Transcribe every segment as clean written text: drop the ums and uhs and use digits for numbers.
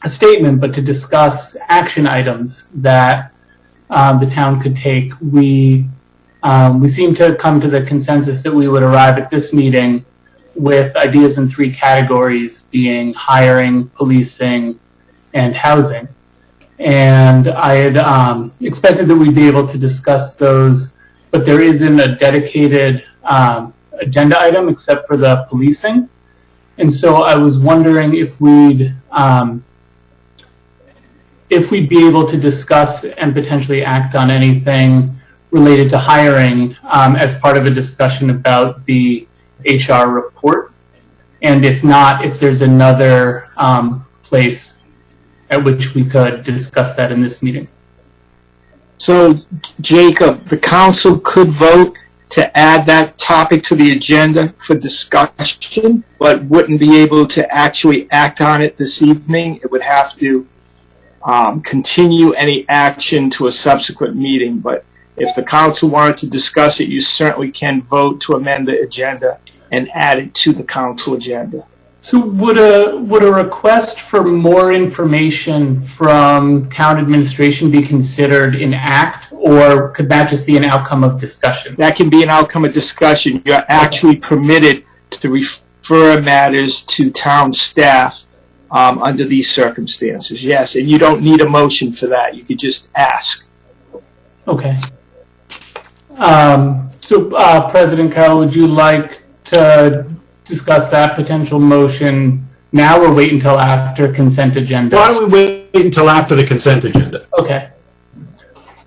a statement, but to discuss action items that the town could take. We seem to come to the consensus that we would arrive at this meeting with ideas in 3 categories, being hiring, policing, and housing. And I had expected that we'd be able to discuss those, but there isn't a dedicated agenda item except for the policing. And so I was wondering if we'd be able to discuss and potentially act on anything related to hiring as part of a discussion about the HR report. And if not, if there's another place at which we could discuss that in this meeting. So, Jacob, the council could vote to add that topic to the agenda for discussion, but wouldn't be able to actually act on it this evening. It would have to continue any action to a subsequent meeting. But if the council wanted to discuss it, you certainly can vote to amend the agenda and add it to the council agenda. So would a request for more information from town administration be considered an act, or could that just be an outcome of discussion? That can be an outcome of discussion. You're actually permitted to refer matters to town staff under these circumstances, yes. And you don't need a motion for that. You could just ask. Okay. President Carroll, would you like to discuss that potential motion now or wait until after consent agenda? Why don't we wait until after the consent agenda? Okay.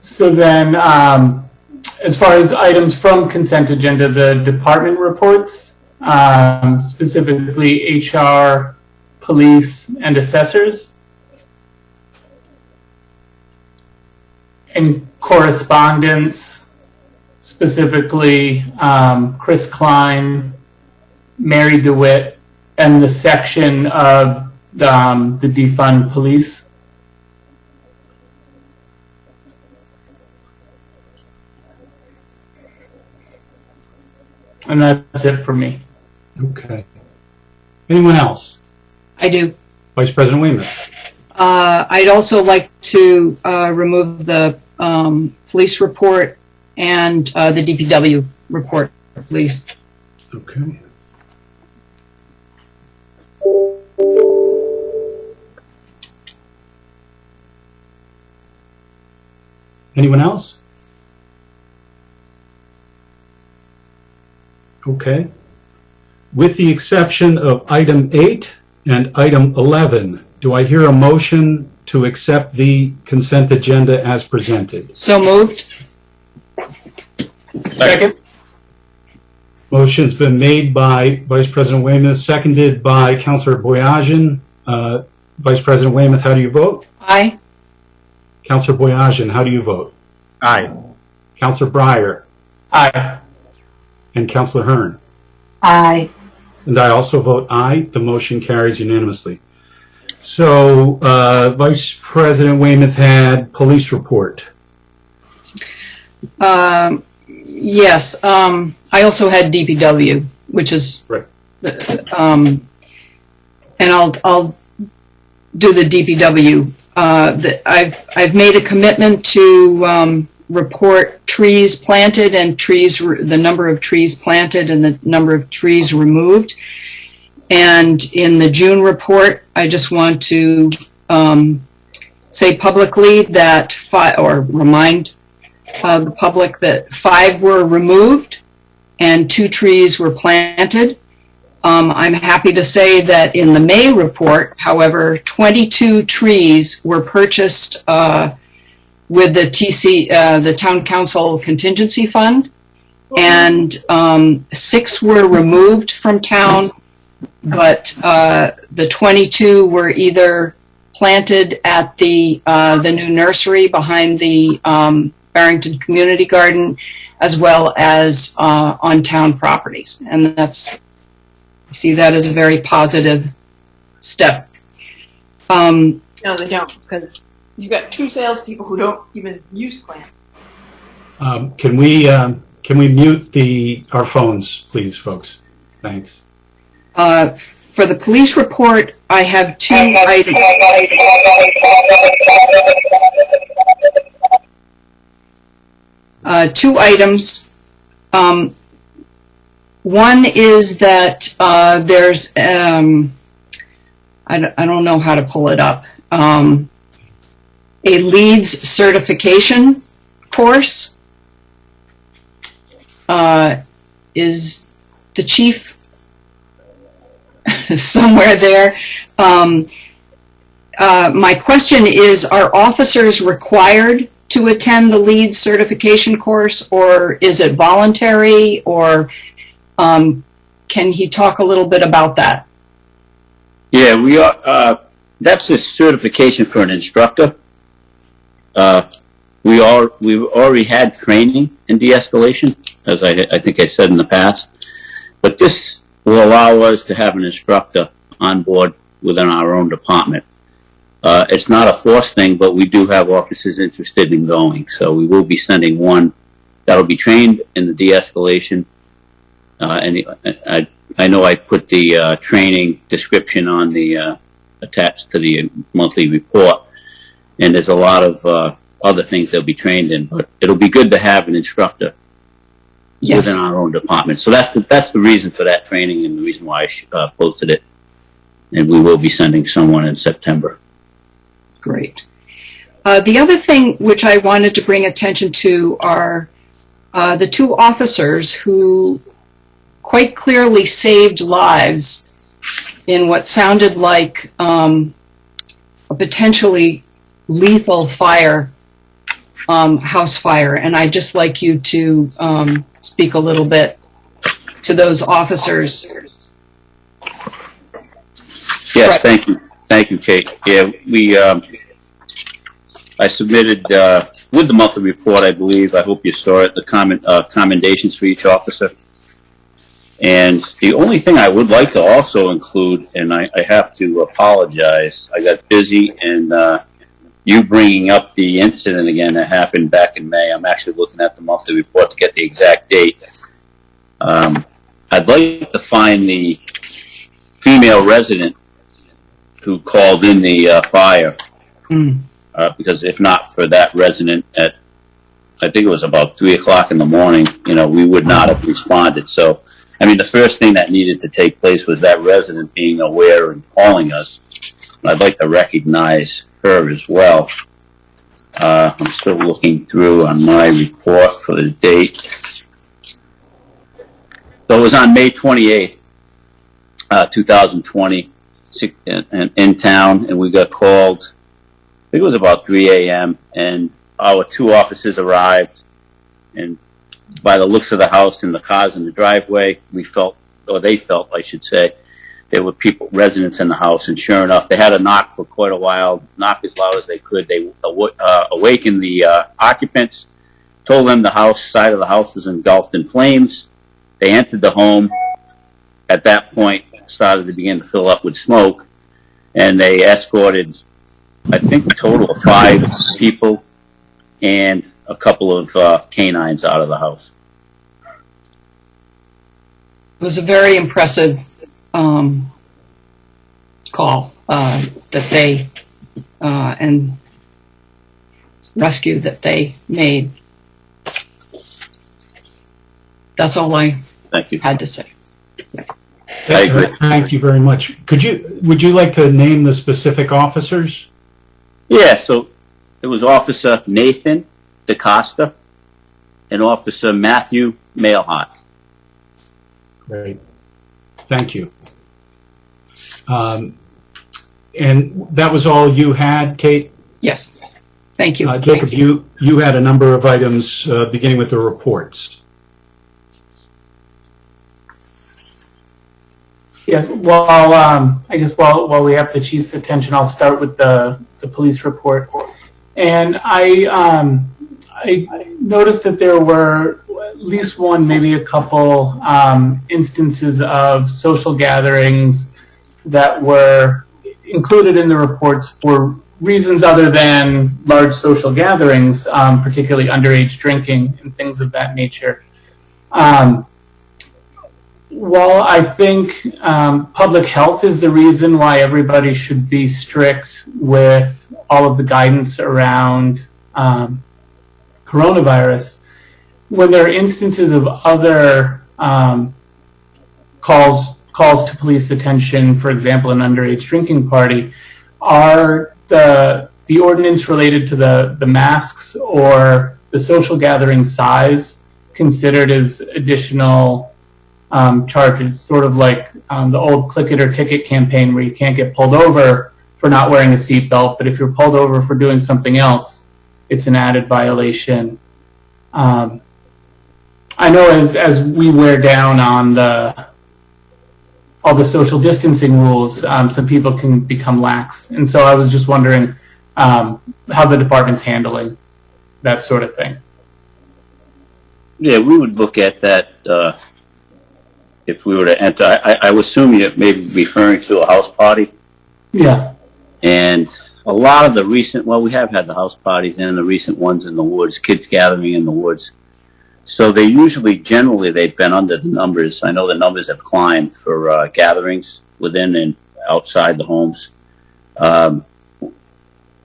So then, as far as items from consent agenda, the department reports, specifically HR, police, and assessors, and correspondence, specifically Chris Klein, Mary DeWitt, and the section of the defund police. And that's it for me. Okay. Anyone else? I do. Vice President Weymouth. I'd also like to remove the police report and the DPW report, please. Okay. Anyone else? Okay. With the exception of item 8 and item 11, do I hear a motion to accept the consent agenda as presented? So moved. Second. Motion's been made by Vice President Weymouth, seconded by Councilor Boyajian. Vice President Weymouth, how do you vote? Aye. Councilor Boyajian, how do you vote? Aye. Councilor Breyer. Aye. And Councilor Hearn. Aye. And I also vote aye. The motion carries unanimously. So, Vice President Weymouth had police report. Yes. I also had DPW, which is right. And I'll do the DPW. I've made a commitment to report trees planted and the number of trees planted and the number of trees removed. And in the June report, I just want to say publicly that remind the public that 5 were removed and 2 trees were planted. I'm happy to say that in the May report, however, 22 trees were purchased with the Town Council Contingency Fund, and 6 were removed from town, but the 22 were either planted at the new nursery behind the Barrington Community Garden, as well as on town properties, and I see that as a very positive step. No, they don't, because you've got 2 salespeople who don't even use plants. Can we mute our phones, please, folks? Thanks. For the police report, I have two items. Two items. One is that there's, I don't know how to pull it up, a LEEDS certification course. Is the chief somewhere there? My question is, are officers required to attend the LEEDS certification course, or is it voluntary, or can he talk a little bit about that? Yeah, we are. That's a certification for an instructor. We've already had training in de-escalation, as I think I said in the past. But this will allow us to have an instructor on board within our own department. It's not a forced thing, but we do have officers interested in going. So we will be sending one that'll be trained in the de-escalation. And I know I put the training description on the attached to the monthly report, and there's a lot of other things they'll be trained in. But it'll be good to have an instructor within our own department. So that's the reason for that training and the reason why I posted it. And we will be sending someone in September. Great. The other thing which I wanted to bring attention to are the two officers who quite clearly saved lives in what sounded like a potentially lethal fire, house fire. And I'd just like you to speak a little bit to those officers. Yes, Right. thank you. Thank you, Kate. Yeah, I submitted, with the monthly report, I believe, I hope you saw it, the commendations for each officer. And the only thing I would like to also include, and I have to apologize, I got busy, and you bringing up the incident again that happened back in May. I'm actually looking at the monthly report to get the exact date. I'd like to find the female resident who called in the fire, because if not for that resident at, I think it was about 3 o'clock in the morning, we would not have responded. So, I mean, the first thing that needed to take place was that resident being aware and calling us. I'd like to recognize her as well. I'm still looking through on my report for the date. So it was on May 28th, 2020, in town, and we got called, I think it was about 3 a.m., and our two officers arrived, and by the looks of the house and the cars in the driveway, we felt, or they felt, I should say, there were residents in the house, and sure enough, they had a knock for quite a while, knock as loud as they could. They awakened the occupants, told them the side of the house was engulfed in flames. They entered the home. At that point, started to begin to fill up with smoke, and they escorted, I think, a total of 5 people and a couple of canines out of the house. It was a very impressive call that they and rescue that they made. That's all I had to say. I agree. Thank you very much. Would you like to name the specific officers? Yeah, so it was Officer Nathan DaCosta and Officer Matthew Mailhot. Great. Thank you. And that was all you had, Kate? Yes. Thank you. Jacob, you had a number of items beginning with the reports. Yes, well, I guess while we have the chief's attention, I'll start with the police report. And I noticed that there were at least one, maybe a couple instances of social gatherings that were included in the reports for reasons other than large social gatherings, particularly underage drinking and things of that nature. While I think public health is the reason why everybody should be strict with all of the guidance around coronavirus, when there are instances of other calls to police attention, for example, an underage drinking party, are the ordinance related to the masks or the social gathering size considered as additional charges, sort of like the old click it or ticket campaign where you can't get pulled over for not wearing a seatbelt, but if you're pulled over for doing something else, it's an added violation. I know as we wear down on all the social distancing rules, some people can become lax. And so I was just wondering how the department's handling that sort of thing. Yeah, we would look at that if we were to enter. I would assume you may be referring to a house party. Yeah. And a lot of the recent, well, we have had the house parties and the recent ones in the woods, kids gathering in the woods. So they usually, generally, they've been under the numbers. I know the numbers have climbed for gatherings within and outside the homes. When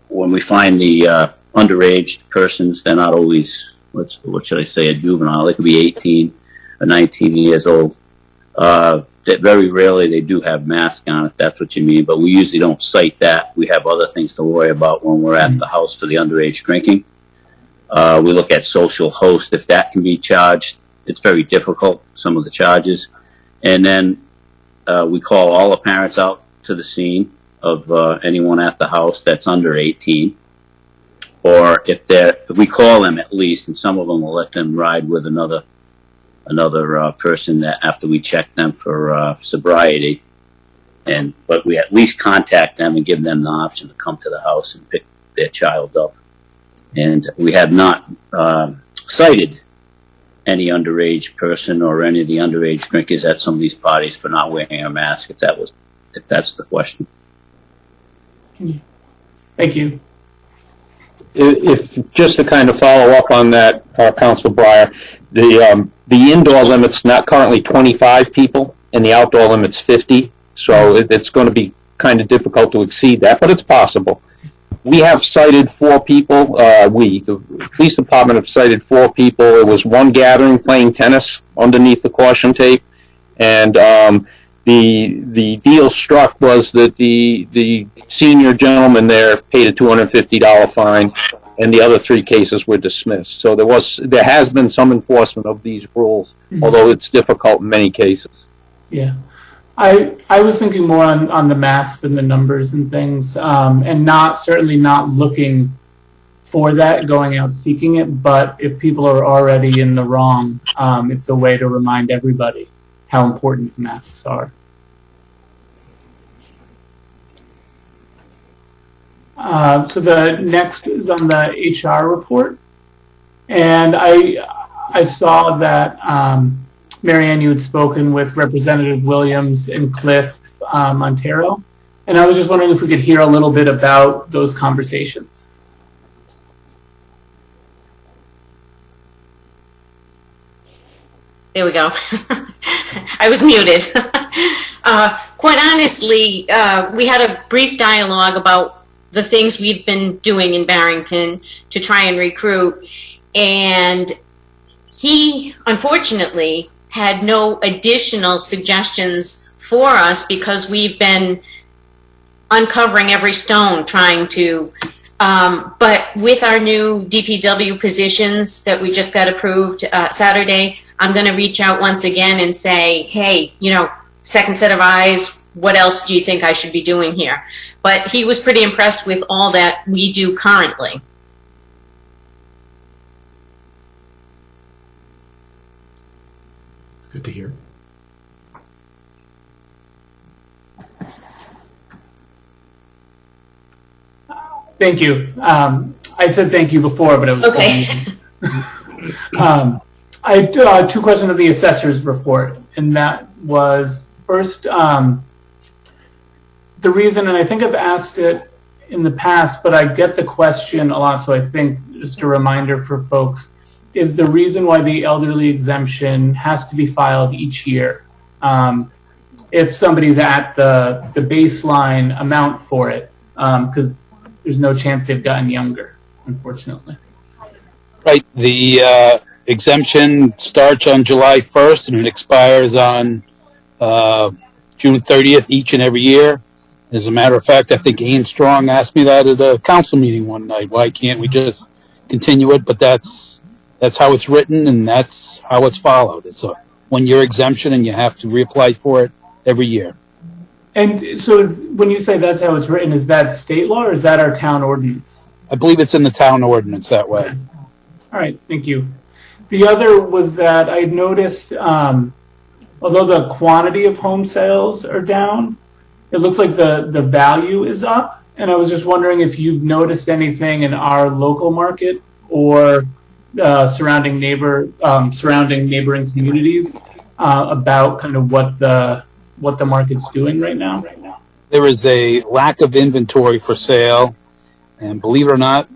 we find the underage persons, they're not always, what should I say, a juvenile. They could be 18 or 19 years old. That very rarely they do have masks on, if that's what you mean, but we usually don't cite that. We have other things to worry about when we're at the house for the underage drinking. We look at social host, if that can be charged. It's very difficult, some of the charges. And then we call all the parents out to the scene of anyone at the house that's under 18. Or if we call them at least, and some of them will let them ride with another person that after we check them for sobriety. But we at least contact them and give them the option to come to the house and pick their child up. And we have not cited any underage person or any of the underage drinkers at some of these parties for not wearing a mask, if that's the question. Thank you. If just to kind of follow up on that, Councilor Breyer, the indoor limit's not currently 25 people, and the outdoor limit's 50. So it's going to be kind of difficult to exceed that, but it's possible. We have cited 4 people. The police department have cited 4 people. It was one gathering playing tennis underneath the caution tape, and the deal struck was that the senior gentleman there paid a $250 fine, and the other 3 cases were dismissed. So there has been some enforcement of these rules, although it's difficult in many cases. Yeah. I was thinking more on the masks and the numbers and things, and certainly not looking for that, going out seeking it, but if people are already in the wrong, it's a way to remind everybody how important the masks are. So the next is on the HR report, and I saw that Marianne, you had spoken with Representative Williams and Cliff Montero, and I was just wondering if we could hear a little bit about those conversations. There we go. I was muted. Quite honestly, we had a brief dialogue about the things we've been doing in Barrington to try and recruit, and he, unfortunately, had no additional suggestions for us because we've been uncovering every stone trying to, but with our new DPW positions that we just got approved Saturday, I'm going to reach out once again and say, hey, second set of eyes, what else do you think I should be doing here? But he was pretty impressed with all that we do currently. Good to hear. Thank you. I said thank you before, but it was okay. I had 2 questions on the assessor's report, and that was first the reason, and I think I've asked it in the past, but I get the question a lot, so I think just a reminder for folks, is the reason why the elderly exemption has to be filed each year. if somebody's at the baseline amount for it, because there's no chance they've gotten younger, unfortunately. Right. The exemption starts on July 1st and it expires on June 30th each and every year. As a matter of fact, I think Ian Strong asked me that at a council meeting one night. Why can't we just continue it? But that's how it's written and that's how it's followed. It's a one-year exemption and you have to reapply for it every year. And so when you say that's how it's written, is that state law or is that our town ordinance? I believe it's in the town ordinance that way. Okay. All right, thank you. The other was that I noticed, although the quantity of home sales are down, it looks like the value is up. And I was just wondering if you've noticed anything in our local market or surrounding neighboring communities about kind of what the market's doing right now. There is a lack of inventory for sale, and believe it or not,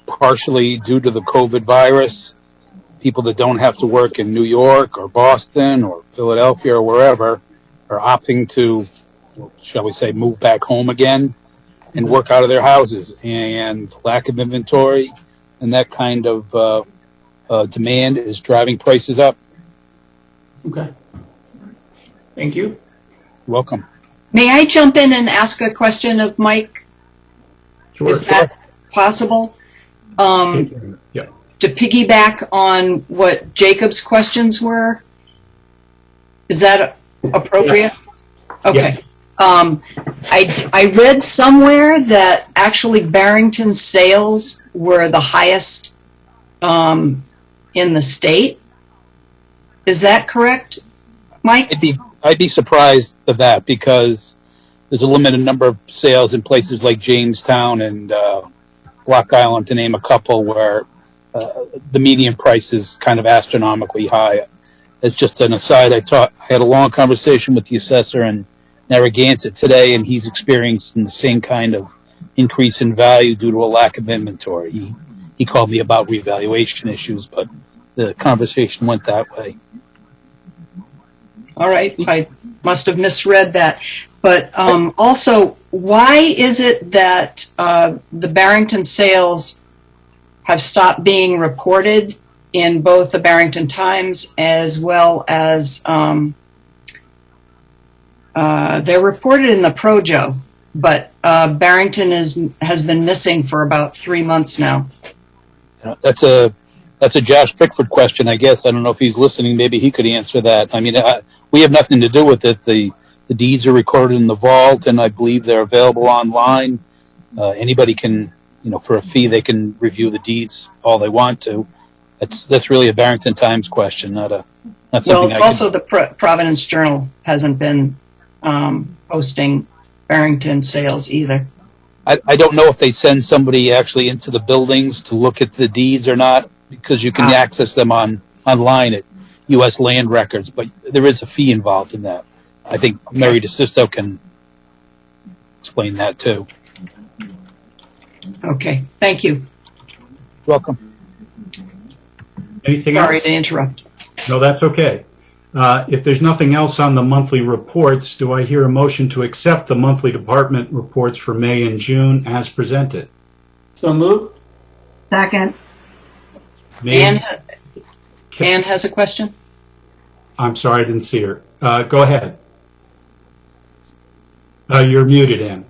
partially due to the COVID virus, people that don't have to work in New York or Boston or Philadelphia or wherever are opting to, shall we say, move back home again and work out of their houses. And lack of inventory and that kind of demand is driving prices up. Okay. Thank you. You're welcome. May I jump in and ask a question of Mike? Sure. Is that possible? Yeah. To piggyback on what Jacob's questions were? Is that appropriate? Yes. Okay. Yes. I read somewhere that actually Barrington sales were the highest in the state. Is that correct, Mike? I'd be surprised of that because there's a limited number of sales in places like Jamestown and Block Island, to name a couple, where the median price is kind of astronomically high. As just an aside, I had a long conversation with the assessor in Narragansett today, and he's experiencing the same kind of increase in value due to a lack of inventory. He called me about revaluation issues, but the conversation went that way. All right, I must have misread that. But also, why is it that the Barrington sales have stopped being reported in both the Barrington Times as well as they're reported in the Projo, but Barrington has been missing for about 3 months now? That's a Josh Pickford question, I guess. I don't know if he's listening. Maybe he could answer that. I mean, we have nothing to do with it. The deeds are recorded in the vault, and I believe they're available online. Anybody can, for a fee, they can review the deeds all they want to. That's really a Barrington Times question, not something. Well, it's also the Providence Journal hasn't been posting Barrington sales either. I don't know if they send somebody actually into the buildings to look at the deeds or not, because you can access them online at U.S. Land Records, but there is a fee involved in that. I think Mary DeSisto can explain that too. Okay, thank you. Welcome. Anything Sorry else? to interrupt. No, that's okay. If there's nothing else on the monthly reports, do I hear a motion to accept the monthly department reports for May and June as presented? So move. Second. Anne has a question? I'm sorry, I didn't see her. Go ahead. You're muted, Ann.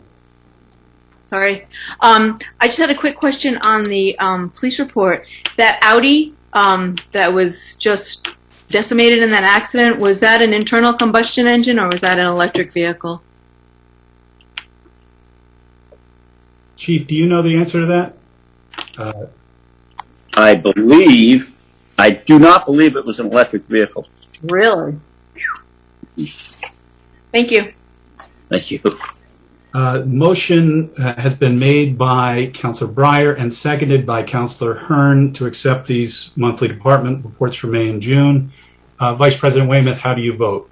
Sorry. I just had a quick question on the police report. That Audi that was just decimated in that accident, was that an internal combustion engine or was that an electric vehicle? Chief, do you know the answer to that? I do not believe it was an electric vehicle. Really? Thank you. Thank you. Motion has been made by Councilor Breyer and seconded by Councilor Hearn to accept these monthly department reports for May and June. Vice President Weymouth, how do you vote?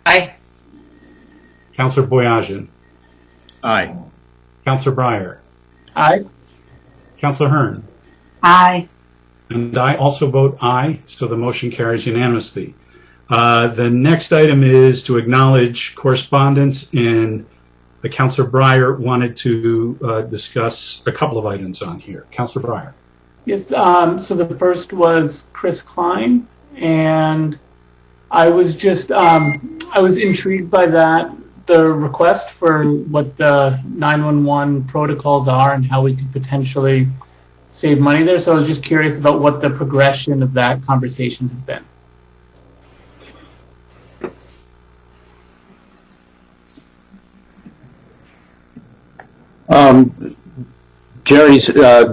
Aye. Councilor Boyajian. Aye. Councilor Breyer. Aye. Councilor Hearn. Aye. And I also vote aye, so the motion carries unanimously. The next item is to acknowledge correspondence, and the Councilor Breyer wanted to discuss a couple of items on here. Councilor Breyer. Yes, so the first was Chris Klein, and I was just, I was intrigued by that, the request for what the 911 protocols are and how we could potentially save money there. So I was just curious about what the progression of that conversation has been. Jerry's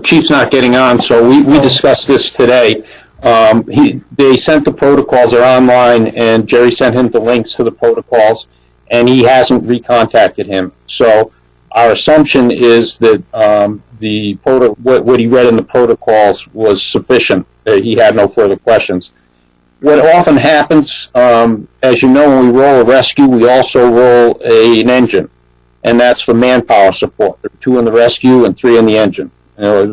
chief's not getting on, so we discussed this today. They sent the protocols, they're online, and Jerry sent him the links to the protocols, and he hasn't recontacted him. So our assumption is that what he read in the protocols was sufficient. He had no further questions. What often happens, as you know, when we roll a rescue, we also roll an engine. And that's for manpower support. There are 2 in the rescue and 3 in the engine.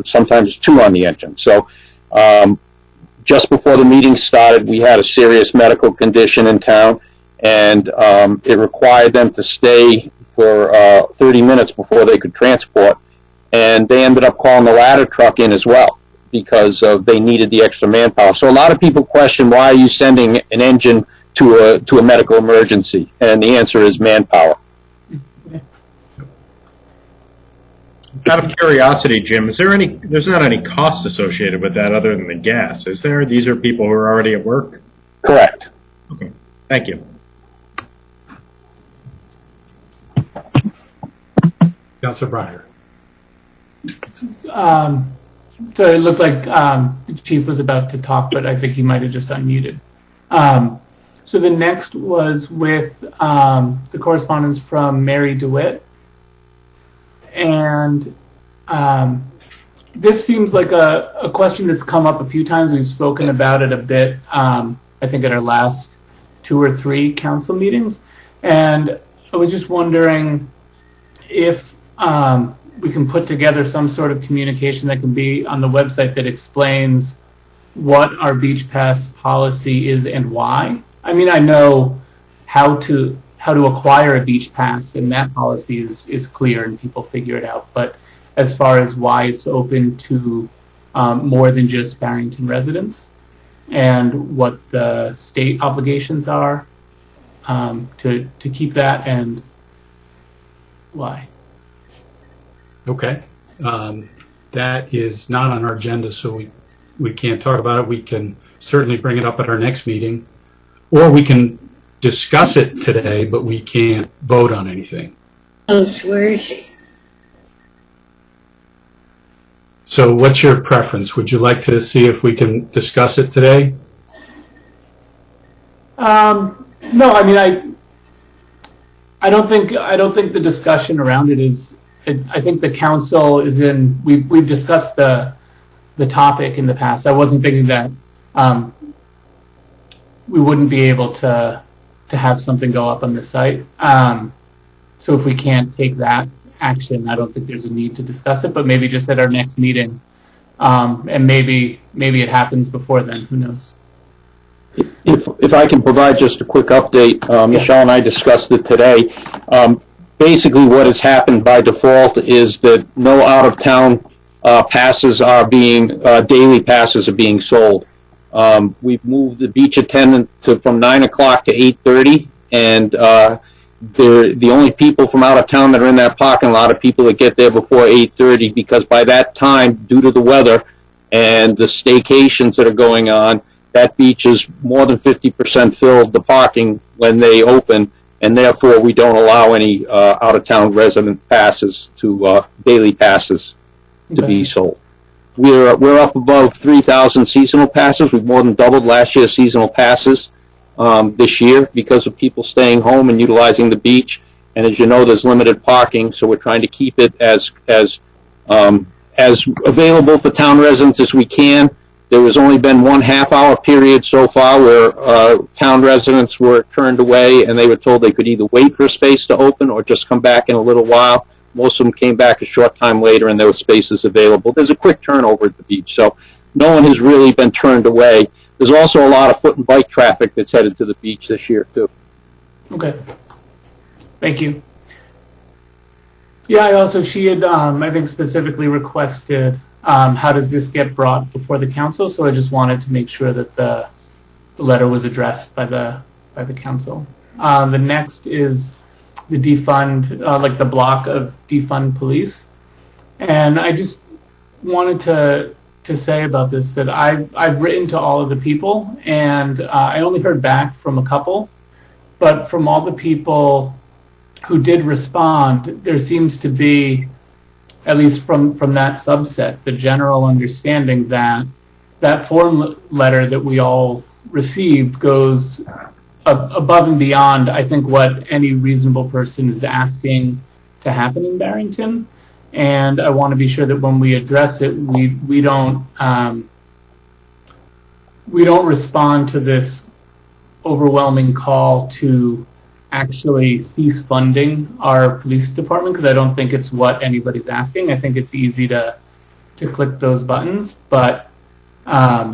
Sometimes it's 2 on the engine. So just before the meeting started, we had a serious medical condition in town, and it required them to stay for 30 minutes before they could transport. And they ended up calling the ladder truck in as well because they needed the extra manpower. So a lot of people question, why are you sending an engine to a medical emergency? And the answer is manpower. Out of curiosity, Jim, there's not any cost associated with that other than the gas, is there? These are people who are already at work? Correct. Okay, thank you. Councilor Breyer. So it looked like the chief was about to talk, but I think he might have just unmuted. So the next was with the correspondence from Mary DeWitt. And this seems like a question that's come up a few times. We've spoken about it a bit, I think, at our last 2 or 3 council meetings. And I was just wondering if we can put together some sort of communication that can be on the website that explains what our beach pass policy is and why. I mean, I know how to acquire a beach pass, and that policy is clear and people figure it out. But as far as why it's open to more than just Barrington residents, and what the state obligations are to keep that, and why. Okay. That is not on our agenda, so we can't talk about it. We can certainly bring it up at our next meeting, or we can discuss it today, but we can't vote on anything. Where is she? So what's your preference? Would you like to see if we can discuss it today? No, I mean, I don't think the discussion around it is. I think the council is in. We've discussed the topic in the past. I wasn't thinking that we wouldn't be able to have something go up on the site. So if we can't take that action, I don't think there's a need to discuss it, but maybe just at our next meeting. And maybe it happens before then, who knows? If I can provide just a quick update, Michelle and I discussed it today. Basically what has happened by default is that no out-of-town passes are being, daily passes are being sold. We've moved the beach attendant from 9 o'clock to 8:30, and the only people from out of town that are in that parking lot are people that get there before 8:30, because by that time, due to the weather and the staycations that are going on, that beach is more than 50% filled, the parking, when they open, and therefore we don't allow any out-of-town resident passes to daily passes to be sold. We're up above 3,000 seasonal passes. We've more than doubled last year's seasonal passes this year because of people staying home and utilizing the beach. And as you know, there's limited parking, so we're trying to keep it as available for town residents as we can. There has only been 1 half-hour period so far where town residents were turned away and they were told they could either wait for a space to open or just come back in a little while. Most of them came back a short time later and there were spaces available. There's a quick turnover at the beach, so no one has really been turned away. There's also a lot of foot and bike traffic that's headed to the beach this year too. Okay. Thank you. Yeah, she had, I think, specifically requested, how does this get brought before the council? So I just wanted to make sure that the letter was addressed by the council. The next is the defund, like the block of defund police. And I just wanted to say about this that I've written to all of the people, and I only heard back from a couple, but from all the people who did respond, there seems to be, at least from that subset, the general understanding that that form letter that we all received goes above and beyond, I think, what any reasonable person is asking to happen in Barrington. And I want to be sure that when we address it, we don't respond to this overwhelming call to actually cease funding our police department, because I don't think it's what anybody's asking. I think it's easy to click those buttons, but I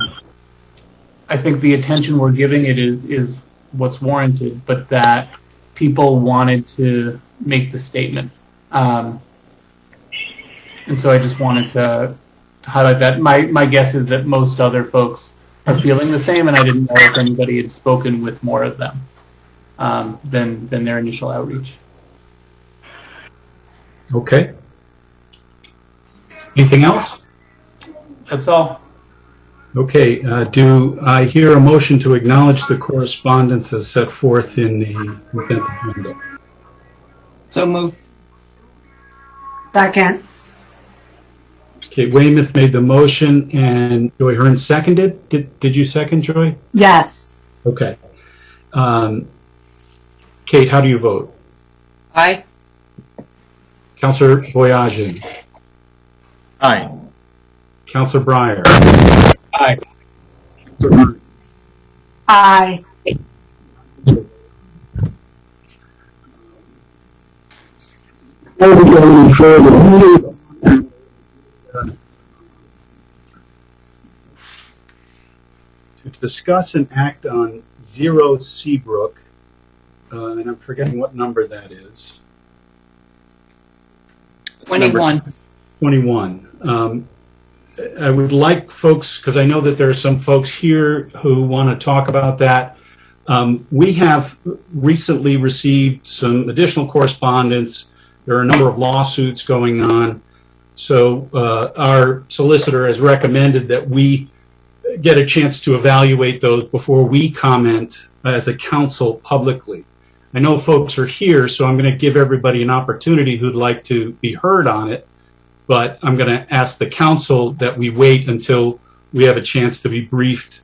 think the attention we're giving it is what's warranted, but that people wanted to make the statement. And so I just wanted to highlight that. My guess is that most other folks are feeling the same, and I didn't know if anybody had spoken with more of them than their initial outreach. Okay. Anything else? That's all. Okay. Do I hear a motion to acknowledge the correspondence as set forth in the consent agenda? So move. Second. Okay, Weymouth made the motion and Joy Hearn seconded. Did you second, Joy? Yes. Okay. Kate, how do you vote? Aye. Councillor Boyajian. Aye. Councillor Breyer. Aye. Aye. To discuss and act on Zero Seabrook, and I'm forgetting what number that is. 21. 21. I would like folks, because I know that there are some folks here who want to talk about that. We have recently received some additional correspondence. There are a number of lawsuits going on. So our solicitor has recommended that we get a chance to evaluate those before we comment as a council publicly. I know folks are here, so I'm going to give everybody an opportunity who'd like to be heard on it, but I'm going to ask the council that we wait until we have a chance to be briefed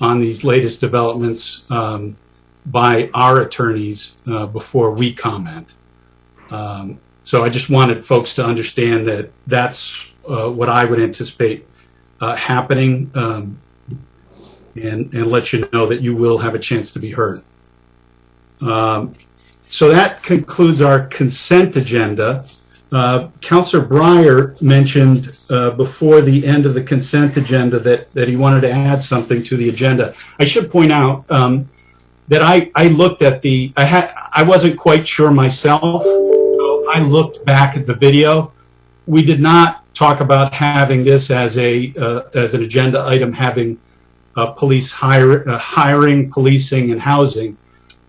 on these latest developments by our attorneys before we comment. So I just wanted folks to understand that that's what I would anticipate happening, and let you know that you will have a chance to be heard. So that concludes our consent agenda. Councillor Breyer mentioned before the end of the consent agenda that he wanted to add something to the agenda. I should point out that I looked at I wasn't quite sure myself, so I looked back at the video. We did not talk about having this as an agenda item, having police hiring, policing, and housing.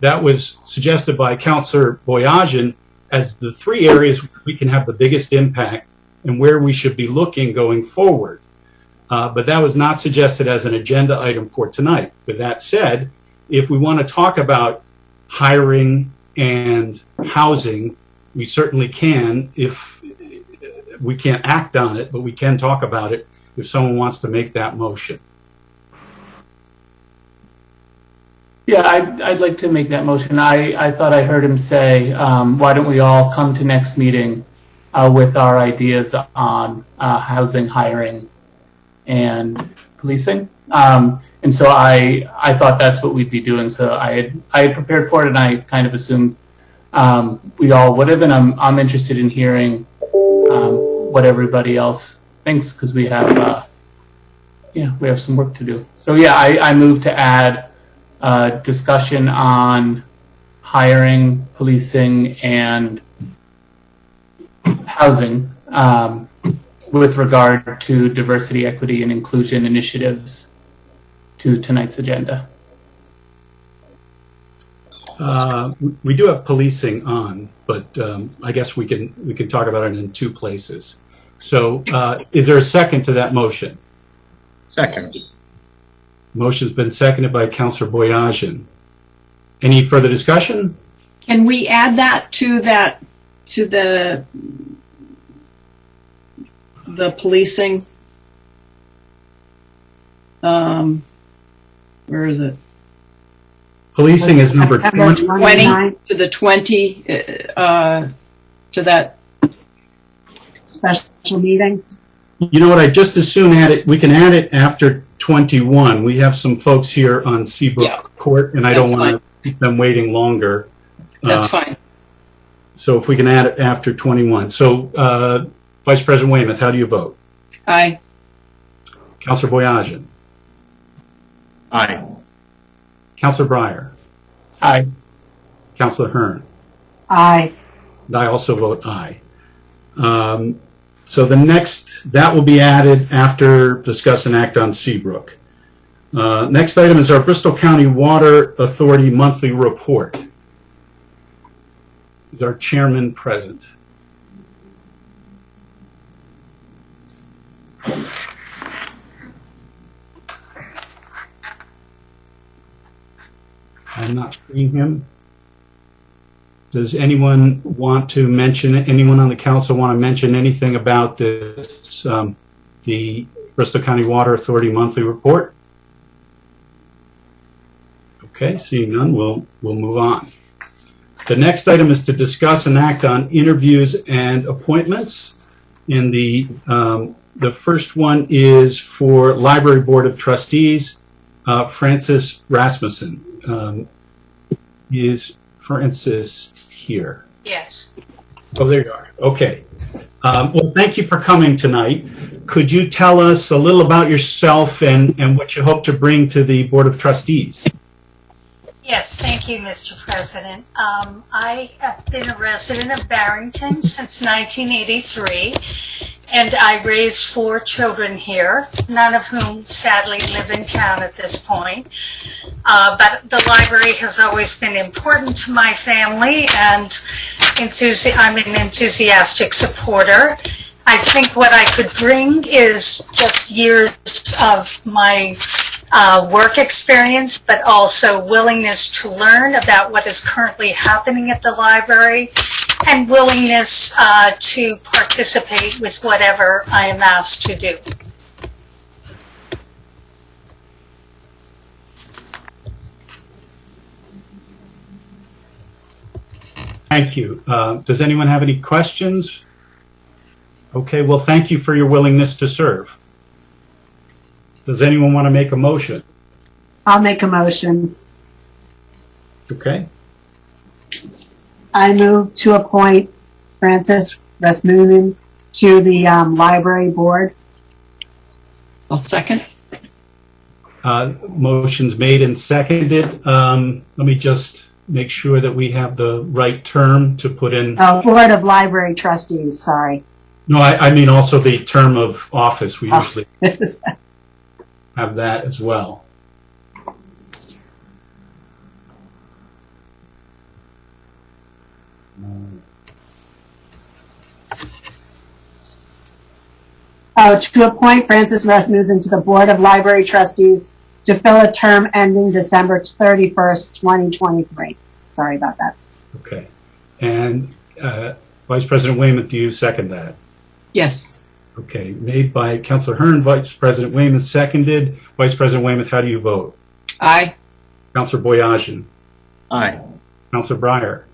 That was suggested by Councillor Boyajian as the three areas we can have the biggest impact and where we should be looking going forward. But that was not suggested as an agenda item for tonight. With that said, if we want to talk about hiring and housing, we certainly can. If we can't act on it, but we can talk about it if someone wants to make that motion. Yeah, I'd like to make that motion. I thought I heard him say, why don't we all come to next meeting with our ideas on housing, hiring, and policing. And so I thought that's what we'd be doing. So I had prepared for it, and I kind of assumed we all would have. And I'm interested in hearing what everybody else thinks, because we have yeah, we have some work to do. So yeah, I move to add discussion on hiring, policing, and housing with regard to diversity, equity, and inclusion initiatives to tonight's agenda. We do have policing on, but I guess we can talk about it in two places. So, is there a second to that motion? Second. Motion's been seconded by Councillor Boyajian. Any further discussion? Can we add that to the policing? Where is it? Policing is number 20. 20 to the 20 to that Special meeting. You know what? I just as soon add it. We can add it after 21. We have some folks here on Seabrook Court, and I don't want to keep them waiting longer. That's fine. So if we can add it after 21. So, Vice President Weymouth, how do you vote? Aye. Councillor Boyajian. Aye. Councillor Breyer. Aye. Councillor Hearn. Aye. And I also vote aye. So that will be added after discuss and act on Seabrook. Next item is our Bristol County Water Authority monthly report. Is our chairman present? I'm not seeing him. Does anyone want to mention, anyone on the council want to mention anything about this, the Bristol County Water Authority monthly report? Okay, seeing none, we'll move on. The next item is to discuss and act on interviews and appointments. And the first one is for Library Board of Trustees, Francis Rasmussen. Is Francis here? Yes. Oh, there you are. Okay. Well, thank you for coming tonight. Could you tell us a little about yourself and what you hope to bring to the Board of Trustees? Yes, thank you, Mr. President. I have been a resident of Barrington since 1983, and I raised 4 children here, none of whom sadly live in town at this point. But the library has always been important to my family, and I'm an enthusiastic supporter. I think what I could bring is just years of my work experience, but also willingness to learn about what is currently happening at the library and willingness to participate with whatever I am asked to do. Thank you. Does anyone have any questions? Okay, well, thank you for your willingness to serve. Does anyone want to make a motion? I'll make a motion. Okay. I move to appoint Francis Rasmussen to the library board. I'll second. Motion's made and seconded. Let me just make sure that we have the right term to put in. Board of Library Trustees, sorry. No, I mean also the term of office. We usually have that as well. To appoint Francis Rasmussen to the Board of Library Trustees to fill a term ending December 31st, 2023. Sorry about that. Okay. And Vice President Weymouth, do you second that? Yes. Okay. Made by Councillor Hearn, Vice President Weymouth seconded. Vice President Weymouth, how do you vote? Aye. Councillor Boyajian. Aye. Councillor Breyer.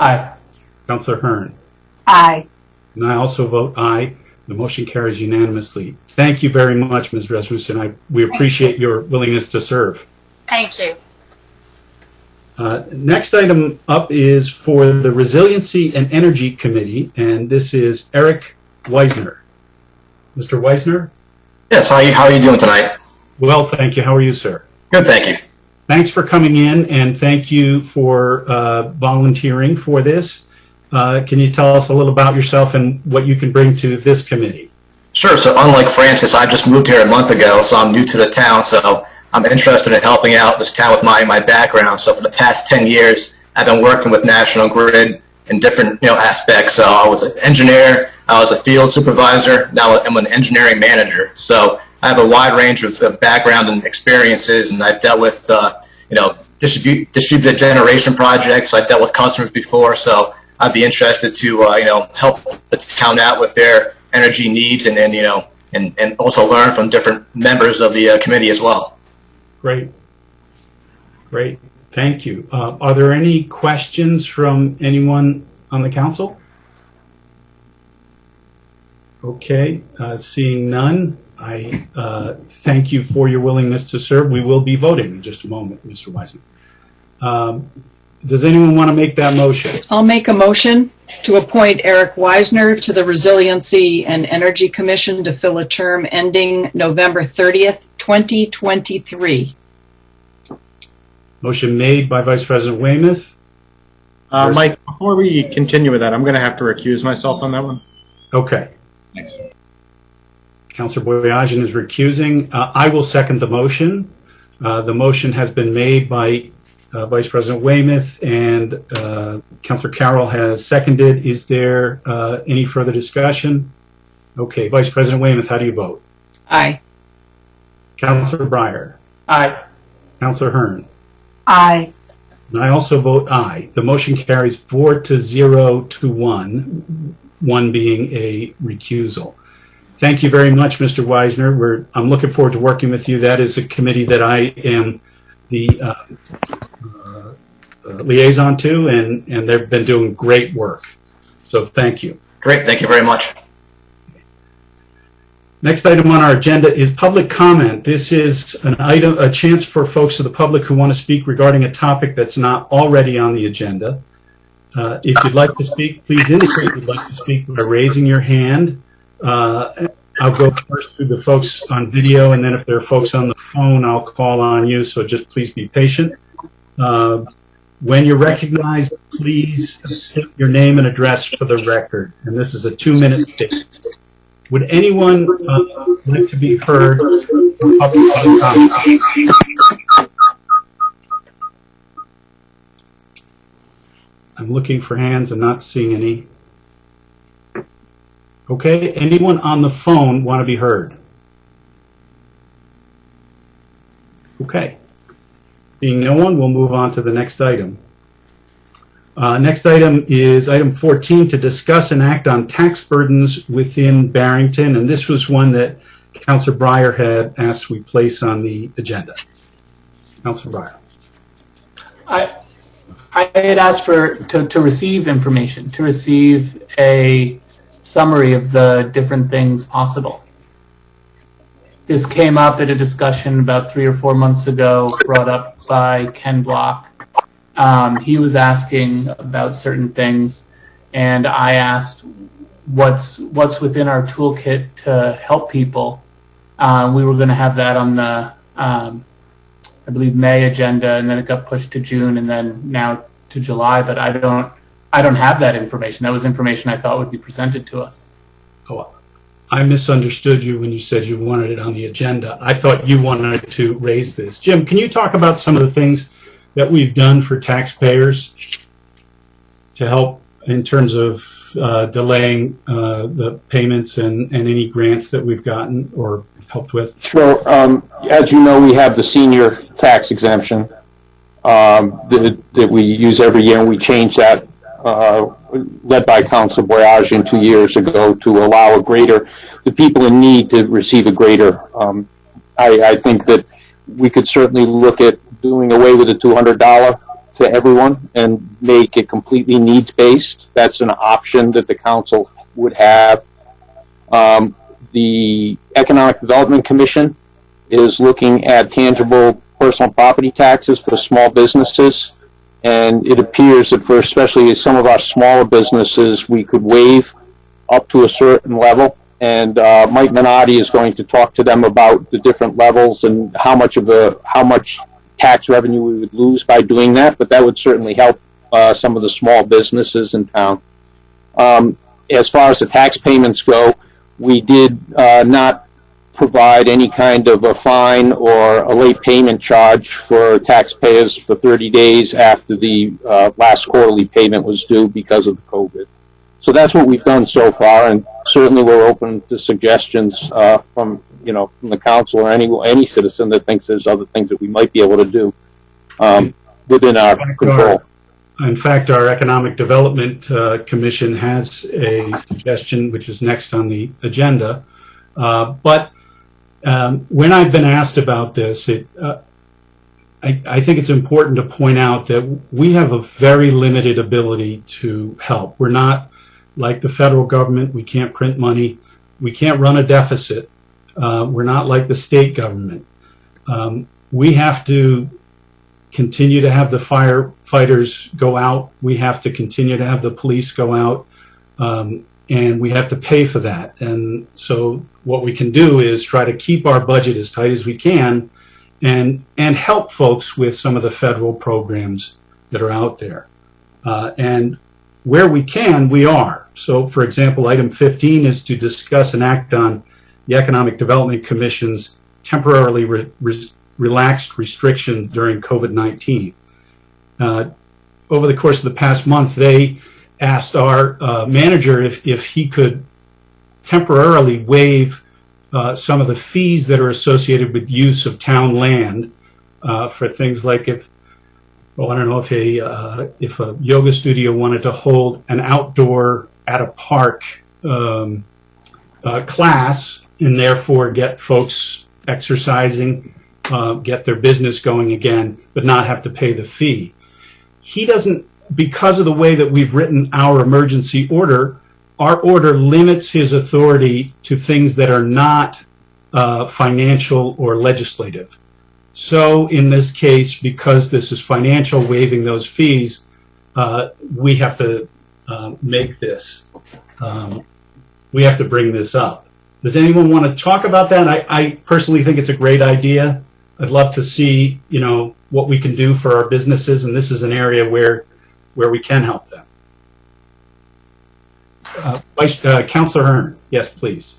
Aye. Councillor Hearn. Aye. And I also vote aye. The motion carries unanimously. Thank you very much, Ms. Rasmussen. We appreciate your willingness to serve. Thank you. Next item up is for the Resiliency and Energy Committee, and this is Eric Weisner. Mr. Weisner? Yes, how are you doing tonight? Well, thank you. How are you, sir? Good, thank you. Thanks for coming in, and thank you for volunteering for this. Can you tell us a little about yourself and what you can bring to this committee? Sure. So unlike Francis, I just moved here a month ago, so I'm new to the town. So I'm interested in helping out this town with my background. So for the past 10 years, I've been working with National Grid in different aspects. So I was an engineer, I was a field supervisor, now I'm an engineering manager. So I have a wide range of background and experiences, and I've dealt with distributed generation projects. I've dealt with customers before, so I'd be interested to help the town out with their energy needs, and and also learn from different members of the committee as well. Great. Thank you. Are there any questions from anyone on the council? Okay, seeing none, I thank you for your willingness to serve. We will be voting in just a moment, Mr. Wiseman. Does anyone want to make that motion? I'll make a motion to appoint Eric Wisner to the Resiliency and Energy Commission to fill a term ending November 30th, 2023. Motion made by Vice President Weymouth. Mike, before we continue with that, I'm going to have to recuse myself on that one. Okay. Thanks. Councilor Boyajian is recusing. I will second the motion. The motion has been made by Vice President Weymouth, and Councilor Carroll has seconded. Is there any further discussion? Okay, Vice President Weymouth, how do you vote? Aye. Councilor Breyer? Aye. Councilor Hearn? Aye. And I also vote aye. The motion carries 4-0 to 1, one being a recusal. Thank you very much, Mr. Wisner. I'm looking forward to working with you. That is a committee that I am the liaison to, and they've been doing great work. So thank you. Great, thank you very much. Next item on our agenda is public comment. This is a chance for folks of the public who want to speak regarding a topic that's not already on the agenda. If you'd like to speak, please indicate you'd like to speak by raising your hand. I'll go first through the folks on video, and then if there are folks on the phone, I'll call on you, so just please be patient. When you're recognized, please state your name and address for the record, and this is a 2-minute statement. Would anyone like to be heard for public comment? I'm looking for hands. I'm not seeing any. Okay, anyone on the phone want to be heard? Okay. Seeing no one, we'll move on to the next item. Next item is item 14, to discuss and act on tax burdens within Barrington, and this was one that Councilor Breyer had asked we place on the agenda. Councilor Breyer. I had asked to receive information, to receive a summary of the different things possible. This came up at a discussion about 3 or 4 months ago, brought up by Ken Block. He was asking about certain things, and I asked what's within our toolkit to help people. We were going to have that on the I believe May agenda, and then it got pushed to June, and then now to July. But I don't have that information. That was information I thought would be presented to us. Oh, I misunderstood you when you said you wanted it on the agenda. I thought you wanted to raise this. Jim, can you talk about some of the things that we've done for taxpayers to help in terms of delaying the payments and any grants that we've gotten or helped with? Sure. As you know, we have the senior tax exemption that we use every year, and we changed that, led by Council Boyajian 2 years ago, to allow the people in need to receive a greater. I think that we could certainly look at doing away with the $200 to everyone and make it completely needs-based. That's an option that the council would have. The Economic Development Commission is looking at tangible personal property taxes for small businesses, and it appears that for especially some of our smaller businesses, we could waive up to a certain level and Mike Minotti is going to talk to them about the different levels and how much tax revenue we would lose by doing that. But that would certainly help some of the small businesses in town. As far as the tax payments go, we did not provide any kind of a fine or a late payment charge for taxpayers for 30 days after the last quarterly payment was due because of the COVID. So that's what we've done so far, and certainly we're open to suggestions from the council or any citizen that thinks there's other things that we might be able to do within our control. In fact, our Economic Development Commission has a suggestion which is next on the agenda. But when I've been asked about this, I think it's important to point out that we have a very limited ability to help. We're not like the federal government. We can't print money. We can't run a deficit. We're not like the state government. We have to continue to have the firefighters go out. We have to continue to have the police go out. And we have to pay for that. And so what we can do is try to keep our budget as tight as we can and help folks with some of the federal programs that are out there. And where we can, we are. So, for example, item 15 is to discuss and act on the Economic Development Commission's temporarily relaxed restrictions during COVID-19. Over the course of the past month, they asked our manager if he could temporarily waive some of the fees that are associated with use of town land for things like I don't know if a yoga studio wanted to hold an outdoor at a park class and therefore get folks exercising, get their business going again, but not have to pay the fee. He doesn't, because of the way that we've written our emergency order, our order limits his authority to things that are not financial or legislative. So in this case, because this is financial, waiving those fees, we have to make this. We have to bring this up. Does anyone want to talk about that? I personally think it's a great idea. I'd love to see, what we can do for our businesses, and this is an area where we can help them. Councilor Hearn, yes, please.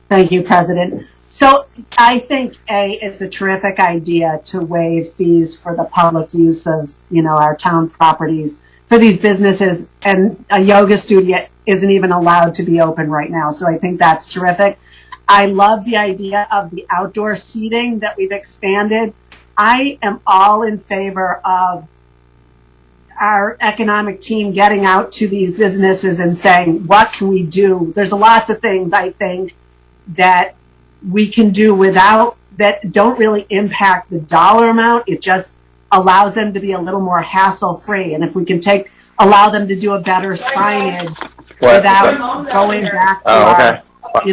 Thank you, President. So I think it's a terrific idea to waive fees for the public use of, our town properties for these businesses, and a yoga studio isn't even allowed to be open right now. So I think that's terrific. I love the idea of the outdoor seating that we've expanded. I am all in favor of our economic team getting out to these businesses and saying, what can we do? There's lots of things I think that we can do without, that don't really impact the dollar amount. It just allows them to be a little more hassle-free. And if we can allow them to do a better signage without going back to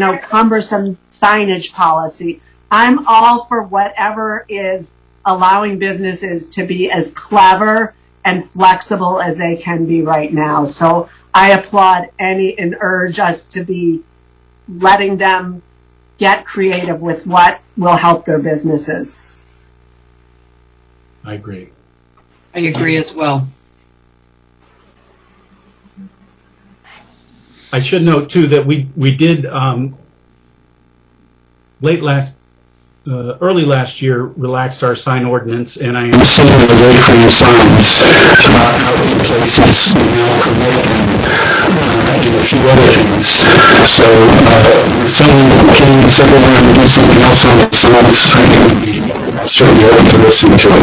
our cumbersome signage policy. I'm all for whatever is allowing businesses to be as clever and flexible as they can be right now. So I applaud and urge us to be letting them get creative with what will help their businesses. I agree. I agree as well. I should note too that we did early last year relaxed our sign ordinance, and I am seeing the way for your signs out in places now permit and a few other things. So we're saying can someone want to do something else on the signs? I'm certainly open to listening to it.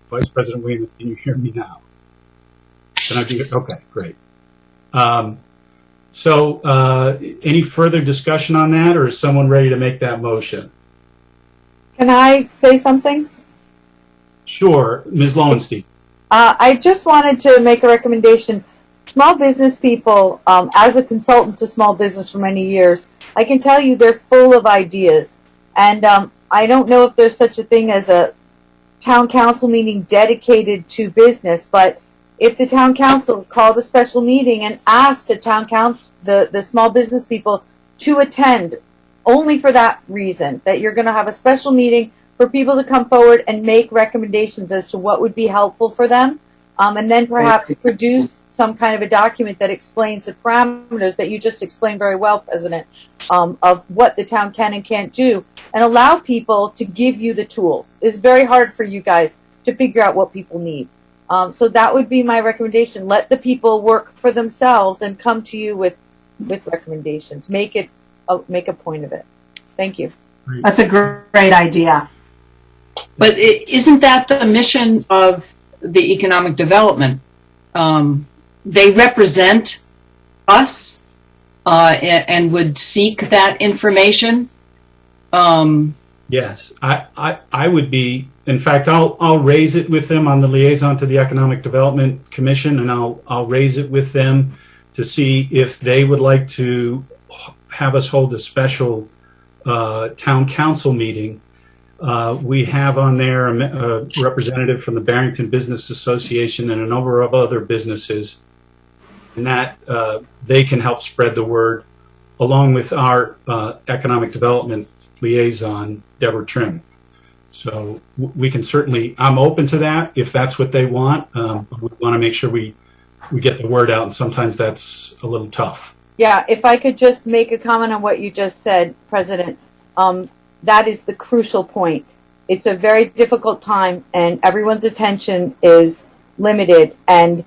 Vice President Williams, can you hear me now? Can I do it? Okay, great. So any further discussion on that, or is someone ready to make that motion? Can I say something? Sure, Ms. Lowenstein. I just wanted to make a recommendation. small business people, as a consultant to small business for many years, I can tell you they're full of ideas. And I don't know if there's such a thing as a town council meeting dedicated to business, but if the town council called a special meeting and asked the town council, the small business people to attend only for that reason, that you're going to have a special meeting for people to come forward and make recommendations as to what would be helpful for them, and then perhaps produce some kind of a document that explains the parameters that you just explained very well, President, of what the town can and can't do, and allow people to give you the tools. It's very hard for you guys to figure out what people need. So that would be my recommendation. Let the people work for themselves and come to you with recommendations. Make a point of it. Thank you. That's a great idea. But isn't that the mission of the economic development? They represent us and would seek that information. Yes, I would be. In fact, I'll raise it with them on the liaison to the Economic Development Commission, and I'll raise it with them to see if they would like to have us hold a special town council meeting. We have on there a representative from the Barrington Business Association and a number of other businesses, and that they can help spread the word, along with our economic development liaison, Deborah Trim. So we can certainly, I'm open to that if that's what they want. We want to make sure we get the word out, and sometimes that's a little tough. Yeah, if I could just make a comment on what you just said, President, that is the crucial point. It's a very difficult time, and everyone's attention is limited, and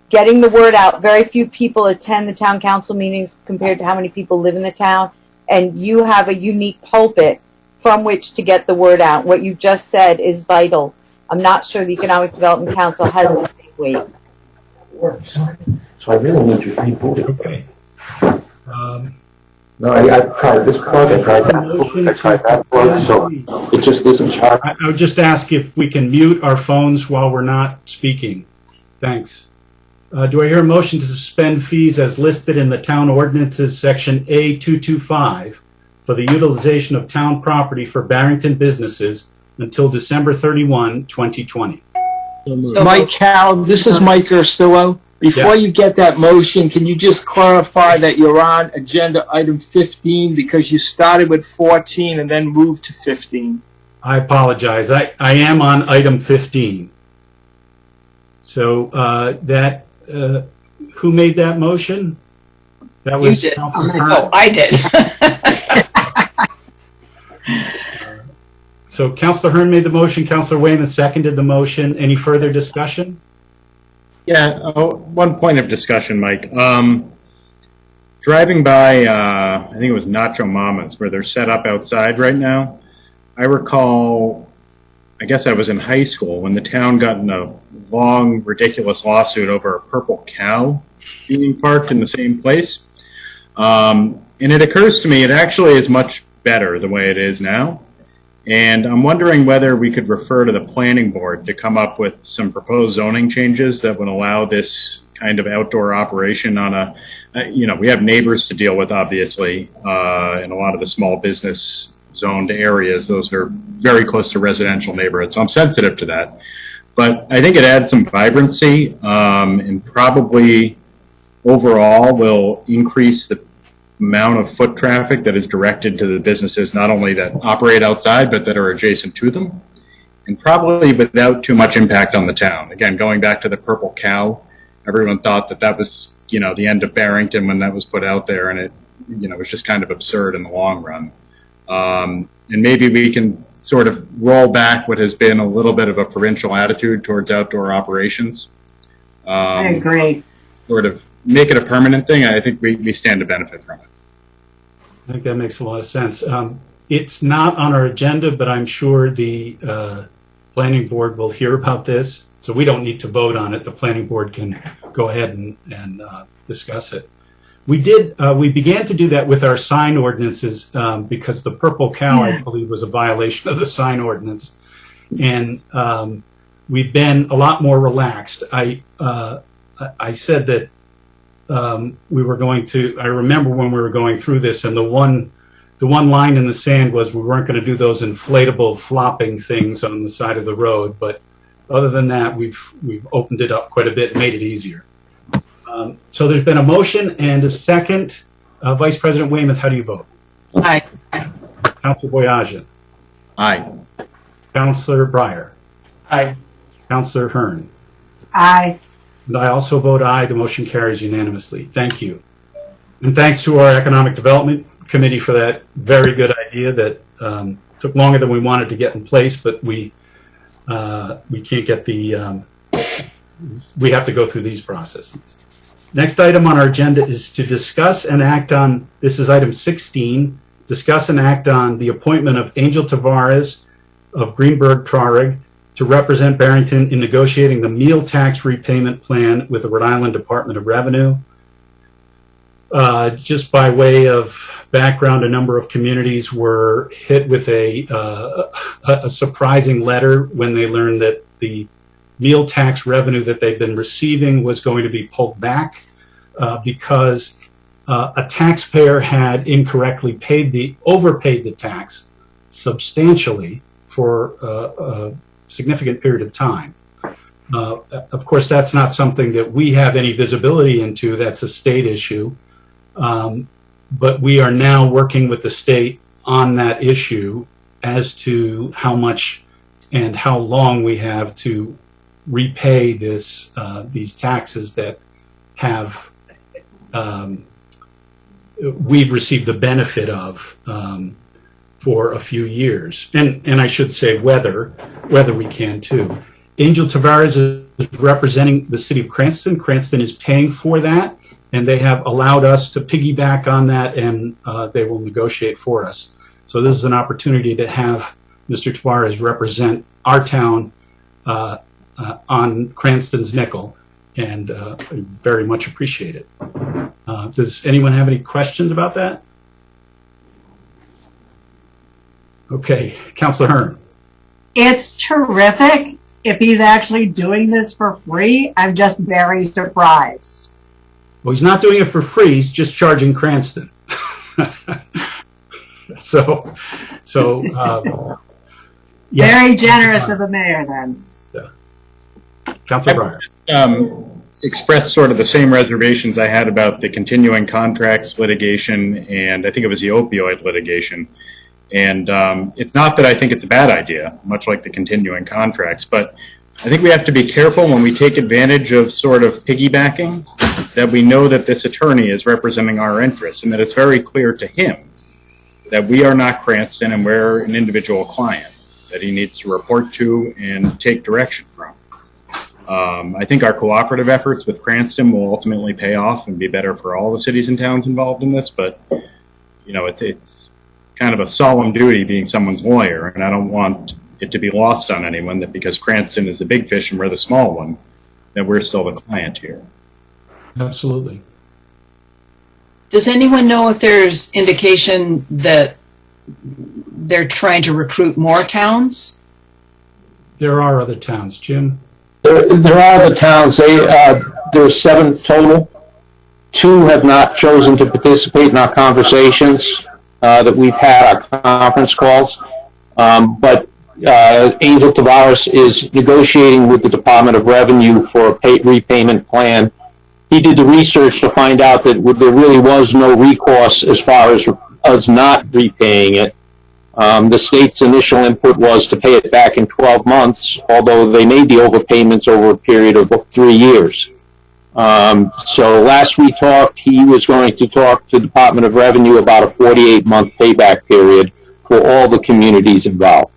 getting the word out, very few people attend the town council meetings compared to how many people live in the town, and you have a unique pulpit from which to get the word out. What you just said is vital. I'm not sure the Economic Development Council has the same weight. So I really need your input. Okay. No, I tried this plug, I tried that plug, so it just isn't charged. I would just ask if we can mute our phones while we're not speaking. Thanks. Do I hear a motion to suspend fees as listed in the town ordinances section A225 for the utilization of town property for Barrington businesses until December 31, 2020? Mike Cal, this is Mike Ursillo. Before you get that motion, can you just clarify that you're on agenda item 15 because you started with 14 and then moved to 15? I apologize. I am on item 15. So who made that motion? That was You did. Councilor Hearn. Oh, I did. So Councilor Hearn made the motion. Councilor Wayman seconded the motion. Any further discussion? Yeah, one point of discussion, Mike. Driving by, I think it was Nacho Mama's, where they're set up outside right now. I recall, I guess I was in high school when the town got in a long, ridiculous lawsuit over a purple cow being parked in the same place. And it occurs to me it actually is much better the way it is now. And I'm wondering whether we could refer to the planning board to come up with some proposed zoning changes that would allow this kind of outdoor operation on a, we have neighbors to deal with, obviously, in a lot of the small business zoned areas. Those are very close to residential neighborhoods. So I'm sensitive to that. But I think it adds some vibrancy and probably overall will increase the amount of foot traffic that is directed to the businesses, not only that operate outside, but that are adjacent to them, and probably without too much impact on the town. Again, going back to the purple cow, everyone thought that was, the end of Barrington when that was put out there, and it, was just kind of absurd in the long run. And maybe we can sort of roll back what has been a little bit of a provincial attitude towards outdoor operations. I agree. Sort of make it a permanent thing. I think we stand to benefit from it. I think that makes a lot of sense. It's not on our agenda, but I'm sure the planning board will hear about this. So we don't need to vote on it. The planning board can go ahead and discuss it. We began to do that with our sign ordinances because the purple cow, I believe, was a violation of the sign ordinance. And we've been a lot more relaxed. I said that we were going to, I remember when we were going through this, and the one line in the sand was we weren't going to do those inflatable flopping things on the side of the road. But other than that, we've opened it up quite a bit and made it easier. So there's been a motion and a second. Vice President Weymouth, how do you vote? Aye. Councilor Boyajian. Aye. Councilor Breyer. Aye. Councilor Hearn. Aye. And I also vote aye. The motion carries unanimously. Thank you. And thanks to our Economic Development Committee for that very good idea that took longer than we wanted to get in place, but we can't get the, we have to go through these processes. Next item on our agenda is to discuss and act on, this is item 16, discuss and act on the appointment of Angel Tavares of Greenberg Traurig to represent Barrington in negotiating the meal tax repayment plan with the Rhode Island Department of Revenue. Just by way of background, a number of communities were hit with a surprising letter when they learned that the meal tax revenue that they've been receiving was going to be pulled back because a taxpayer had incorrectly overpaid the tax substantially for a significant period of time. Of course, that's not something that we have any visibility into. That's a state issue. But we are now working with the state on that issue as to how much and how long we have to repay these taxes that have we've received the benefit of for a few years. And I should say whether we can too. Angel Tavares is representing the city of Cranston. Cranston is paying for that, and they have allowed us to piggyback on that, and they will negotiate for us. So this is an opportunity to have Mr. Tavares represent our town on Cranston's nickel, and I very much appreciate it. Does anyone have any questions about that? Okay, Councilor Hearn. It's terrific. If he's actually doing this for free, I'm just very surprised. Well, he's not doing it for free. He's just charging Cranston. So, yeah. Very generous of the mayor, then. Councilor Breyer. Expressed sort of the same reservations I had about the continuing contracts litigation, and I think it was the opioid litigation. And it's not that I think it's a bad idea, much like the continuing contracts, but I think we have to be careful when we take advantage of sort of piggybacking, that we know that this attorney is representing our interests and that it's very clear to him that we are not Cranston and we're an individual client that he needs to report to and take direction from. I think our cooperative efforts with Cranston will ultimately pay off and be better for all the cities and towns involved in this, but you know, it's kind of a solemn duty being someone's lawyer, and I don't want it to be lost on anyone that because Cranston is the big fish and we're the small one, that we're still the client here. Absolutely. Does anyone know if there's indication that they're trying to recruit more towns? There are other towns. Jim? There are other towns. There's 7 total. 2 have not chosen to participate in our conversations that we've had, our conference calls. But Angel Tavares is negotiating with the Department of Revenue for a repayment plan. He did the research to find out that there really was no recourse as far as us not repaying it. The state's initial input was to pay it back in 12 months, although they made the overpayments over a period of 3 years. So last we talked, he was going to talk to the Department of Revenue about a 48-month payback period for all the communities involved.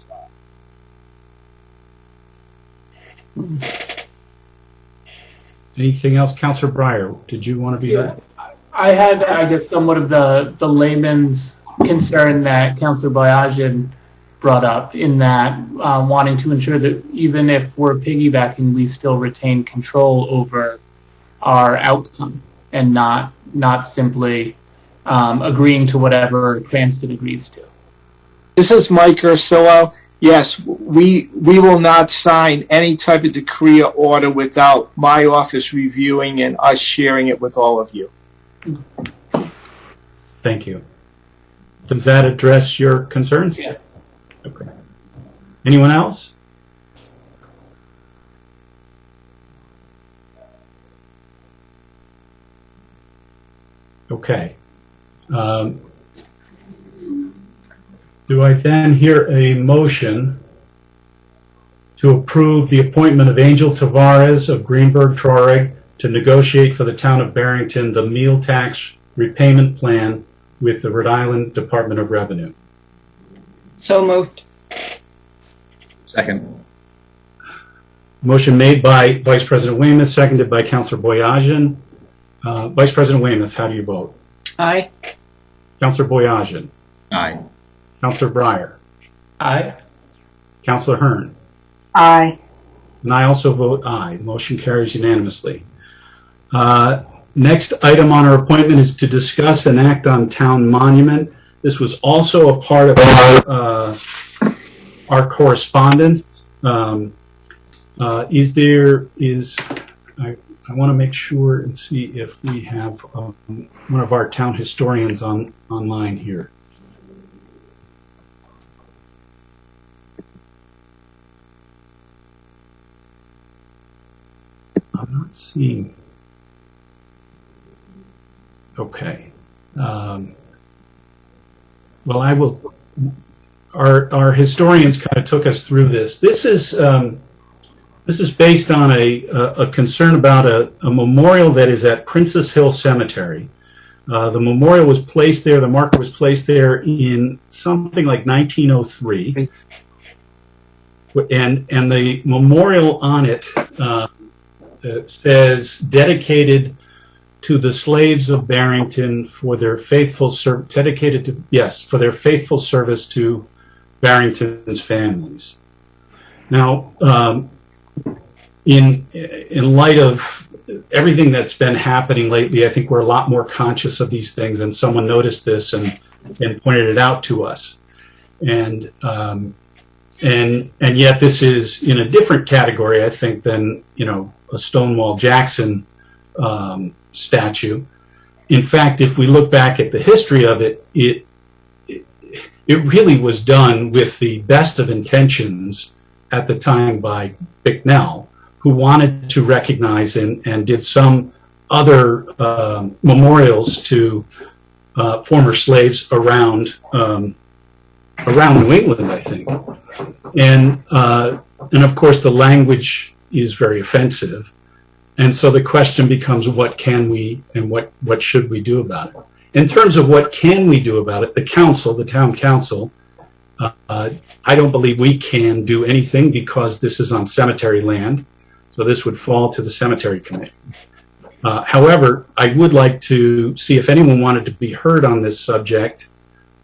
Anything else? Councilor Breyer, did you want to be heard? I had, I guess, somewhat of the layman's concern that Councilor Boyajian brought up, in that wanting to ensure that even if we're piggybacking, we still retain control over our outcome and not simply agreeing to whatever Cranston agrees to. This is Mike Ursillo. Yes, we will not sign any type of decree or order without my office reviewing and us sharing it with all of you. Thank you. Does that address your concerns? Yeah. Okay. Anyone else? Okay. Do I then hear a motion to approve the appointment of Angel Tavares of Greenberg Traurig to negotiate for the town of Barrington the meal tax repayment plan with the Rhode Island Department of Revenue? So moved. Second. Motion made by Vice President Weymouth, seconded by Councilor Boyajian. Vice President Weymouth, how do you vote? Aye. Councilor Boyajian. Aye. Councilor Breyer. Aye. Councilor Hearn. Aye. And I also vote aye. Motion carries unanimously. Next item on our appointment is to discuss and act on town monument. This was also a part of our correspondence. I want to make sure and see if we have one of our town historians online here. I'm not seeing. Okay. Well, I will. Our historians kind of took us through this. This is based on a concern about a memorial that is at Princess Hill Cemetery. The memorial was placed there. The marker was placed there in something like 1903, and the memorial on it says dedicated to the slaves of Barrington for their faithful service to Barrington's families. Now, in light of everything that's been happening lately, I think we're a lot more conscious of these things, and someone noticed this and pointed it out to us. And yet this is in a different category, I think, than, a Stonewall Jackson statue. In fact, if we look back at the history of it, it really was done with the best of intentions at the time by Bicknell, who wanted to recognize and did some other memorials to former slaves around New England, I think. And of course, the language is very offensive. And so the question becomes, what can we and what should we do about it? In terms of what can we do about it, the town council, I don't believe we can do anything because this is on cemetery land. So this would fall to the cemetery committee. However, I would like to see if anyone wanted to be heard on this subject,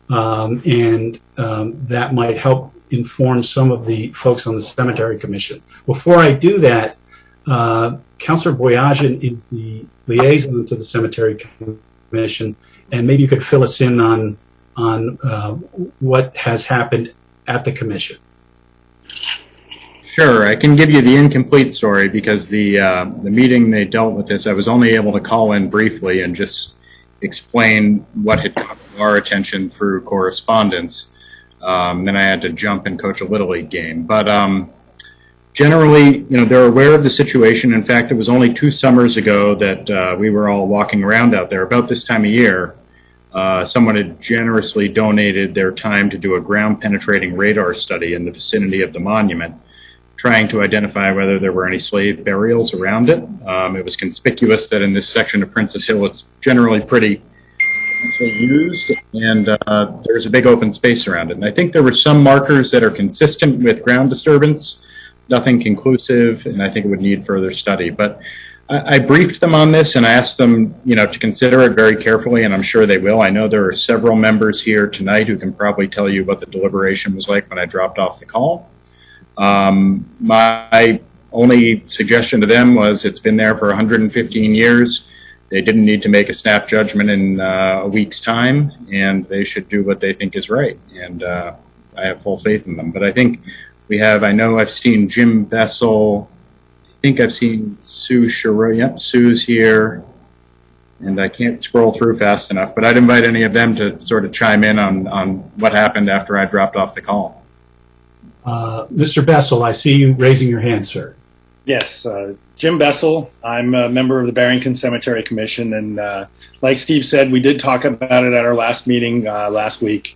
and that might help inform some of the folks on the cemetery commission. Before I do that, Councilor Boyajian is the liaison to the cemetery commission, and maybe you could fill us in on what has happened at the commission. Sure, I can give you the incomplete story because the meeting they dealt with this, I was only able to call in briefly and just explain what had come to our attention through correspondence. Then I had to jump and coach a Little League game. But generally, they're aware of the situation. In fact, it was only 2 summers ago that we were all walking around out there. About this time of year, someone had generously donated their time to do a ground-penetrating radar study in the vicinity of the monument, trying to identify whether there were any slave burials around it. It was conspicuous that in this section of Princess Hill, it's generally pretty used, and there's a big open space around it. And I think there were some markers that are consistent with ground disturbance, nothing conclusive, and I think it would need further study. But I briefed them on this and I asked them, to consider it very carefully, and I'm sure they will. I know there are several members here tonight who can probably tell you what the deliberation was like when I dropped off the call. My only suggestion to them was it's been there for 115 years. They didn't need to make a snap judgment in a week's time, and they should do what they think is right. And I have full faith in them. But I think I know I've seen Jim Bessel. I think I've seen Sue Shiro. Yep, Sue's here. And I can't scroll through fast enough, but I'd invite any of them to sort of chime in on what happened after I dropped off the call. Mr. Bessel, I see you raising your hand, sir. Yes, Jim Bessel. I'm a member of the Barrington Cemetery Commission, and like Steve said, we did talk about it at our last meeting last week.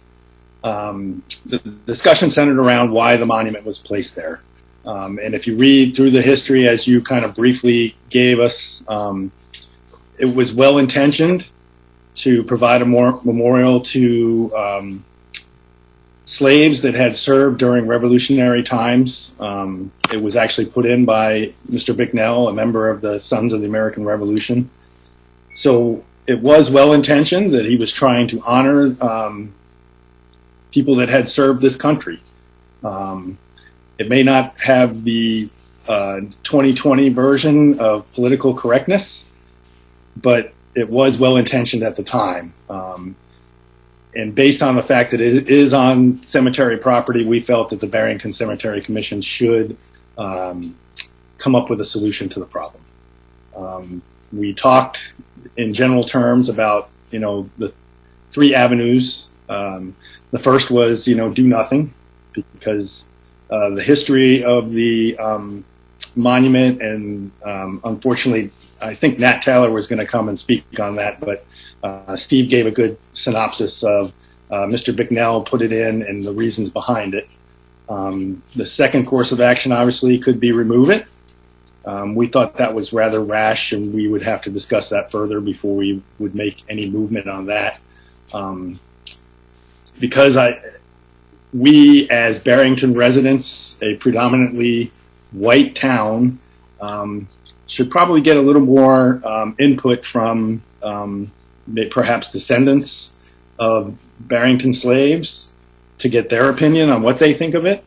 The discussion centered around why the monument was placed there. And if you read through the history, as you kind of briefly gave us, it was well-intentioned to provide a memorial to slaves that had served during revolutionary times. It was actually put in by Mr. Bicknell, a member of the Sons of the American Revolution. So it was well-intentioned that he was trying to honor people that had served this country. It may not have the 2020 version of political correctness, but it was well-intentioned at the time. And based on the fact that it is on cemetery property, we felt that the Barrington Cemetery Commission should come up with a solution to the problem. We talked in general terms about, the three avenues. The first was, do nothing, because the history of the monument, and unfortunately, I think Nat Taylor was going to come and speak on that, but Steve gave a good synopsis of Mr. Bicknell put it in and the reasons behind it. The second course of action, obviously, could be remove it. We thought that was rather rash, and we would have to discuss that further before we would make any movement on that. Because we, as Barrington residents, a predominantly white town, should probably get a little more input from perhaps descendants of Barrington slaves to get their opinion on what they think of it.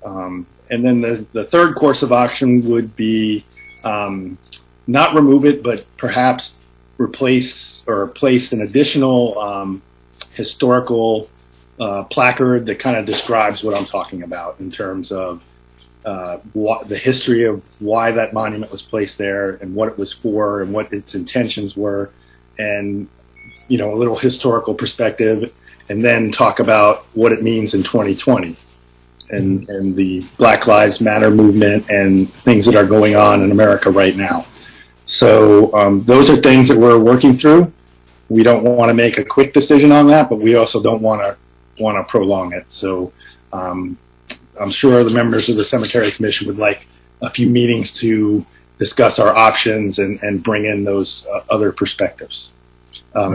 And then the third course of action would be not remove it, but perhaps replace or place an additional historical placard that kind of describes what I'm talking about in terms of what the history of why that monument was placed there and what it was for and what its intentions were, and a little historical perspective, and then talk about what it means in 2020 and the Black Lives Matter movement and things that are going on in America right now. So those are things that we're working through. We don't want to make a quick decision on that, but we also don't want to prolong it. So I'm sure the members of the Cemetery Commission would like a few meetings to discuss our options and bring in those other perspectives.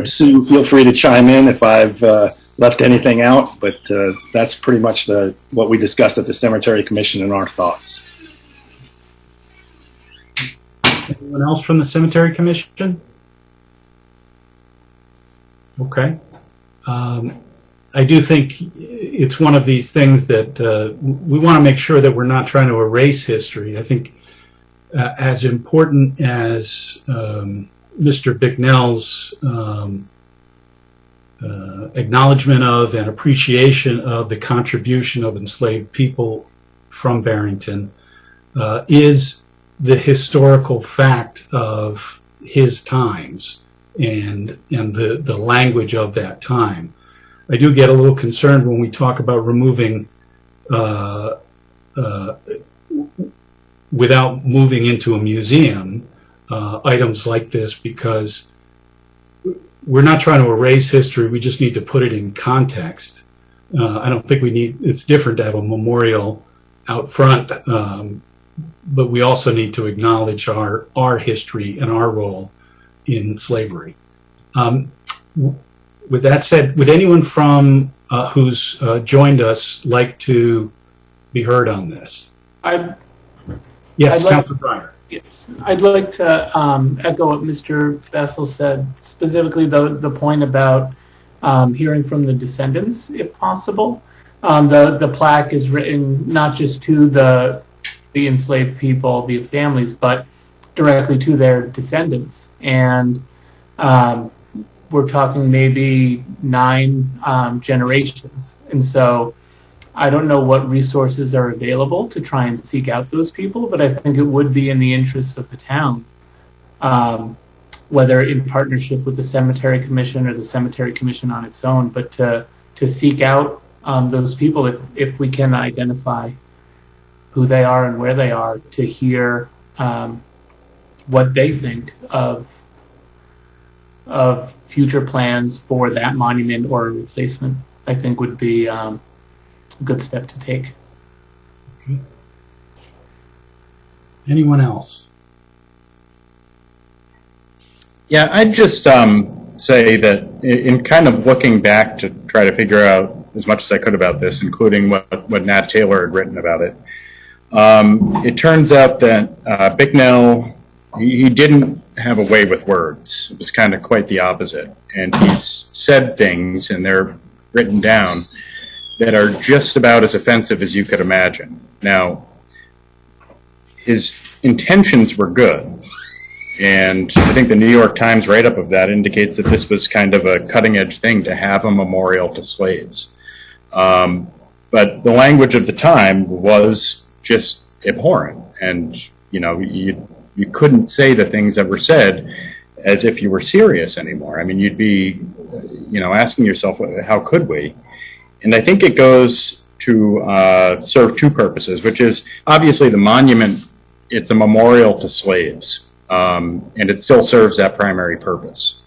Sue, feel free to chime in if I've left anything out, but that's pretty much what we discussed at the Cemetery Commission and our thoughts. Anyone else from the Cemetery Commission? Okay. I do think it's one of these things that we want to make sure that we're not trying to erase history. I think as important as Mr. Bicknell's acknowledgement of and appreciation of the contribution of enslaved people from Barrington is the historical fact of his times and the language of that time. I do get a little concerned when we talk about removing without moving into a museum items like this, because we're not trying to erase history. We just need to put it in context. I don't think it's different to have a memorial out front, but we also need to acknowledge our history and our role in slavery. With that said, would anyone from who's joined us like to be heard on this? Yes, Councilor Breyer. Yes, I'd like to echo what Mr. Bessel said, specifically the point about hearing from the descendants, if possible. The plaque is written not just to the enslaved people, the families, but directly to their descendants. And we're talking maybe 9 generations. And so I don't know what resources are available to try and seek out those people, but I think it would be in the interests of the town, whether in partnership with the Cemetery Commission or the Cemetery Commission on its own, but to seek out those people if we can identify who they are and where they are, to hear what they think of future plans for that monument or a replacement, I think would be a good step to take. Okay. Anyone else? Yeah, I'd just say that in kind of looking back to try to figure out as much as I could about this, including what Nat Taylor had written about it, it turns out that Bicknell, he didn't have a way with words. It was kind of quite the opposite. And he's said things, and they're written down, that are just about as offensive as you could imagine. Now, his intentions were good. And I think the New York Times write-up of that indicates that this was kind of a cutting-edge thing to have a memorial to slaves. But the language of the time was just abhorrent. And, you know, you couldn't say the things that were said as if you were serious anymore. I mean, you'd be, you know, asking yourself, how could we? And I think it goes to serve two purposes, which is obviously the monument, it's a memorial to slaves, and it still serves that primary purpose.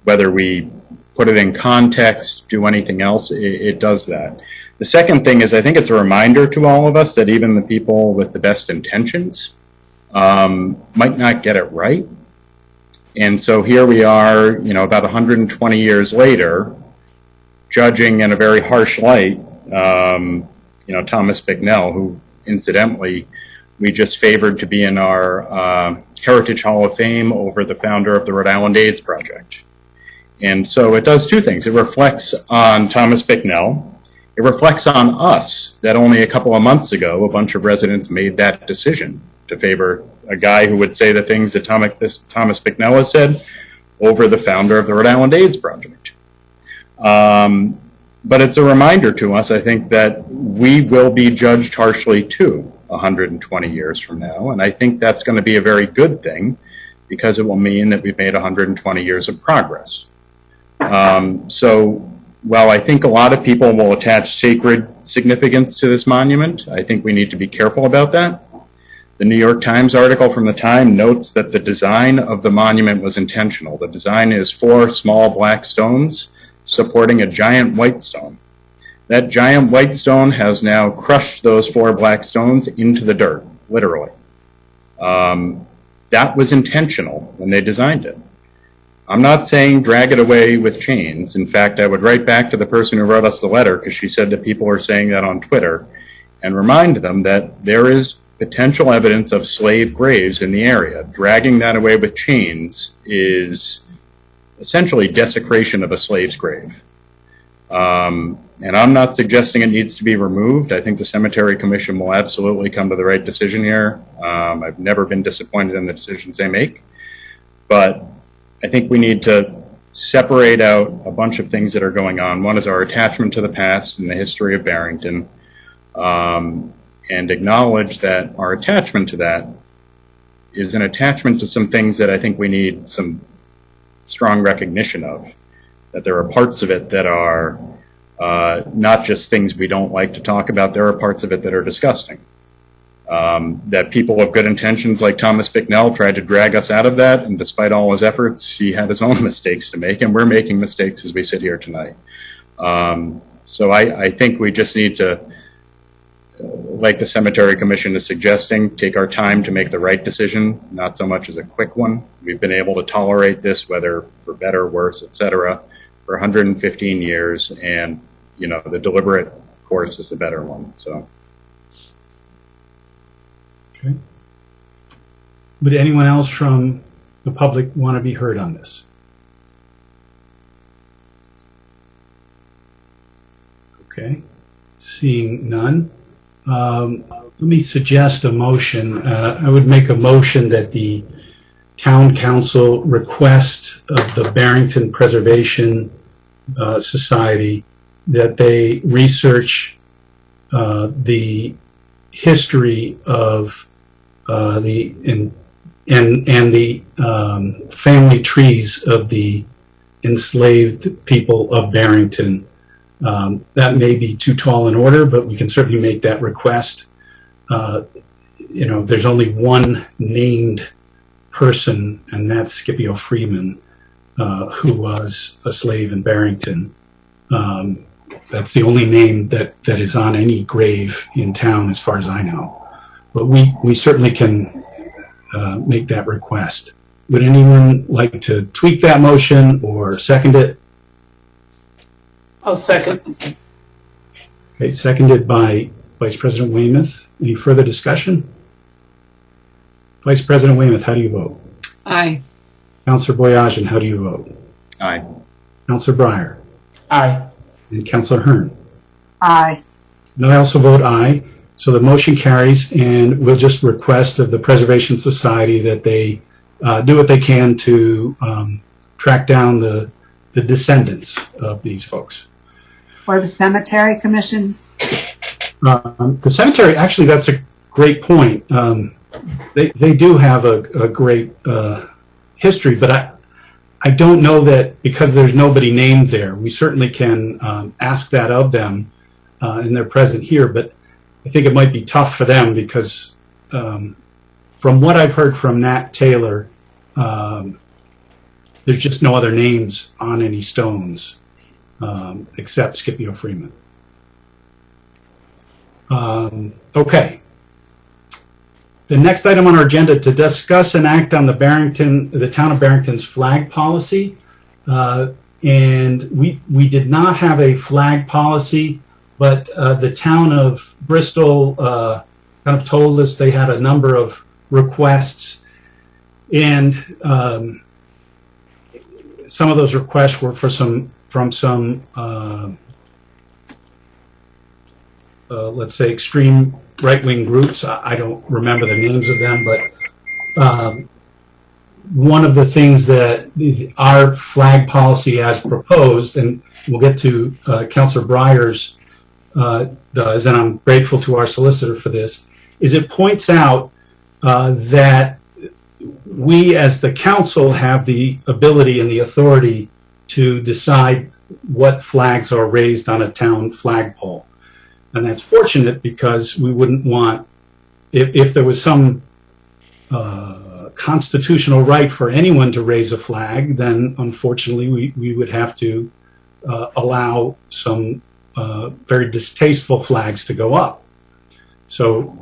Whether we put it in context, do anything else, it does that. The second thing is I think it's a reminder to all of us that even the people with the best intentions might not get it right. And so here we are, you know, about 120 years later, judging in a very harsh light, you know, Thomas Bicknell, who incidentally we just favored to be in our Heritage Hall of Fame over the founder of the Rhode Island AIDS Project. And so it does two things. It reflects on Thomas Bicknell. It reflects on us that only a couple of months ago, a bunch of residents made that decision to favor a guy who would say the things that Thomas Bicknell has said over the founder of the Rhode Island AIDS Project. But it's a reminder to us, I think, that we will be judged harshly too 120 years from now. And I think that's going to be a very good thing because it will mean that we've made 120 years of progress. So while I think a lot of people will attach sacred significance to this monument, I think we need to be careful about that. The New York Times article from the time notes that the design of the monument was intentional. The design is 4 small black stones supporting a giant white stone. That giant white stone has now crushed those 4 black stones into the dirt, literally. That was intentional when they designed it. I'm not saying drag it away with chains. In fact, I would write back to the person who wrote us the letter, because she said that people are saying that on Twitter, and remind them that there is potential evidence of slave graves in the area. Dragging that away with chains is essentially desecration of a slave's grave. And I'm not suggesting it needs to be removed. I think the Cemetery Commission will absolutely come to the right decision here. I've never been disappointed in the decisions they make. But I think we need to separate out a bunch of things that are going on. One is our attachment to the past and the history of Barrington, and acknowledge that our attachment to that is an attachment to some things that I think we need some strong recognition of, that there are parts of it that are not just things we don't like to talk about, there are parts of it that are disgusting. That people of good intentions like Thomas Bicknell tried to drag us out of that, and despite all his efforts, he had his own mistakes to make, and we're making mistakes as we sit here tonight. So I think we just need to, like the Cemetery Commission is suggesting, take our time to make the right decision, not so much as a quick one. We've been able to tolerate this, whether for better, worse, etc., for 115 years, and you know, the deliberate course is the better one. So. Okay. Would anyone else from the public want to be heard on this? Okay. Seeing none, let me suggest a motion. I would make a motion that the Town Council request of the Barrington Preservation Society that they research the history of the family trees of the enslaved people of Barrington. That may be too tall an order, but we can certainly make that request. There's only one named person, and that's Scipio Freeman, who was a slave in Barrington. That's the only name that is on any grave in town, as far as I know. But we certainly can make that request. Would anyone like to tweak that motion or second it? I'll second. Okay, seconded by Vice President Weymouth. Any further discussion? Vice President Weymouth, how do you vote? Aye. Councillor Boyajian, how do you vote? Aye. Councillor Breyer? Aye. And Councillor Hearn? Aye. And I also vote aye. So the motion carries, and we'll just request of the Preservation Society that they do what they can to track down the descendants of these folks. Or the Cemetery Commission? The cemetery, actually, that's a great point. They do have a great history, but I don't know that because there's nobody named there. We certainly can ask that of them, and they're present here, but I think it might be tough for them because from what I've heard from Nat Taylor, there's just no other names on any stones except Scipio Freeman. Okay. The next item on our agenda to discuss and act on the town of Barrington's flag policy. And we did not have a flag policy, but the town of Bristol kind of told us they had a number of requests, and some of those requests were from some let's say extreme right-wing groups. I don't remember the names of them, but one of the things that our flag policy as proposed, and we'll get to Councillor Breyer's does, and I'm grateful to our solicitor for this, is it points out that we as the council have the ability and the authority to decide what flags are raised on a town flagpole. And that's fortunate because we wouldn't want, if there was some constitutional right for anyone to raise a flag, then unfortunately we would have to allow some very distasteful flags to go up. So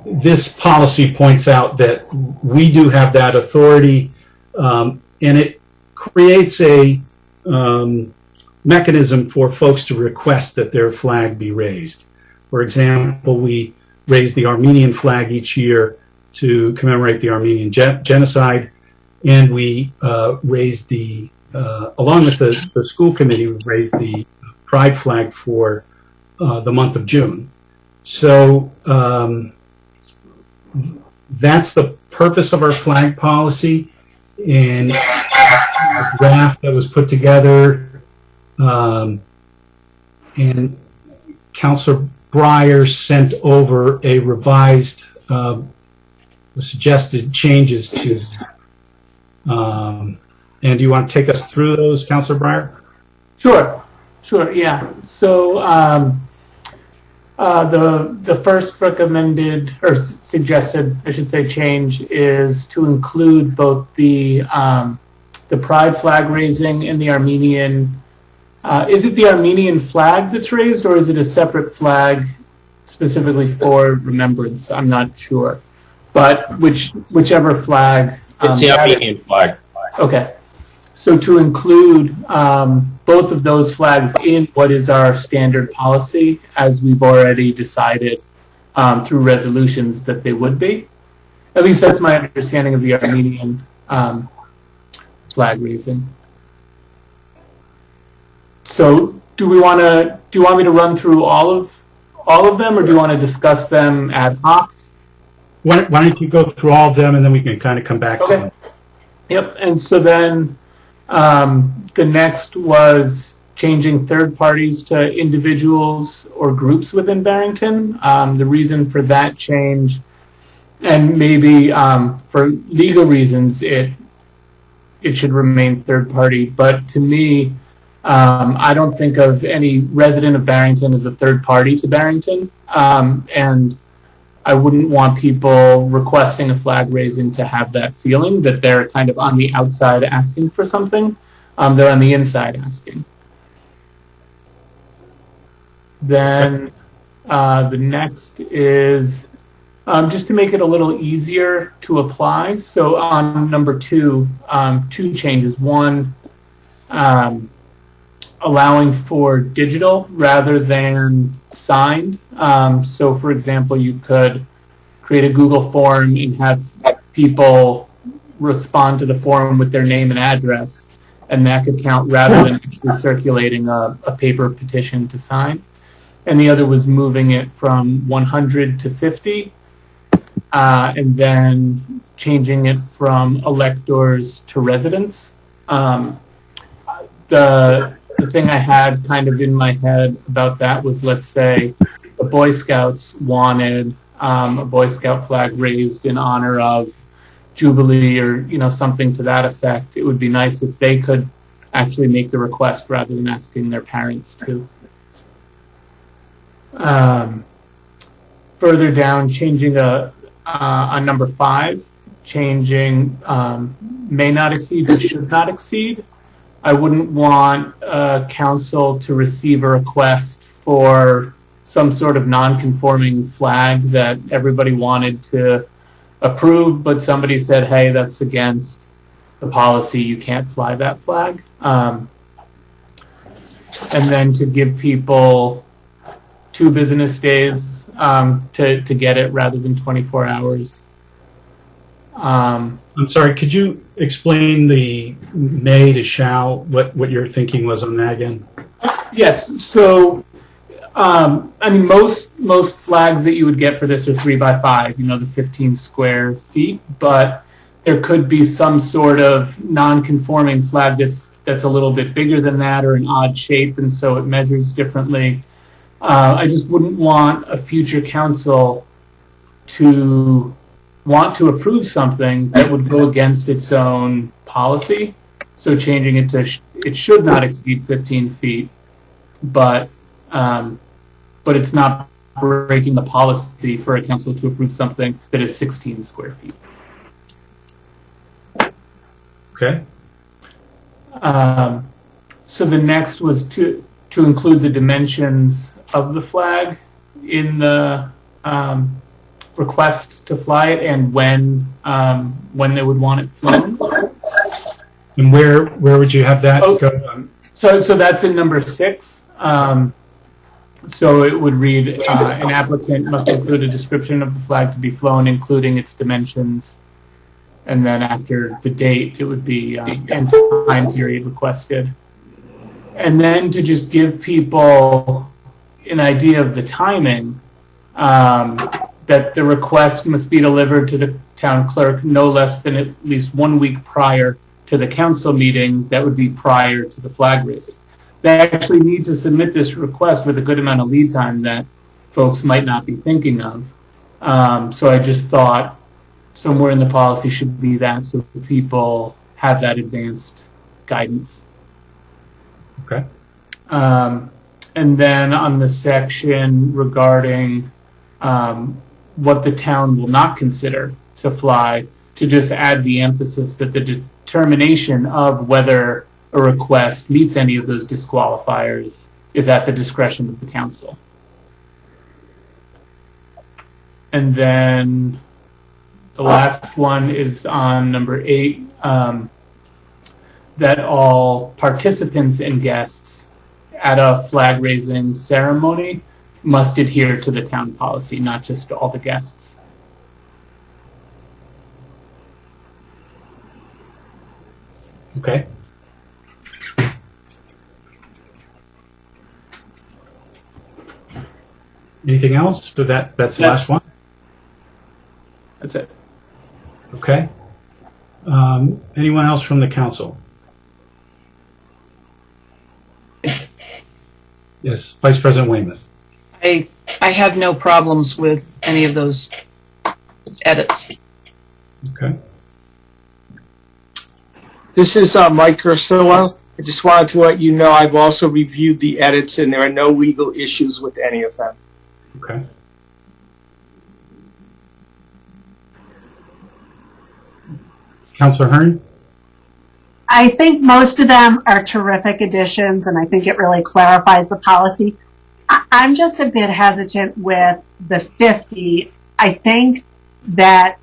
this policy points out that we do have that authority, and it creates a mechanism for folks to request that their flag be raised. For example, we raise the Armenian flag each year to commemorate the Armenian genocide, and we raise the, along with the school committee, we raise the pride flag for the month of June. So that's the purpose of our flag policy, and a draft that was put together, and Councillor Breyer sent over a revised suggested changes to and do you want to take us through those, Councillor Breyer? Sure, yeah. So the first recommended or suggested, I should say, change is to include both the pride flag raising and the Armenian. Is it the Armenian flag that's raised, or is it a separate flag specifically for remembrance? I'm not sure, but whichever flag. It's the Armenian flag. Okay. So to include both of those flags in what is our standard policy, as we've already decided through resolutions that they would be. At least that's my understanding of the Armenian flag raising. So do you want me to run through all of them, or do you want to discuss them ad hoc? Why don't you go through all of them, and then we can kind of come back to them. Yep. And so then the next was changing third parties to individuals or groups within Barrington. The reason for that change, and maybe for legal reasons, it should remain third party. But to me, I don't think of any resident of Barrington as a third party to Barrington, and I wouldn't want people requesting a flag raising to have that feeling that they're kind of on the outside asking for something. They're on the inside asking. Then the next is just to make it a little easier to apply. So on number 2, 2 changes. One, allowing for digital rather than signed. So for example, you could create a Google form and have people respond to the form with their name and address, and that could count rather than actually circulating a paper petition to sign. And the other was moving it from 100 to 50, and then changing it from electors to residents. The thing I had kind of in my head about that was, let's say the Boy Scouts wanted a Boy Scout flag raised in honor of Jubilee, or something to that effect. It would be nice if they could actually make the request rather than asking their parents to. Further down, changing on number 5, changing may not exceed to should not exceed. I wouldn't want council to receive a request for some sort of non-conforming flag that everybody wanted to approve, but somebody said, hey, that's against the policy, you can't fly that flag. And then to give people 2 business days to get it rather than 24 hours. I'm sorry, could you explain the may to shall, what your thinking was on that again? Yes, so I mean, most flags that you would get for this are 3x5, the 15 square feet, but there could be some sort of non-conforming flag that's a little bit bigger than that, or an odd shape, and so it measures differently. I just wouldn't want a future council to want to approve something that would go against its own policy. So changing it to it should not exceed 15 feet, but it's not breaking the policy for a council to approve something that is 16 square feet. Okay. So the next was to include the dimensions of the flag in the request to fly it, and when they would want it flown. And where would you have that go? So that's in number 6. So it would read, an applicant must include a description of the flag to be flown, including its dimensions. And then after the date, it would be and time period requested. And then to just give people an idea of the timing, that the request must be delivered to the town clerk no less than at least 1 week prior to the council meeting. That would be prior to the flag raising. They actually need to submit this request with a good amount of lead time that folks might not be thinking of. So I just thought somewhere in the policy should be that, so people have that advanced guidance. Okay. And then on the section regarding what the town will not consider to fly, to just add the emphasis that the determination of whether a request meets any of those disqualifiers is at the discretion of the council. And then the last one is on number 8, that all participants and guests at a flag raising ceremony must adhere to the town policy, not just all the guests. Okay. Anything else? So that's the last one? That's it. Okay. Anyone else from the council? Yes, Vice President Weymouth. I have no problems with any of those edits. Okay. This is Mike Ursullo. I just wanted to let you know I've also reviewed the edits and there are no legal issues with any of them. Okay. Councilor Hearn? I think most of them are terrific additions, and I think it really clarifies the policy. I'm just a bit hesitant with the 50. I think that,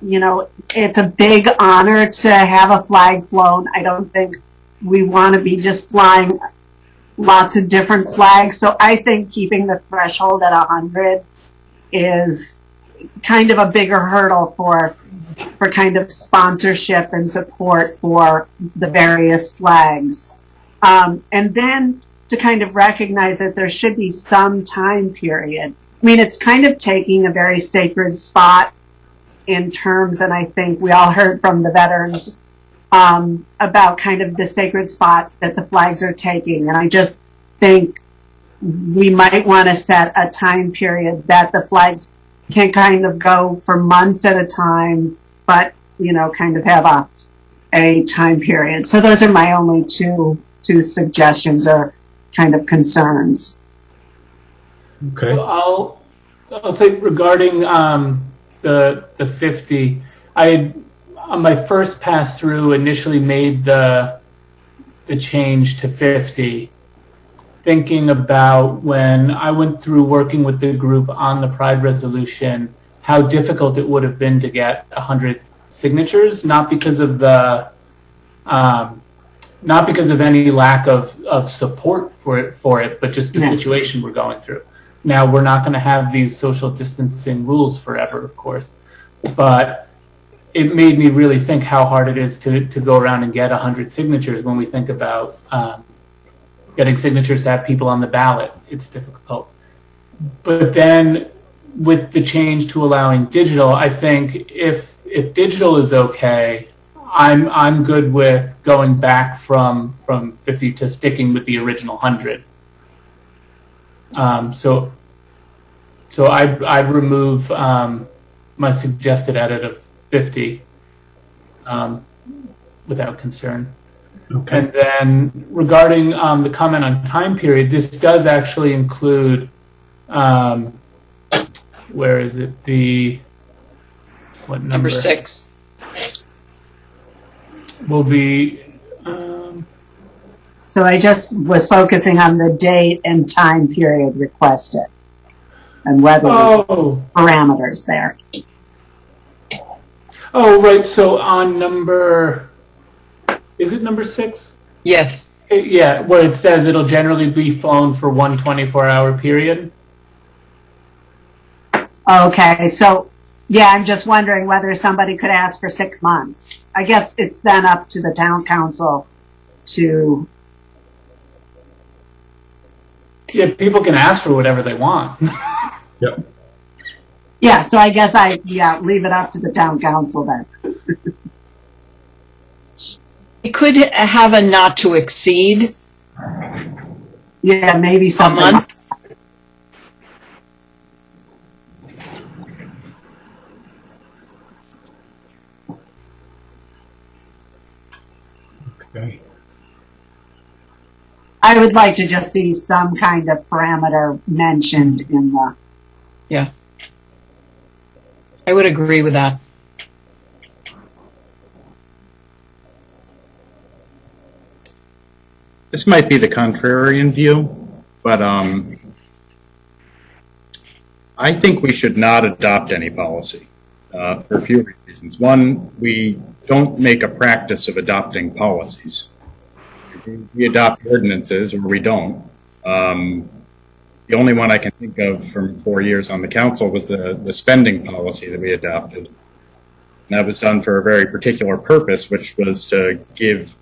you know, it's a big honor to have a flag flown. I don't think we want to be just flying lots of different flags. So I think keeping the threshold at 100 is kind of a bigger hurdle for kind of sponsorship and support for the various flags. And then to kind of recognize that there should be some time period. I mean, it's kind of taking a very sacred spot in terms, and I think we all heard from the veterans about kind of the sacred spot that the flags are taking. And I just think we might want to set a time period that the flags can kind of go for months at a time, but, you know, kind of have a time period. So those are my only two suggestions or kind of concerns. Okay. Well, I'll say regarding the 50, I had, on my first pass through, initially made the change to 50, thinking about when I went through working with the group on the Pride resolution, how difficult it would have been to get 100 signatures, not because of the not because of any lack of support for it, but just the situation we're going through. Now, we're not going to have these social distancing rules forever, of course, but it made me really think how hard it is to go around and get 100 signatures when we think about getting signatures to have people on the ballot. It's difficult. But then with the change to allowing digital, I think if digital is okay, I'm good with going back from 50 to sticking with the original 100. So I'd remove my suggested edit of 50 without concern. Okay. And then regarding the comment on time period, this does actually include, where is it? What number? Number 6. Will be. So I just was focusing on the date and time period requested and whether parameters there. Oh, right. So on number, is it number 6? Yes. Yeah, where it says it'll generally be flown for 1 24-hour period. Okay, so yeah, I'm just wondering whether somebody could ask for 6 months. I guess it's then up to the town council to. Yeah, people can ask for whatever they want. Yep. Yeah, so I guess leave it up to the town council then. It could have a not to exceed. Yeah, maybe something. A month. Okay. I would like to just see some kind of parameter mentioned in the. Yeah. I would agree with that. This might be the contrarian view, but I think we should not adopt any policy for a few reasons. One, we don't make a practice of adopting policies. We adopt ordinances or we don't. The only one I can think of from 4 years on the council was the spending policy that we adopted. And that was done for a very particular purpose, which was to give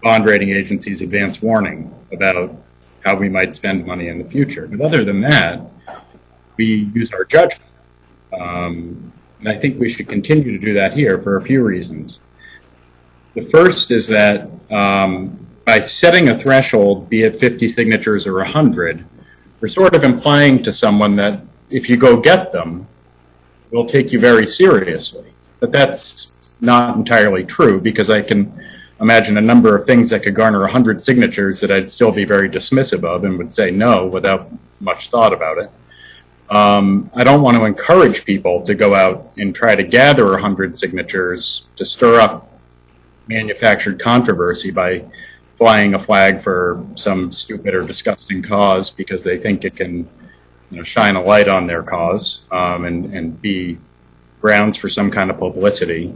bond rating agencies advance warning about how we might spend money in the future. But other than that, we use our judgment. And I think we should continue to do that here for a few reasons. The first is that by by setting a threshold, be it 50 signatures or 100, we're sort of implying to someone that if you go get them, we'll take you very seriously. But that's not entirely true, because I can imagine a number of things that could garner 100 signatures that I'd still be very dismissive of and would say no without much thought about it. I don't want to encourage people to go out and try to gather 100 signatures to stir up manufactured controversy by flying a flag for some stupid or disgusting cause because they think it can, shine a light on their cause and be grounds for some kind of publicity.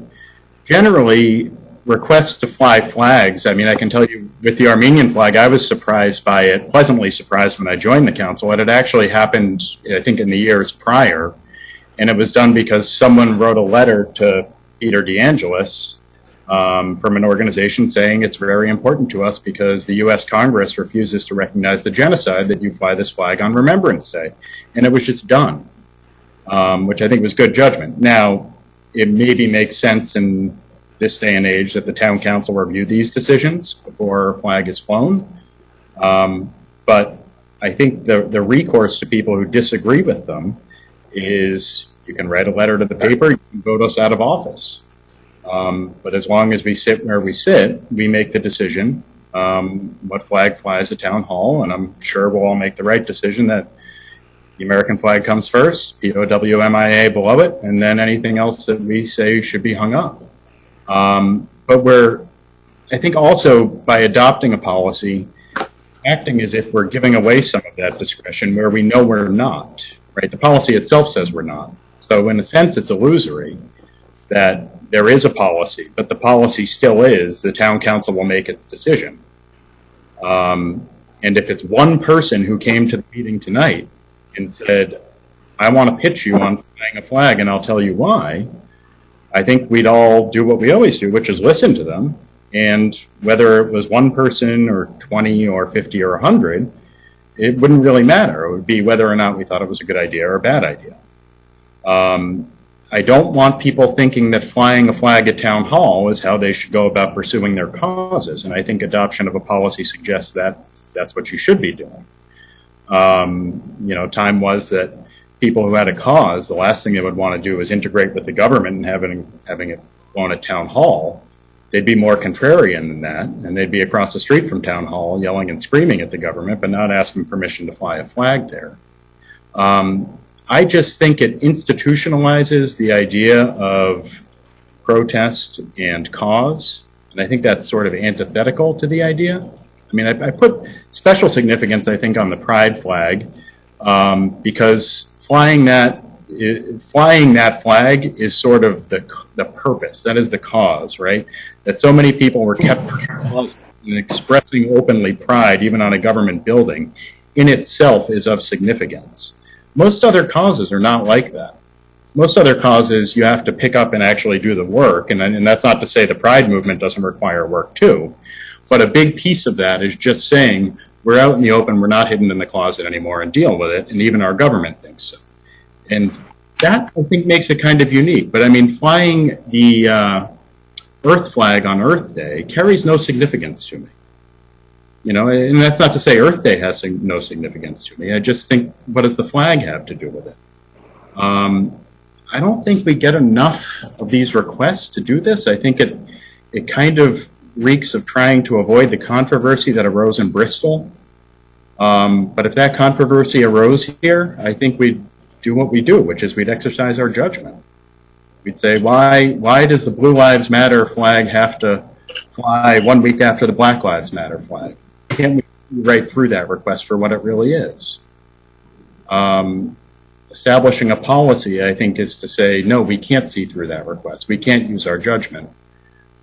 Generally, requests to fly flags, I mean, I can tell you with the Armenian flag, I was surprised by it, pleasantly surprised when I joined the council. It had actually happened, I think, in the years prior, and it was done because someone wrote a letter to Peter DeAngelis from an organization saying it's very important to us because the U.S. Congress refuses to recognize the genocide that you fly this flag on Remembrance Day. And it was just done, which I think was good judgment. Now, it maybe makes sense in this day and age that the town council review these decisions before a flag is flown. But I think the recourse to people who disagree with them is you can write a letter to the paper, you can vote us out of office. But as long as we sit where we sit, we make the decision what flag flies at town hall, and I'm sure we'll all make the right decision that the American flag comes first, POWMIA below it, and then anything else that we say should be hung up. But I think also by adopting a policy, acting as if we're giving away some of that discretion where we know we're not, right? The policy itself says we're not. So in a sense, it's illusory that there is a policy, but the policy still is the town council will make its decision. And if it's one person who came to the meeting tonight and said, I want to pitch you on flying a flag and I'll tell you why, I think we'd all do what we always do, which is listen to them. And whether it was one person or 20 or 50 or 100, it wouldn't really matter. It would be whether or not we thought it was a good idea or a bad idea. I don't want people thinking that flying a flag at town hall is how they should go about pursuing their causes. And I think adoption of a policy suggests that that's what you should be doing. Time was that people who had a cause, the last thing they would want to do is integrate with the government and having it flown at town hall. They'd be more contrarian than that, and they'd be across the street from town hall yelling and screaming at the government, but not asking permission to fly a flag there. I just think it institutionalizes the idea of protest and cause, and I think that's sort of antithetical to the idea. I mean, I put special significance, I think, on the pride flag, because flying that flag is sort of the purpose. That is the cause, right? That so many people were kept and expressing openly pride, even on a government building, in itself is of significance. Most other causes are not like that. Most other causes, you have to pick up and actually do the work, and that's not to say the pride movement doesn't require work too, but a big piece of that is just saying, we're out in the open, we're not hidden in the closet anymore, and deal with it, and even our government thinks so. And that, I think, makes it kind of unique. But I mean, flying the Earth flag on Earth Day carries no significance to me. And that's not to say Earth Day has no significance to me. I just think, what does the flag have to do with it? I don't think we get enough of these requests to do this. I think it kind of reeks of trying to avoid the controversy that arose in Bristol. But if that controversy arose here, I think we'd do what we do, which is we'd exercise our judgment. We'd say, why does the Blue Lives Matter flag have to fly 1 week after the Black Lives Matter flag? Can't we see right through that request for what it really is? Establishing a policy, I think, is to say, no, we can't see through that request. We can't use our judgment.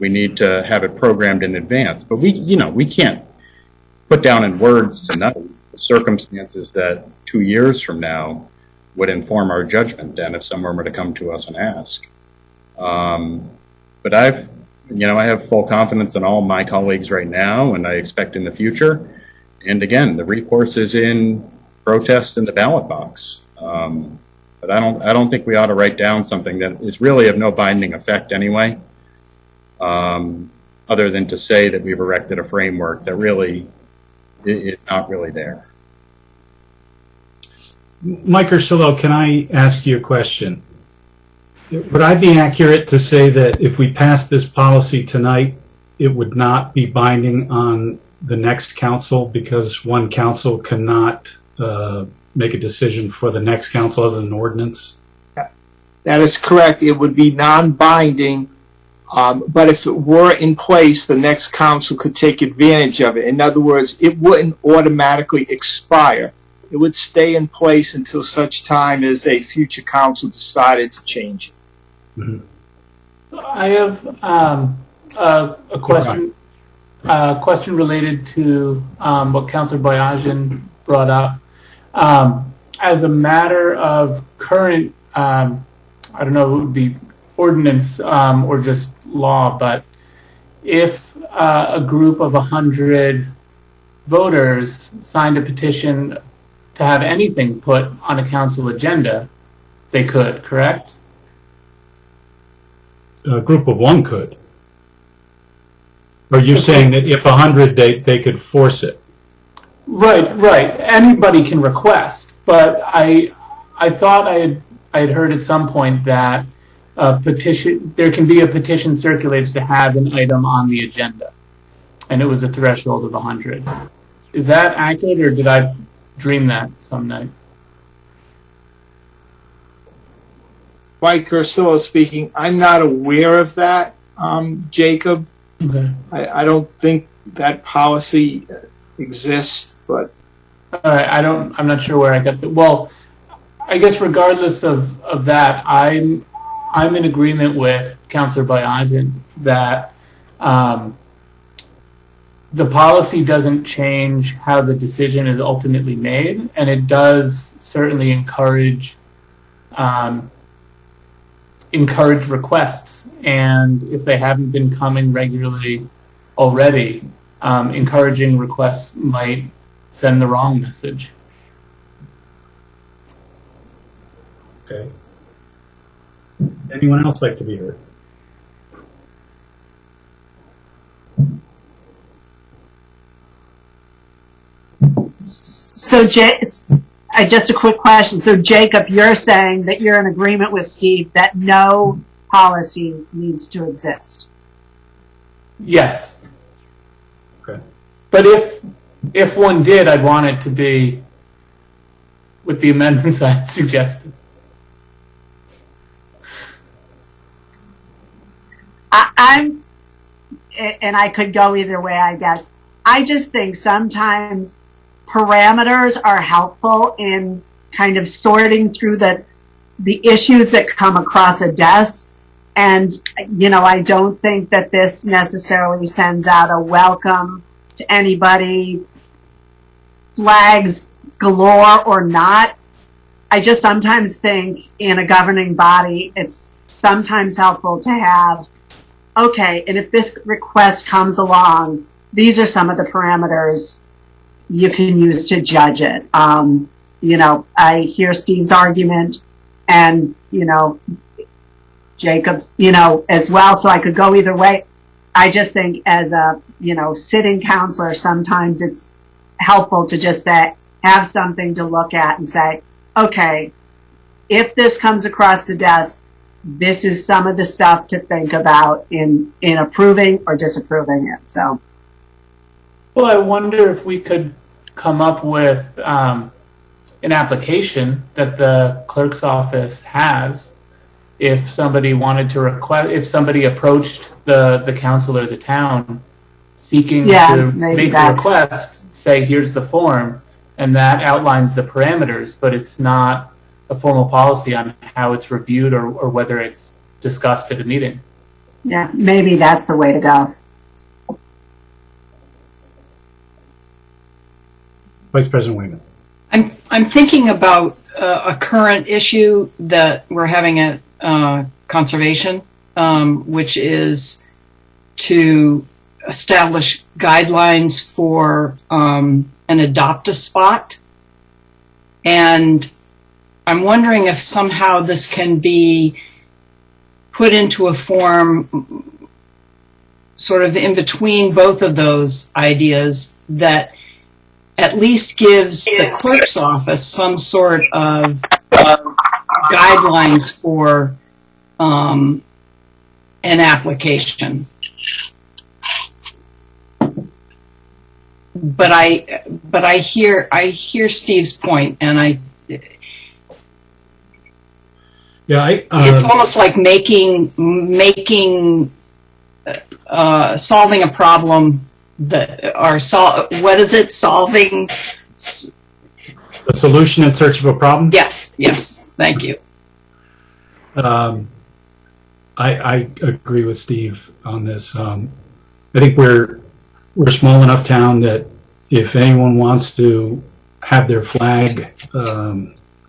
We need to have it programmed in advance. But we can't put down in words tonight the circumstances that 2 years from now would inform our judgment then if someone were to come to us and ask. But I have full confidence in all my colleagues right now, and I expect in the future. And again, the recourse is in protest in the ballot box. But I don't think we ought to write down something that is really of no binding effect anyway, other than to say that we've erected a framework that really is not really there. Mike Ursullo, can I ask you a question? Would I be accurate to say that if we pass this policy tonight, it would not be binding on the next council because one council cannot make a decision for the next council other than ordinance? That is correct. It would be non-binding, but if it were in place, the next council could take advantage of it. In other words, it wouldn't automatically expire. It would stay in place until such time as a future council decided to change it. Mm-hmm. I have a question related to what Councilor Boyajian brought up. As a matter of current, I don't know, it would be ordinance or just law, but if a group of 100 voters signed a petition to have anything put on a council agenda, they could, correct? A group of one could. Or you're saying that if 100, they could force it? Right. Anybody can request, but I thought I had heard at some point that there can be a petition circulated to have an item on the agenda, and it was a threshold of 100. Is that accurate, or did I dream that some night? Mike Ursullo speaking. I'm not aware of that, Jacob. Okay. I don't think that policy exists, but all right. I'm not sure where I got that. Well, I guess regardless of that, I'm in agreement with Councilor Boyajian that the policy doesn't change how the decision is ultimately made, and it does certainly encourage requests. And if they haven't been coming regularly already, encouraging requests might send the wrong message. Okay. Anyone else like to be heard? So, just a quick question. So, Jacob, you're saying that you're in agreement with Steve that no policy needs to exist? Yes. Okay. But if one did, I'd want it to be with the amendments I suggested. I'm, and I could go either way, I guess. I just think sometimes parameters are helpful in kind of sorting through the issues that come across a desk. And, I don't think that this necessarily sends out a welcome to anybody, flags galore or not. I just sometimes think in a governing body, it's sometimes helpful to have, okay, and if this request comes along, these are some of the parameters you can use to judge it. I hear Steve's argument and, Jacob's, as well, so I could go either way. I just think as a, sitting counselor, sometimes it's helpful to just have something to look at and say, okay, if this comes across the desk, this is some of the stuff to think about in approving or disapproving it. So, well, I wonder if we could come up with an application that the clerk's office has. If somebody wanted to request, if somebody approached the council or the town seeking to make a request, say, here's the form, and that outlines the parameters, but it's not a formal policy on how it's reviewed or whether it's discussed at a meeting. Yeah, maybe that's the way to go. Vice President Wayman. I'm thinking about a current issue that we're having at conservation, which is to establish guidelines for an adopt-a-spot. And I'm wondering if somehow this can be put into a form sort of in between both of those ideas that at least gives the clerk's office some sort of guidelines for an application. But I hear Steve's point, and it's almost like solving a problem what is it? Solving a solution in search of a problem? Yes. Thank you. I agree with Steve on this. I think we're a small enough town that if anyone wants to have their flag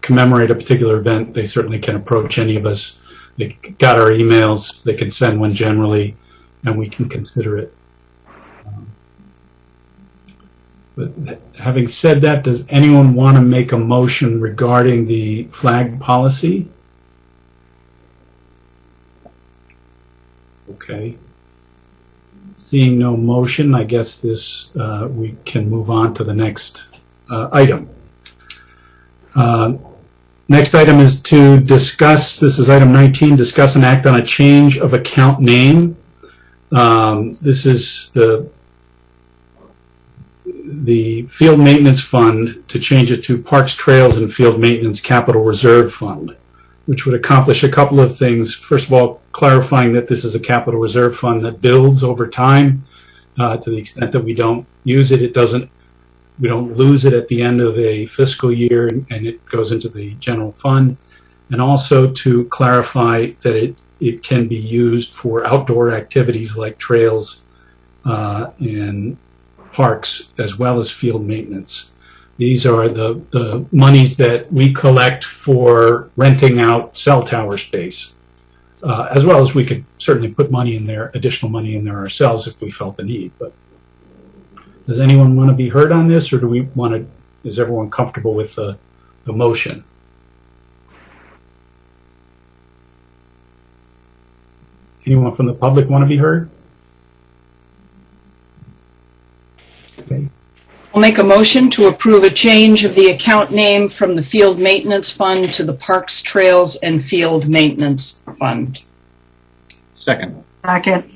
commemorate a particular event, they certainly can approach any of us. They got our emails. They can send one generally, and we can consider it. But having said that, does anyone want to make a motion regarding the flag policy? Okay. Seeing no motion, I guess we can move on to the next item. Next item is to discuss, this is item 19, discuss and act on a change of account name. This is the Field Maintenance Fund to change it to Parks, Trails, and Field Maintenance Capital Reserve Fund, which would accomplish a couple of things. First of all, clarifying that this is a capital reserve fund that builds over time. To the extent that we don't use it, we don't lose it at the end of a fiscal year, and it goes into the general fund. And also to clarify that it can be used for outdoor activities like trails and parks, as well as field maintenance. These are the monies that we collect for renting out cell tower space, as well as we could certainly put money in there, additional money in there ourselves if we felt the need. But does anyone want to be heard on this, or do we want to? Is everyone comfortable with the motion? Anyone from the public want to be heard? Okay. I'll make a motion to approve a change of the account name from the Field Maintenance Fund to the Parks, Trails, and Field Maintenance Fund. Second. Second.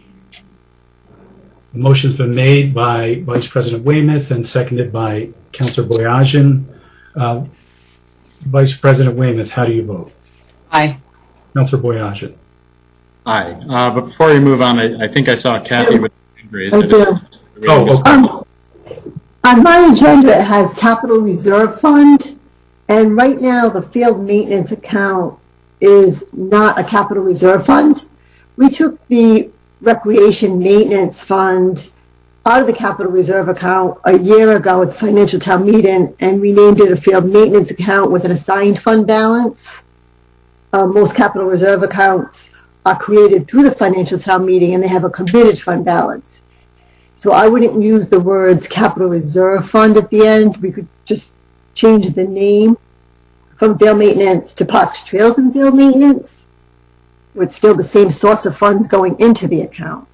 The motion's been made by Vice President Weymouth and seconded by Councilor Boyajian. Vice President Weymouth, how do you vote? Aye. Councilor Boyajian. Aye. But before you move on, I think I saw Kathy with hand raised. I do. Oh, okay. On my agenda, it has capital reserve fund, and right now the field maintenance account is not a capital reserve fund. We took the recreation maintenance fund out of the capital reserve account a year ago at the financial town meeting and renamed it a field maintenance account with an assigned fund balance. Most capital reserve accounts are created through the financial town meeting and they have a committed fund balance. So I wouldn't use the words capital reserve fund at the end. We could just change the name from field maintenance to Parks, Trails, and Field Maintenance, with still the same source of funds going into the account.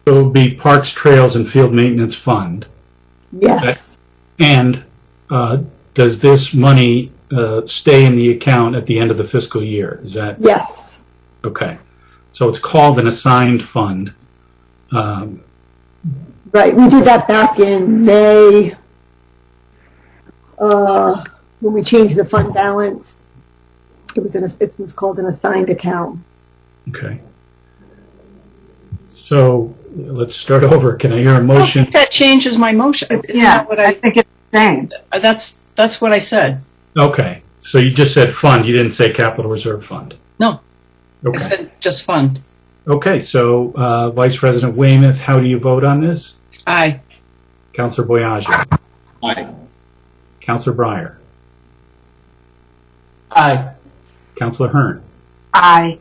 So it would be Parks, Trails, and Field Maintenance Fund. Yes. And does this money stay in the account at the end of the fiscal year? Is that? Yes. Okay. So it's called an assigned fund. Right. We did that back in May when we changed the fund balance. It was called an assigned account. Okay. So let's start over. Can I hear a motion? That changes my motion. Yeah, I think it's the same. That's what I said. Okay. So you just said fund. You didn't say capital reserve fund. No. Okay. I said just fund. Okay. So Vice President Weymouth, how do you vote on this? Aye. Councilor Boyajian. Aye. Councilor Breyer. Aye. Councilor Hearn. Aye.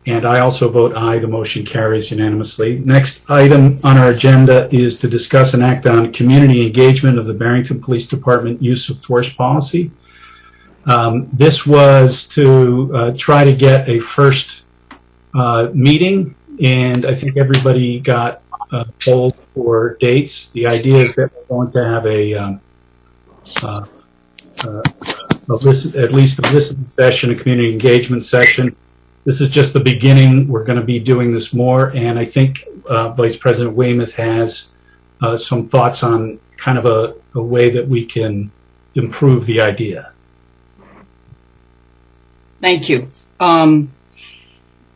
And I also vote aye. The motion carries unanimously. Next item on our agenda is to discuss and act on community engagement of the Barrington Police Department use of force policy. This was to try to get a first meeting and I think everybody got polled for dates. The idea is that we're going to have at least a listening session, a community engagement session. This is just the beginning. We're going to be doing this more, and I think Vice President Weymouth has some thoughts on kind of a way that we can improve the idea. Thank you. I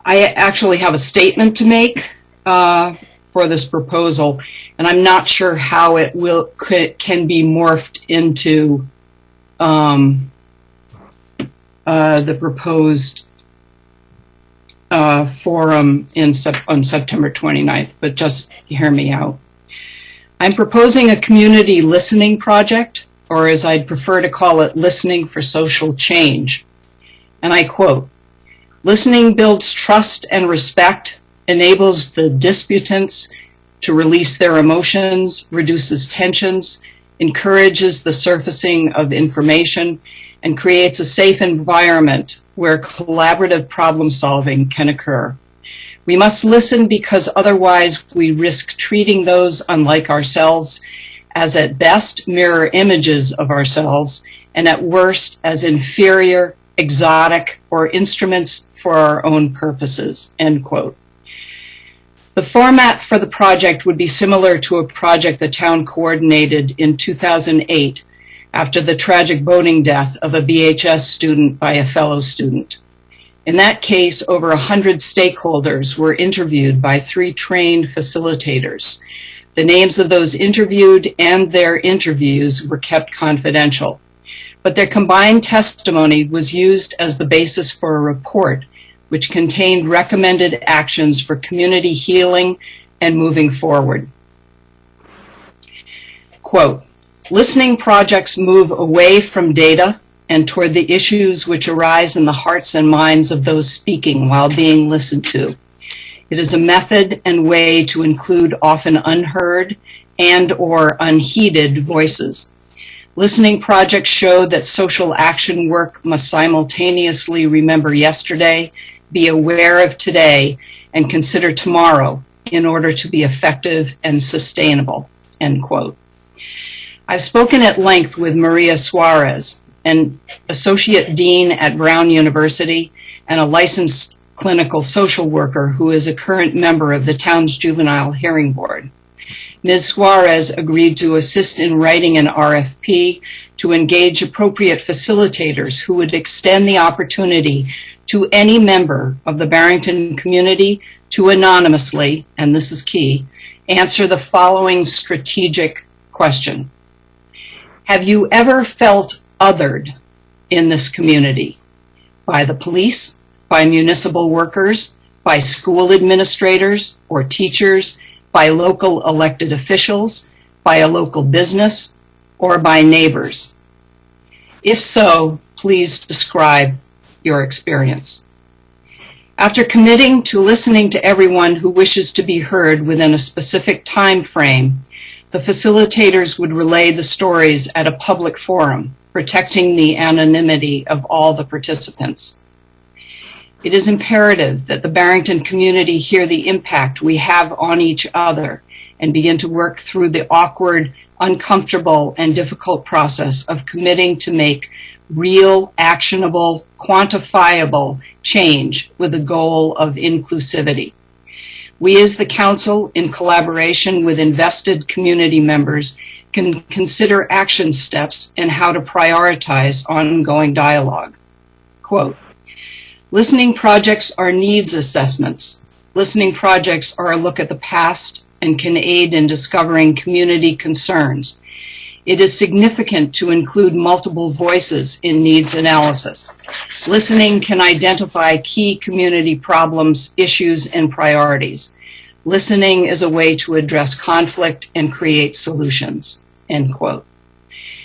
actually have a statement to make for this proposal, and I'm not sure how it can be morphed into the proposed forum on September 29th, but just hear me out. I'm proposing a community listening project, or as I'd prefer to call it, listening for social change. And I quote, "Listening builds trust and respect, enables the disputants to release their emotions, reduces tensions, encourages the surfacing of information, and creates a safe environment where collaborative problem solving can occur. We must listen because otherwise we risk treating those unlike ourselves as at best mirror images of ourselves and at worst as inferior, exotic, or instruments for our own purposes," end quote. The format for the project would be similar to a project the town coordinated in 2008 after the tragic boating death of a BHS student by a fellow student. In that case, over 100 stakeholders were interviewed by 3 trained facilitators. The names of those interviewed and their interviews were kept confidential, but their combined testimony was used as the basis for a report which contained recommended actions for community healing and moving forward. Quote, "Listening projects move away from data and toward the issues which arise in the hearts and minds of those speaking while being listened to. It is a method and way to include often unheard and or unheeded voices. Listening projects show that social action work must simultaneously remember yesterday, be aware of today, and consider tomorrow in order to be effective and sustainable," end quote. I've spoken at length with Maria Suarez, an associate dean at Brown University and a licensed clinical social worker who is a current member of the town's juvenile hearing board. Ms. Suarez agreed to assist in writing an RFP to engage appropriate facilitators who would extend the opportunity to any member of the Barrington community to anonymously, and this is key, answer the following strategic question. Have you ever felt othered in this community? By the police, by municipal workers, by school administrators or teachers, by local elected officials, by a local business, or by neighbors? If so, please describe your experience. After committing to listening to everyone who wishes to be heard within a specific time frame, the facilitators would relay the stories at a public forum, protecting the anonymity of all the participants. It is imperative that the Barrington community hear the impact we have on each other and begin to work through the awkward, uncomfortable, and difficult process of committing to make real, actionable, quantifiable change with the goal of inclusivity. We as the council, in collaboration with invested community members, can consider action steps and how to prioritize ongoing dialogue. Quote, "Listening projects are needs assessments. Listening projects are a look at the past and can aid in discovering community concerns. It is significant to include multiple voices in needs analysis. Listening can identify key community problems, issues, and priorities. Listening is a way to address conflict and create solutions," end quote.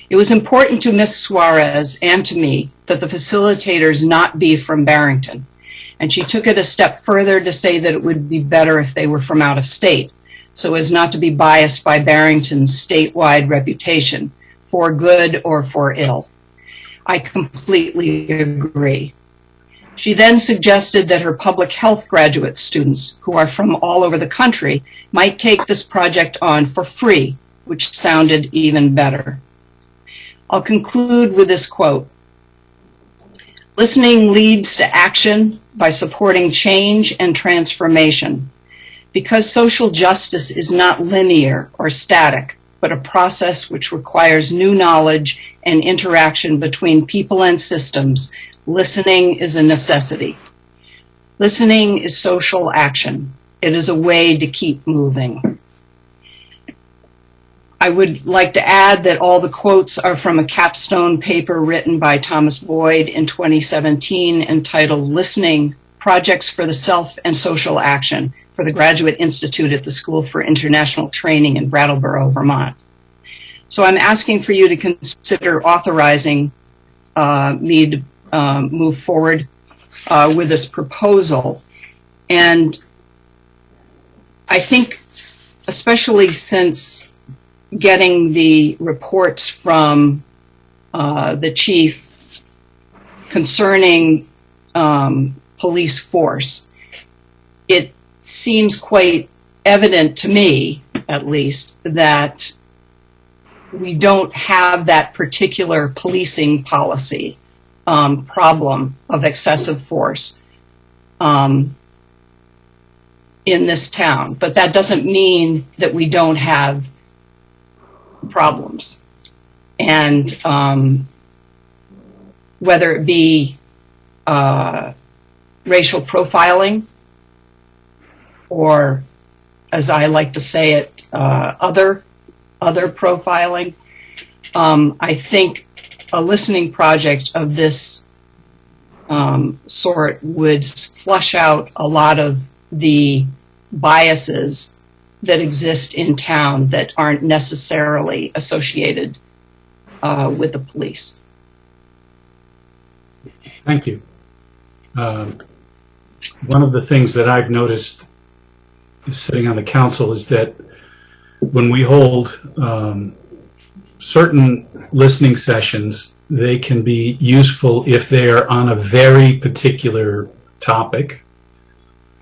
It was important to Ms. Suarez and to me that the facilitators not be from Barrington, and she took it a step further to say that it would be better if they were from out of state, so as not to be biased by Barrington's statewide reputation, for good or for ill. I completely agree. She then suggested that her public health graduate students, who are from all over the country, might take this project on for free, which sounded even better. I'll conclude with this quote. Listening leads to action by supporting change and transformation. Because social justice is not linear or static, but a process which requires new knowledge and interaction between people and systems, listening is a necessity. Listening is social action. It is a way to keep moving. I would like to add that all the quotes are from a capstone paper written by Thomas Boyd in 2017 entitled Listening, Projects for the Self and Social Action for the Graduate Institute at the School for International Training in Brattleboro, Vermont. So I'm asking for you to consider authorizing me to move forward with this proposal. And I think, especially since getting the reports from the chief concerning police force, it seems quite evident to me, at least, that we don't have that particular policing policy problem of excessive force in this town. But that doesn't mean that we don't have problems. And whether it be racial profiling or, as I like to say it, other profiling, I think a listening project of this sort would flush out a lot of the biases that exist in town that aren't necessarily associated with the police. Thank you. One of the things that I've noticed sitting on the council is that when we hold certain listening sessions, they can be useful if they are on a very particular topic.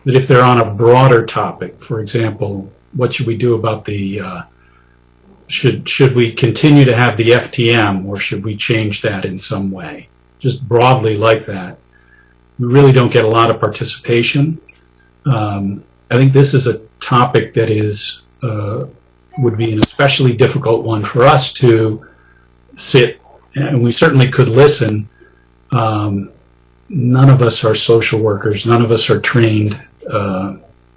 That if they're on a broader topic, for example, what should we do about the, should we continue to have the FTM, or should we change that in some way? Just broadly like that. We really don't get a lot of participation. I think this is a topic that is, would be an especially difficult one for us to sit, and we certainly could listen. None of us are social workers. None of us are trained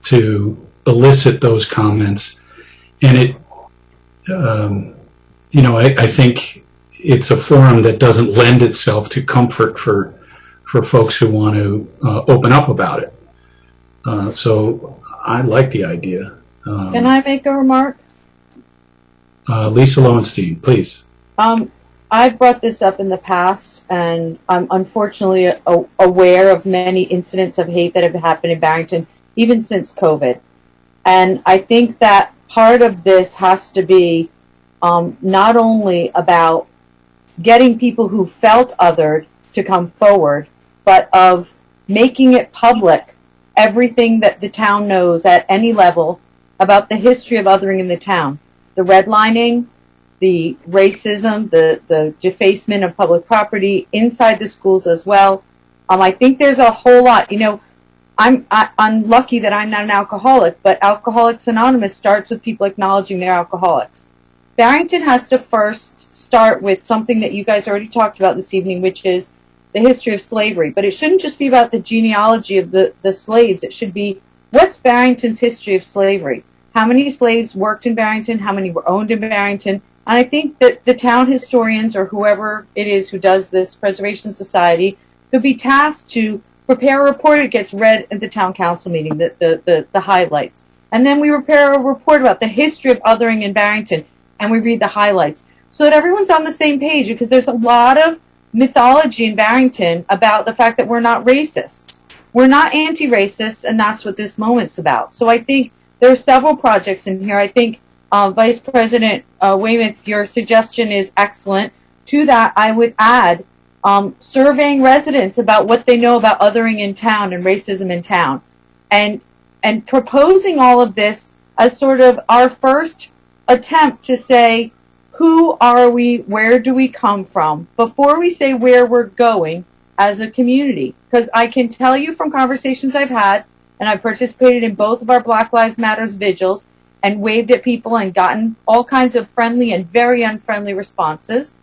to elicit those comments. And it, you know, I think it's a forum that doesn't lend itself to comfort for folks who want to open up about it. So I like the idea. Can I make a remark? Lisa Lowenstein, please. I've brought this up in the past, and I'm unfortunately aware of many incidents of hate that have happened in Barrington, even since COVID. And I think that part of this has to be not only about getting people who felt othered to come forward, but of making it public, everything that the town knows at any level about the history of othering in the town. The redlining, the racism, the defacement of public property inside the schools as well. I think there's a whole lot. You know, I'm lucky that I'm not an alcoholic, but Alcoholics Anonymous starts with people acknowledging they're alcoholics. Barrington has to first start with something that you guys already talked about this evening, which is the history of slavery. But it shouldn't just be about the genealogy of the slaves. It should be, what's Barrington's history of slavery? How many slaves worked in Barrington? How many were owned in Barrington? And I think that the town historians, or whoever it is who does this preservation society, could be tasked to prepare a report. It gets read at the town council meeting, the highlights. And then we prepare a report about the history of othering in Barrington, and we read the highlights, so that everyone's on the same page, because there's a lot of mythology in Barrington about the fact that we're not racists. We're not anti-racists, and that's what this moment's about. So I think there are several projects in here. I think Vice President Weymouth, your suggestion is excellent. To that, I would add surveying residents about what they know about othering in town and racism in town, and proposing all of this as sort of our first attempt to say, who are we, where do we come from, before we say where we're going as a community. Because I can tell you from conversations I've had, and I've participated in both of our Black Lives Matters vigils and waved at people and gotten all kinds of friendly and very unfriendly responses,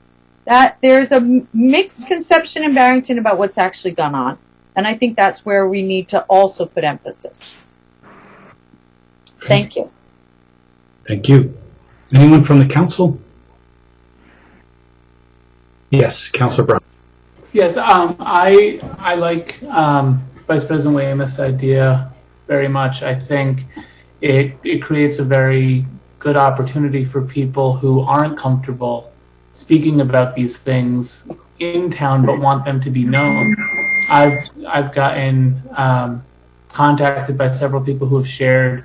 that there's a mixed conception in Barrington about what's actually gone on. And I think that's where we need to also put emphasis. Thank you. Thank you. Anyone from the council? Yes, Councilor Brown. Yes, I like Vice President Weymouth's idea very much. I think it creates a very good opportunity for people who aren't comfortable speaking about these things in town but want them to be known. I've gotten contacted by several people who have shared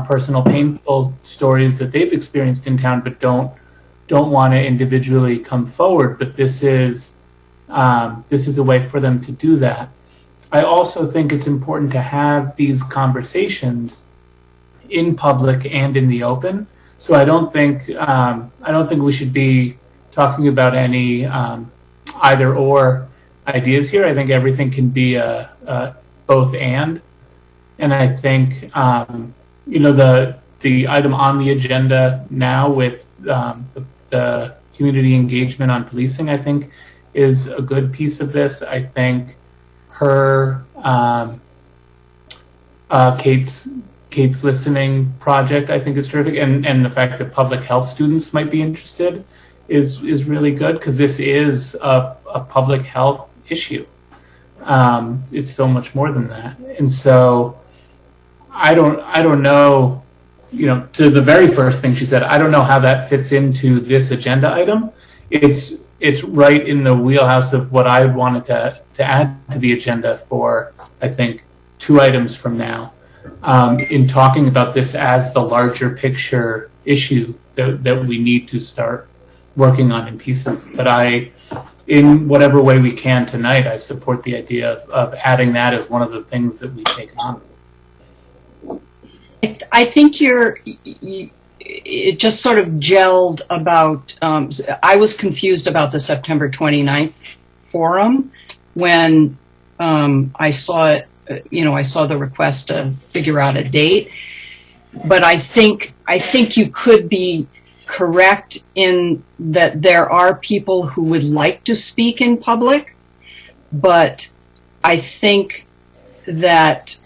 personal painful stories that they've experienced in town but don't want to individually come forward, but this is a way for them to do that. I also think it's important to have these conversations in public and in the open. So I don't think we should be talking about any either or ideas here. I think everything can be both and I think the item on the agenda now with the community engagement on policing, I think, is a good piece of this. I think her Kate's listening project, I think, is terrific, and the fact that public health students might be interested is really good, because this is a public health issue. It's so much more than that, and so I don't know. To the very first thing she said, I don't know how that fits into this agenda item. It's right in the wheelhouse of what I wanted to add to the agenda for, I think, 2 items from now, in talking about this as the larger picture issue that we need to start working on in pieces. But in whatever way we can tonight, I support the idea of adding that as one of the things that we take on. I think it just sort of gelled about, I was confused about the September 29th forum when I saw it, I saw the request to figure out a date. But I think you could be correct in that there are people who would like to speak in public, but I think that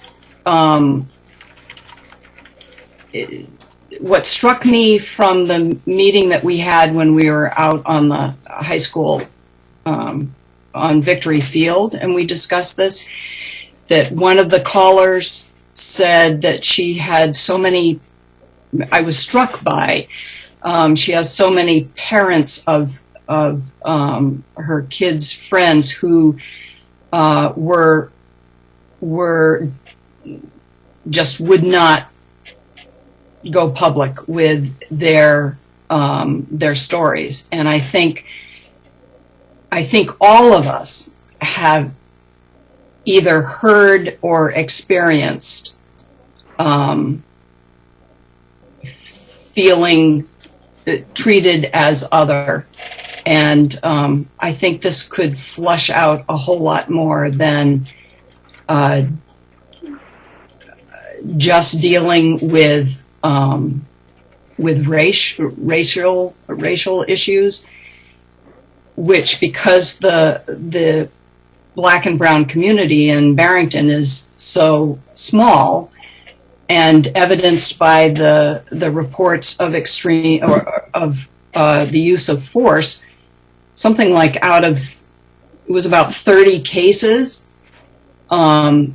what struck me from the meeting that we had when we were out on the high school on Victory Field, and we discussed this, that one of the callers said that she had so many, I was struck by, she has so many parents of her kids' friends who were just would not go public with their stories. And I think all of us have either heard or experienced feeling treated as other. And I think this could flush out a whole lot more than just dealing with racial issues, which, because the Black and brown community in Barrington is so small, and evidenced by the reports of extreme of the use of force, something like it was about 30 cases of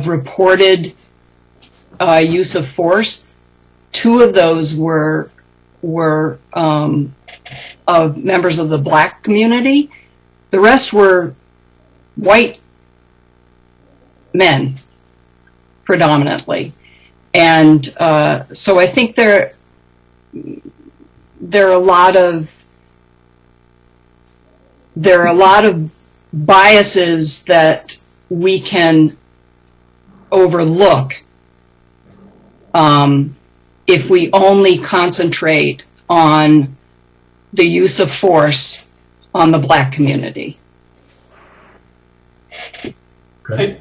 reported use of force. 2 of those were of members of the Black community. The rest were white men, predominantly. And so I think there are a lot of there are a lot of biases that we can overlook if we only concentrate on the use of force on the Black community. I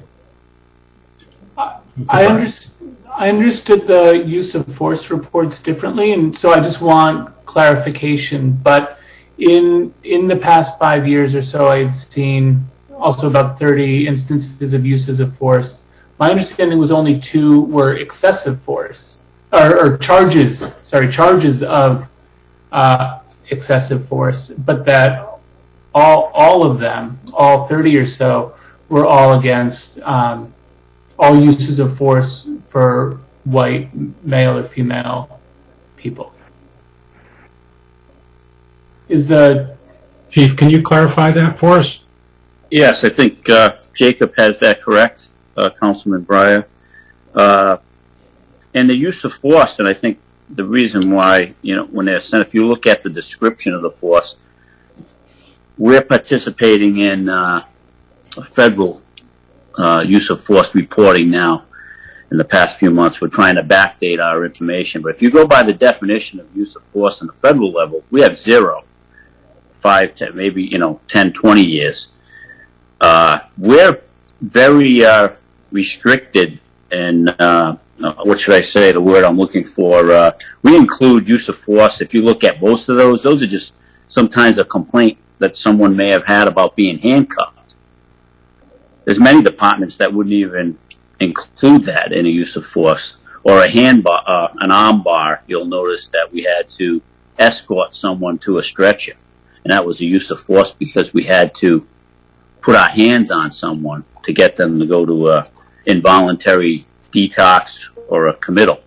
understood the use of force reports differently, and so I just want clarification. But in the past 5 years or so, I've seen also about 30 instances of uses of force. My understanding was only 2 were excessive force, or charges of excessive force, but that all of them, all 30 or so, were all against all uses of force for white male or female people. Chief, can you clarify that for us? Yes, I think Jacob has that correct, Councilman Breyer. And the use of force, and I think the reason why, when they're sent, if you look at the description of the force, we're participating in a federal use of force reporting now. In the past few months, we're trying to backdate our information. But if you go by the definition of use of force on the federal level, we have 0, 5, 10, maybe, 10, 20 years. We're very restricted, and what should I say, the word I'm looking for, we include use of force. If you look at most of those are just sometimes a complaint that someone may have had about being handcuffed. There's many departments that wouldn't even include that in a use of force. Or an arm bar, you'll notice that we had to escort someone to a stretcher. And that was a use of force because we had to put our hands on someone to get them to go to a involuntary detox or a committal.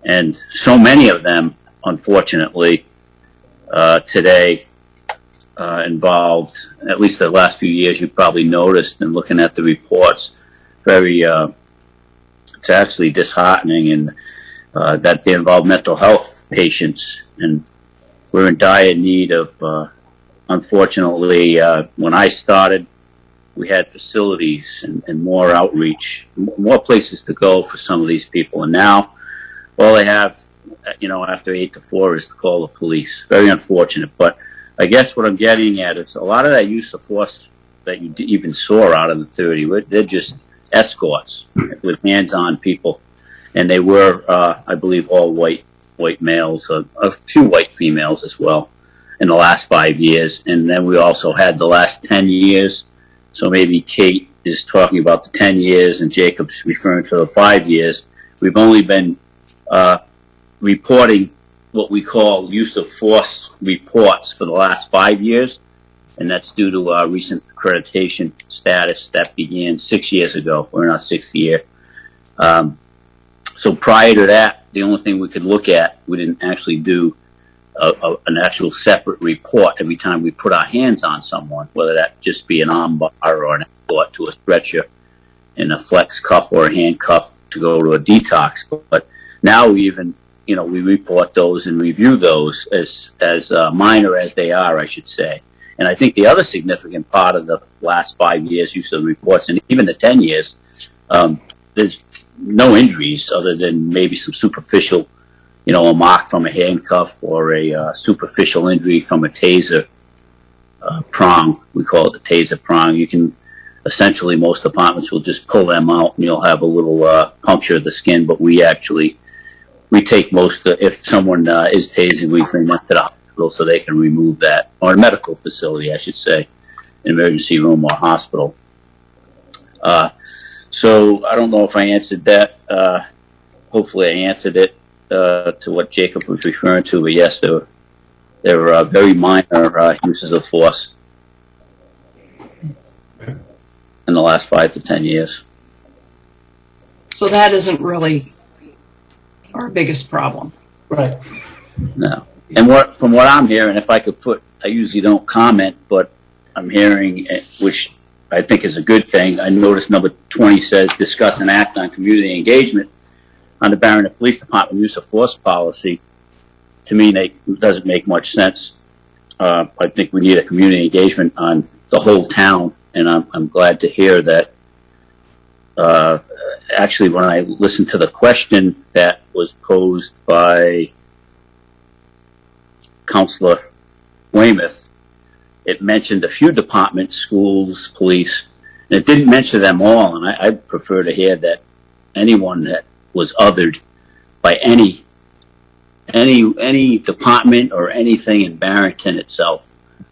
And so many of them, unfortunately, today involved, at least the last few years, you probably noticed in looking at the reports, it's actually disheartening, and that they involve mental health patients, and we're in dire need of, unfortunately, when I started, we had facilities and more outreach, more places to go for some of these people, and now all they have, after 8 to 4 is to call the police. Very unfortunate, but I guess what I'm getting at is a lot of that use of force that you even saw out of the 30, they're just escorts with hands-on people, and they were, I believe, all white males, a few white females as well in the last 5 years. And then we also had the last 10 years. So maybe Kate is talking about the 10 years and Jacob's referring to the 5 years. We've only been reporting what we call use of force reports for the last 5 years, and that's due to our recent accreditation status that began 6 years ago. We're in our 6th year. So prior to that, the only thing we could look at, we didn't actually do an actual separate report every time we put our hands on someone, whether that just be an arm bar or an escort to a stretcher and a flex cuff or a handcuff to go to a detox. But now we even, we report those and review those as minor as they are, I should say. And I think the other significant part of the last 5 years use of reports, and even the 10 years, there's no injuries other than maybe some superficial, a mark from a handcuff or a superficial injury from a taser prong. We call it the taser prong. You can, essentially, most departments will just pull them out and you'll have a little puncture of the skin, but we take most of, if someone is tasered, we bring them to the hospital so they can remove that, or a medical facility, I should say, an emergency room or hospital. So I don't know if I answered that. Hopefully I answered it to what Jacob was referring to, but yes, there were very minor uses of force in the last 5 to 10 years. So that isn't really our biggest problem. Right. No. And from what I'm hearing, if I could I usually don't comment, but I'm hearing, which I think is a good thing. I noticed number 20 says discuss and act on community engagement on the Barrington Police Department use of force policy. To me, it doesn't make much sense. I think we need a community engagement on the whole town, and I'm glad to hear that. Actually, when I listened to the question that was posed by Councilor Weymouth, it mentioned a few departments, schools, police, and it didn't mention them all. And I'd prefer to hear that anyone that was othered by any department or anything in Barrington itself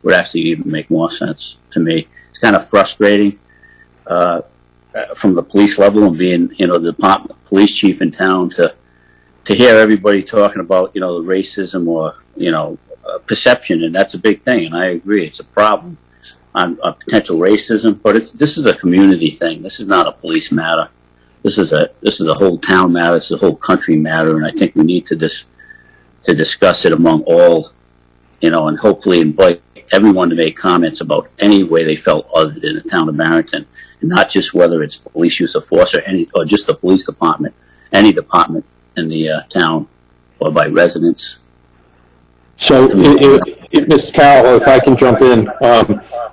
would actually even make more sense to me. It's kind of frustrating from the police level and being, the department police chief in town to hear everybody talking about, the racism or, perception, and that's a big thing. And I agree, it's a problem on potential racism, but this is a community thing. This is not a police matter. This is a whole town matter. It's a whole country matter, and I think we need to discuss it among all, and hopefully invite everyone to make comments about any way they felt othered in the town of Barrington, and not just whether it's police use of force or just the police department, any department in the town, or by residents. So, if Mr. Carroll, if I can jump in,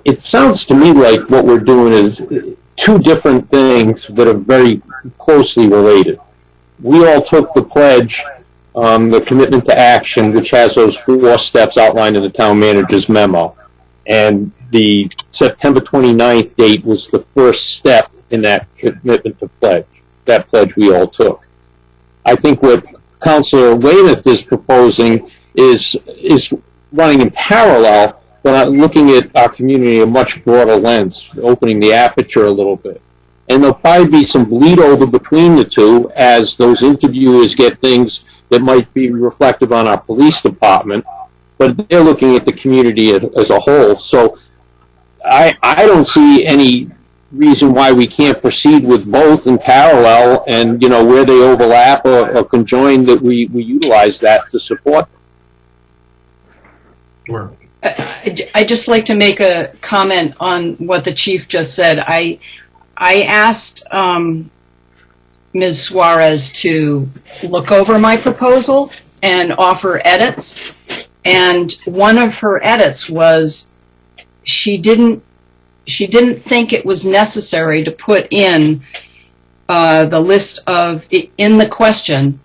it sounds to me like what we're doing is two different things that are very closely related. We all took the pledge, the commitment to action, which has those 4 steps outlined in the town manager's memo. And the September 29th date was the first step in that commitment to pledge, that pledge we all took. I think what Councilor Weymouth is proposing is running in parallel, but looking at our community in a much broader lens, opening the aperture a little bit. And there'll probably be some bleed over between the two as those interviewers get things that might be reflective on our police department, but they're looking at the community as a whole. So I don't see any reason why we can't proceed with both in parallel, and where they overlap or conjoin, that we utilize that to support them. Sure. I just like to make a comment on what the chief just said. I asked Ms. Suarez to look over my proposal and offer edits, and one of her edits was she didn't think it was necessary to put in the list of, in the question,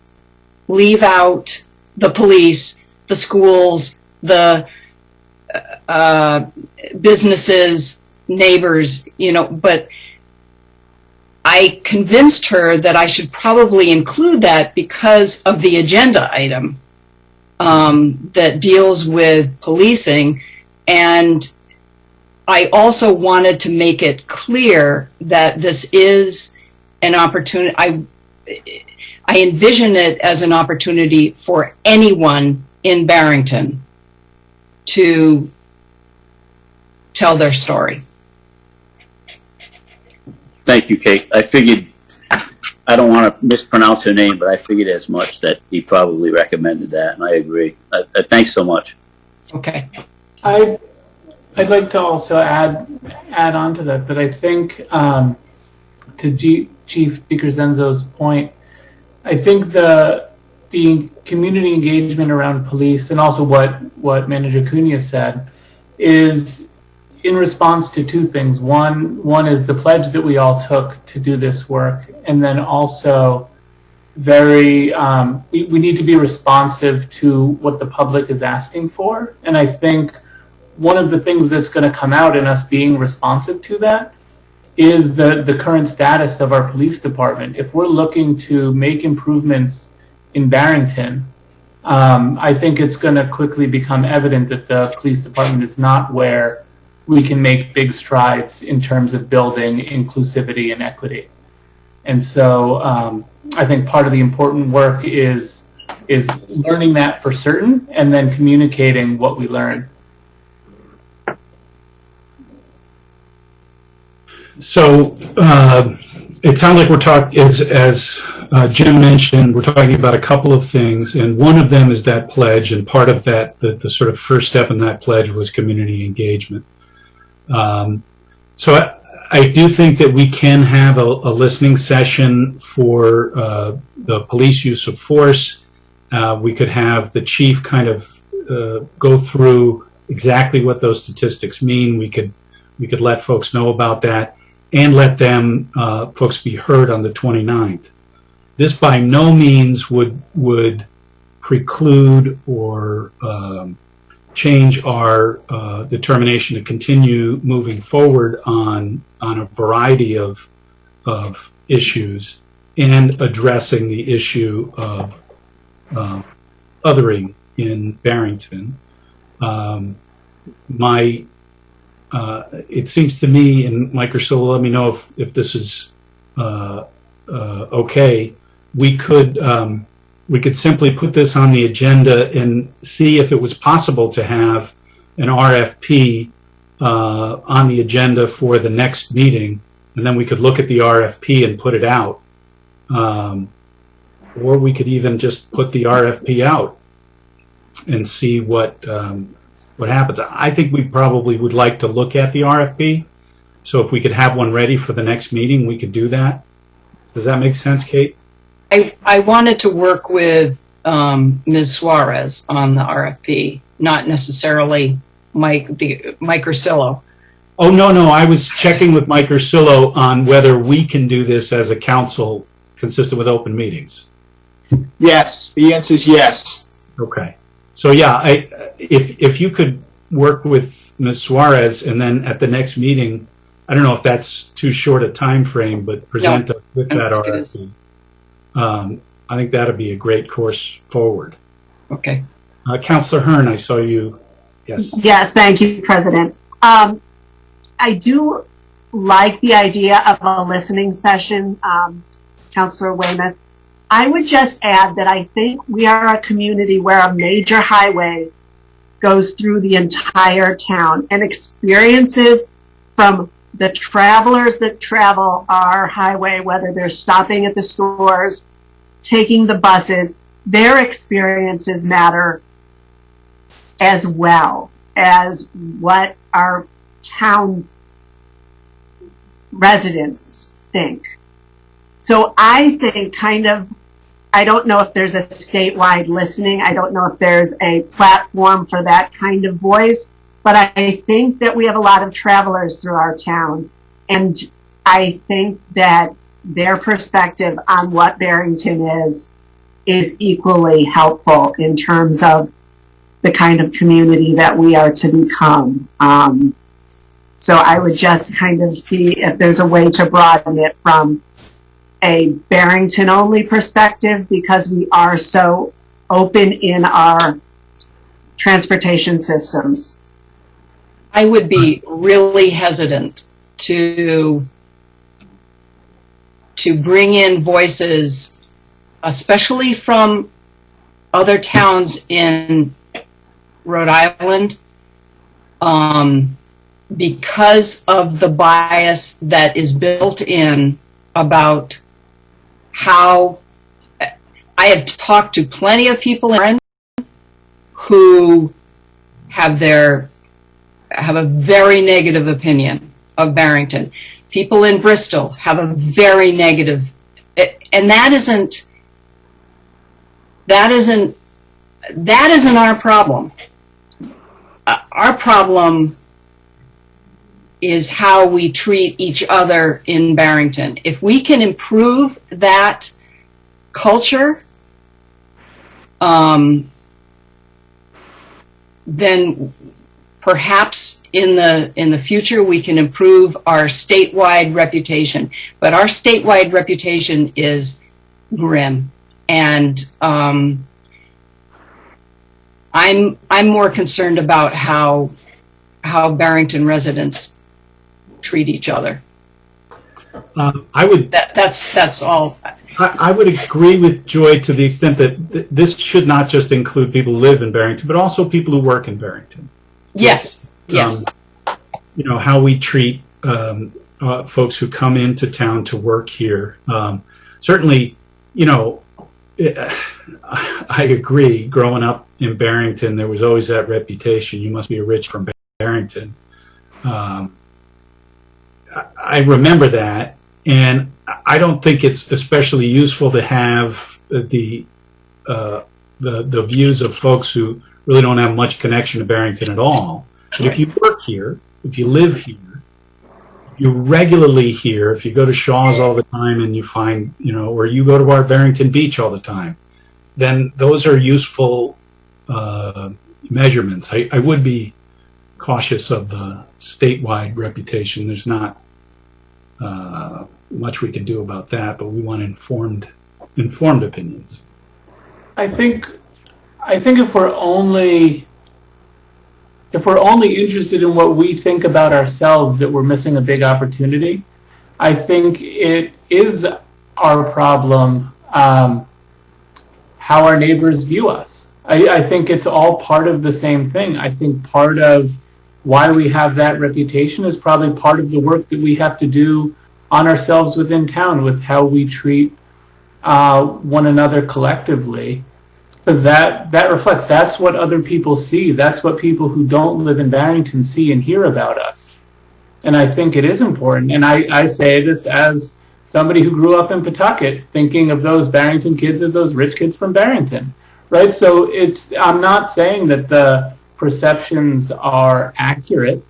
leave out the police, the schools, the businesses, neighbors, but I convinced her that I should probably include that because of the agenda item that deals with policing. And I also wanted to make it clear that this is an opportunity. I envision it as an opportunity for anyone in Barrington to tell their story. Thank you, Kate. I figured, I don't want to mispronounce her name, but I figured as much that he probably recommended that, and I agree. Thanks so much. Okay. I'd like to also add on to that I think, to Chief Picorzenzo's point, I think the community engagement around police, and also what Manager Cunha said, is in response to two things. One is the pledge that we all took to do this work, and then also we need to be responsive to what the public is asking for. And I think one of the things that's going to come out in us being responsive to that is the current status of our police department. If we're looking to make improvements in Barrington, I think it's going to quickly become evident that the police department is not where we can make big strides in terms of building inclusivity and equity. And so I think part of the important work is learning that for certain and then communicating what we learn. So it sounds like we're talking, as Jim mentioned, we're talking about a couple of things, and one of them is that pledge, and part of that, the sort of first step in that pledge was community engagement. So I do think that we can have a listening session for the police use of force. We could have the chief kind of go through exactly what those statistics mean, we could let folks know about that and let them folks be heard on the 29th. This by no means would preclude or change our determination to continue moving forward on a variety of issues and addressing the issue of othering in Barrington. It seems to me, and Mike Ursula, let me know if this is okay. We could simply put this on the agenda and see if it was possible to have an RFP on the agenda for the next meeting, and then we could look at the RFP and put it out. Or we could even just put the RFP out and see what happens. I think we probably would like to look at the RFP. So if we could have one ready for the next meeting, we could do that. Does that make sense, Kate? I wanted to work with Ms. Suarez on the RFP, not necessarily Mike Ursillo. Oh, no, I was checking with Mike Ursillo on whether we can do this as a council consistent with open meetings. Yes, the answer is yes. Okay. So yeah, if you could work with Ms. Suarez and then at the next meeting, I don't know if that's too short a time frame, but present us with that RFP. I think that'd be a great course forward. Okay. Councilor Hearn, I saw you. Yes. Yeah, thank you, President. I do like the idea of a listening session, Councilor Weymouth. I would just add that I think we are a community where a major highway goes through the entire town, and experiences from the travelers that travel our highway, whether they're stopping at the stores, taking the buses, their experiences matter as well as what our town residents think. So I think I don't know if there's a statewide listening. I don't know if there's a platform for that kind of voice, but I think that we have a lot of travelers through our town. And I think that their perspective on what Barrington is equally helpful in terms of the kind of community that we are to become. So I would just kind of see if there's a way to broaden it from a Barrington only perspective, because we are so open in our transportation systems. I would be really hesitant to bring in voices, especially from other towns in Rhode Island, because of the bias that is built in about how I have talked to plenty of people who have a very negative opinion of Barrington. People in Bristol have a very negative, and that isn't our problem. Our problem is how we treat each other in Barrington. If we can improve that culture, then perhaps in the future we can improve our statewide reputation. But our statewide reputation is grim, and I'm more concerned about how Barrington residents treat each other. I would. That's all. I would agree with Joy to the extent that this should not just include people who live in Barrington, but also people who work in Barrington. Yes. Yes. How we treat folks who come into town to work here. Certainly, I agree. Growing up in Barrington, there was always that reputation. You must be rich from Barrington. I remember that, and I don't think it's especially useful to have the views of folks who really don't have much connection to Barrington at all. But if you work here, if you live here, you're regularly here, if you go to Shaw's all the time and you find, or you go to our Barrington Beach all the time, then those are useful measurements. I would be cautious of the statewide reputation. There's not much we can do about that, but we want informed opinions. I think if we're only interested in what we think about ourselves, that we're missing a big opportunity. I think it is our problem how our neighbors view us. I think it's all part of the same thing. I think part of why we have that reputation is probably part of the work that we have to do on ourselves within town with how we treat one another collectively. Because that reflects, that's what other people see. That's what people who don't live in Barrington see and hear about us. And I think it is important. And I say this as somebody who grew up in Pawtucket, thinking of those Barrington kids as those rich kids from Barrington, right? So I'm not saying that the perceptions are accurate,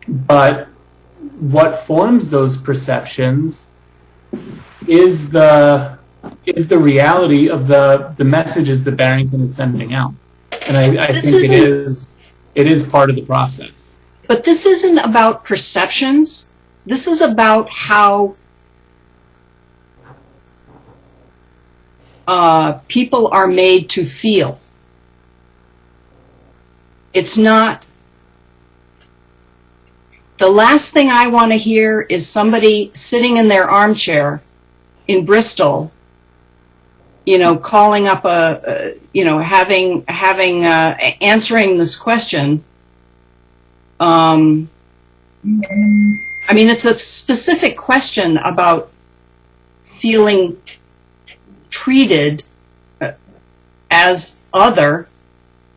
but what forms those perceptions is the reality of the messages that Barrington is sending out. And I think it is part of the process. But this isn't about perceptions. This is about how people are made to feel. It's not. The last thing I want to hear is somebody sitting in their armchair in Bristol, calling up answering this question. It's a specific question about feeling treated as other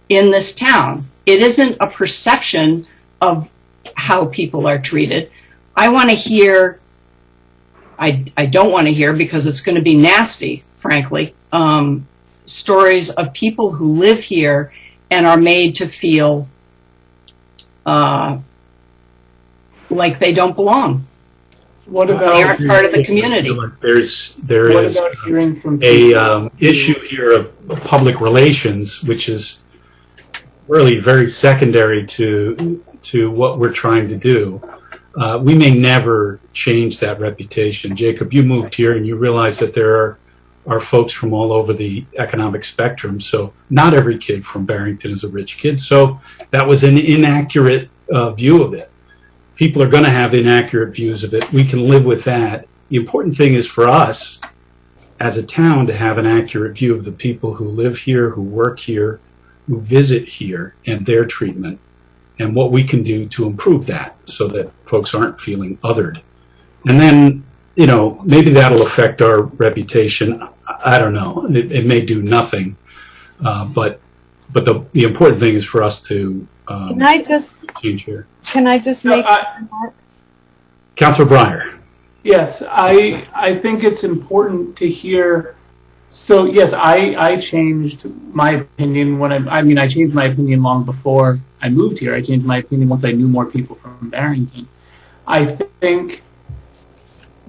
in this town. It isn't a perception of how people are treated. I want to hear, I don't want to hear, because it's going to be nasty, frankly, stories of people who live here and are made to feel like they don't belong. What about they aren't part of the community? There is a issue here of public relations, which is really very secondary to what we're trying to do. We may never change that reputation. Jacob, you moved here and you realize that there are folks from all over the economic spectrum. So not every kid from Barrington is a rich kid. So that was an inaccurate view of it. People are going to have inaccurate views of it. We can live with that. The important thing is for us as a town to have an accurate view of the people who live here, who work here, who visit here, and their treatment, and what we can do to improve that so that folks aren't feeling othered. And then, maybe that'll affect our reputation. I don't know. It may do nothing. But the important thing is for us to change here. Can I just make a remark? Councilor Breyer. Yes, I think it's important to hear. So yes, I changed my opinion I changed my opinion long before I moved here. I changed my opinion once I knew more people from Barrington. I think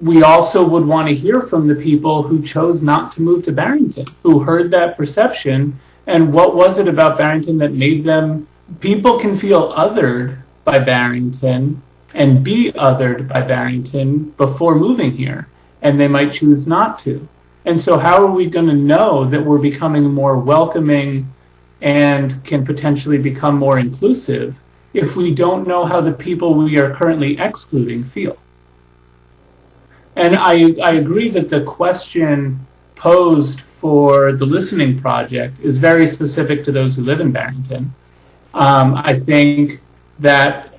we also would want to hear from the people who chose not to move to Barrington, who heard that perception, and what was it about Barrington that made them. People can feel othered by Barrington and be othered by Barrington before moving here, and they might choose not to. And so how are we going to know that we're becoming more welcoming and can potentially become more inclusive if we don't know how the people we are currently excluding feel? And I agree that the question posed for the listening project is very specific to those who live in Barrington. I think that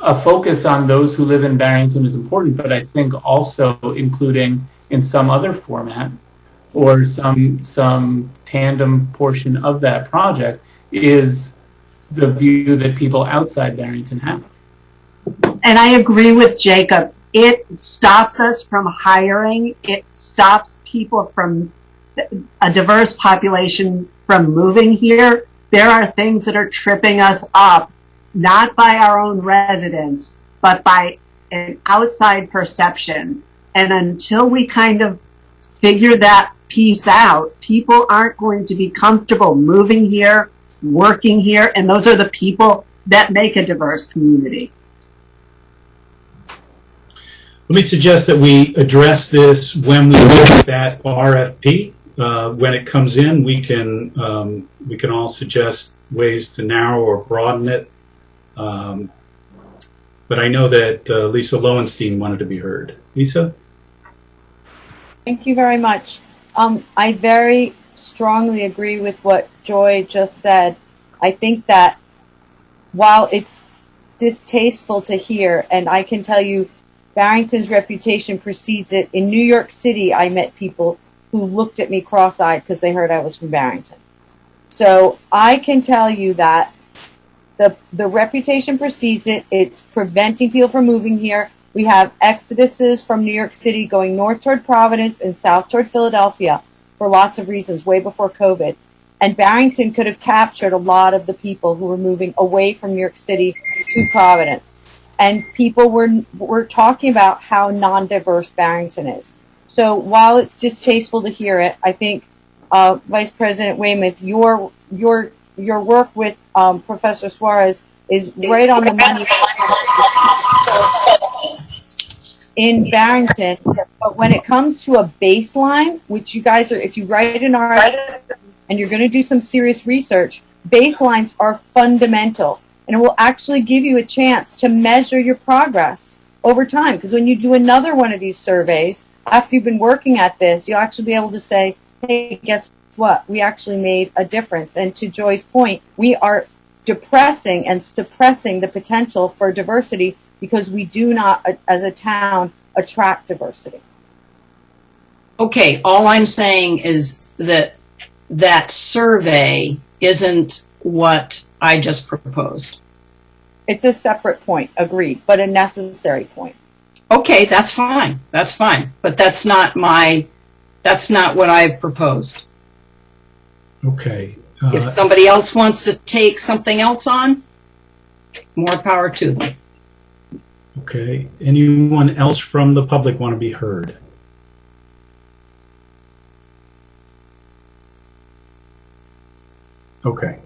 a focus on those who live in Barrington is important, but I think also including in some other format or some tandem portion of that project is the view that people outside Barrington have. And I agree with Jacob. It stops us from hiring. It stops people from a diverse population from moving here there are things that are tripping us up, not by our own residents, but by an outside perception. And until we kind of figure that piece out, people aren't going to be comfortable moving here, working here, and those are the people that make a diverse community. Let me suggest that we address this when we look at that RFP. When it comes in, we can all suggest ways to narrow or broaden it. But I know that Lisa Lowenstein wanted to be heard. Lisa? Thank you very much. I very strongly agree with what Joy just said. I think that while it's distasteful to hear, and I can tell you Barrington's reputation precedes it, in New York City I met people who looked at me cross-eyed because they heard I was from Barrington. So I can tell you that the reputation precedes it. It's preventing people from moving here. We have exoduses from New York City going north toward Providence and south toward Philadelphia for lots of reasons, way before COVID. And Barrington could have captured a lot of the people who were moving away from New York City to Providence. And people were talking about how non-diverse Barrington is. So while it's distasteful to hear it, I think Vice President Weymouth, your work with Professor Suarez is right on the money in Barrington. But when it comes to a baseline, which you guys are, if you write an article and you're going to do some serious research, baselines are fundamental. And it will actually give you a chance to measure your progress over time. Because when you do another one of these surveys, after you've been working at this, you'll actually be able to say, hey, guess what? We actually made a difference. And to Joy's point, we are depressing and suppressing the potential for diversity because we do not, as a town, attract diversity. Okay, all I'm saying is that that survey isn't what I just proposed. It's a separate point, agreed, but a necessary point. Okay, that's fine. That's fine. But that's not what I proposed. Okay. If somebody else wants to take something else on, more power to them. Okay. Anyone else from the public want to be heard? Okay.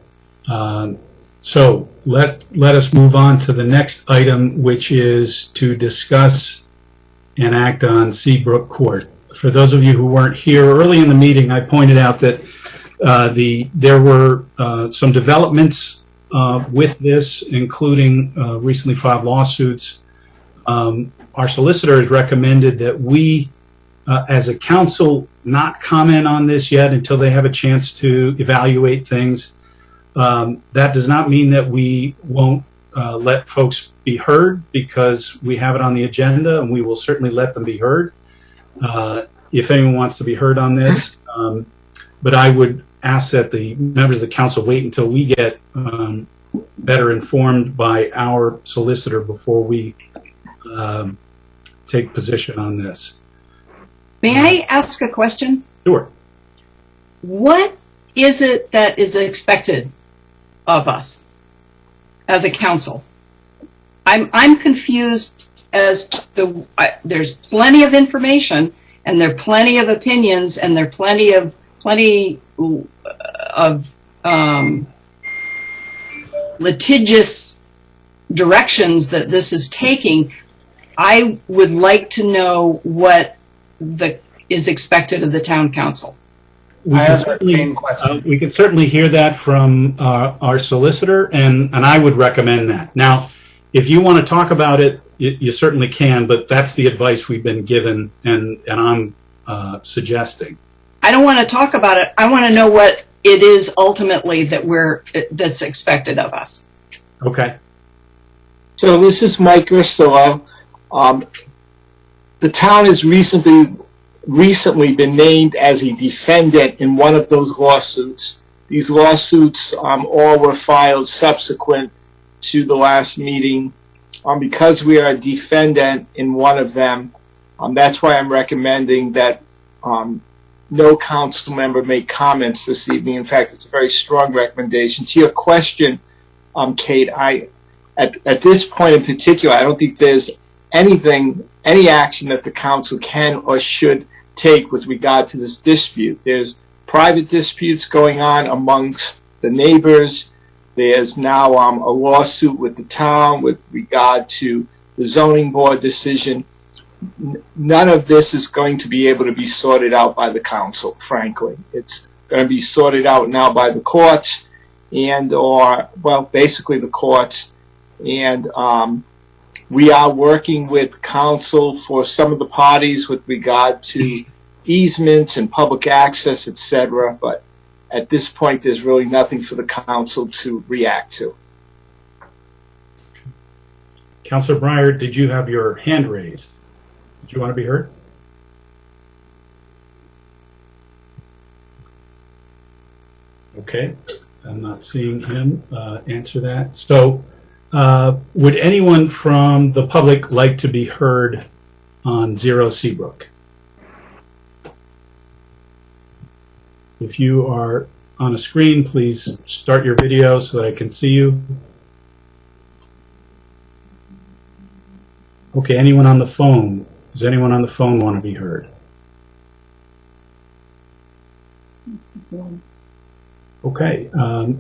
So let us move on to the next item, which is to discuss and act on Seabrook Court. For those of you who weren't here early in the meeting, I pointed out that there were some developments with this, including recently filed lawsuits. Our solicitor has recommended that we, as a council, not comment on this yet until they have a chance to evaluate things. That does not mean that we won't let folks be heard, because we have it on the agenda and we will certainly let them be heard if anyone wants to be heard on this. But I would ask that the members of the council wait until we get better informed by our solicitor before we take position on this. May I ask a question? Sure. What is it that is expected of us as a council? I'm confused as to there's plenty of information and there are plenty of opinions and there are plenty of litigious directions that this is taking. I would like to know what is expected of the town council. We can certainly hear that from our solicitor, and I would recommend that. Now, if you want to talk about it, you certainly can, but that's the advice we've been given, and I'm suggesting. I don't want to talk about it. I want to know what it is ultimately that's expected of us. Okay. So this is Mike Ursulo. The town has recently been named as a defendant in one of those lawsuits. These lawsuits all were filed subsequent to the last meeting. Because we are a defendant in one of them, that's why I'm recommending that no council member make comments this evening. In fact, it's a very strong recommendation. To your question, Kate, at this point in particular, I don't think there's any action that the council can or should take with regard to this dispute. There's private disputes going on amongst the neighbors. There's now a lawsuit with the town with regard to the zoning board decision. None of this is going to be able to be sorted out by the council, frankly. It's going to be sorted out now by the courts basically the courts. And we are working with council for some of the parties with regard to easements and public access, etc. But at this point, there's really nothing for the council to react to. Councilor Breyer, did you have your hand raised? Did you want to be heard? Okay, I'm not seeing him answer that. So, would anyone from the public like to be heard on 0 Seabrook? If you are on a screen, please start your video so that I can see you. Okay, anyone on the phone? Does anyone on the phone want to be heard? Okay,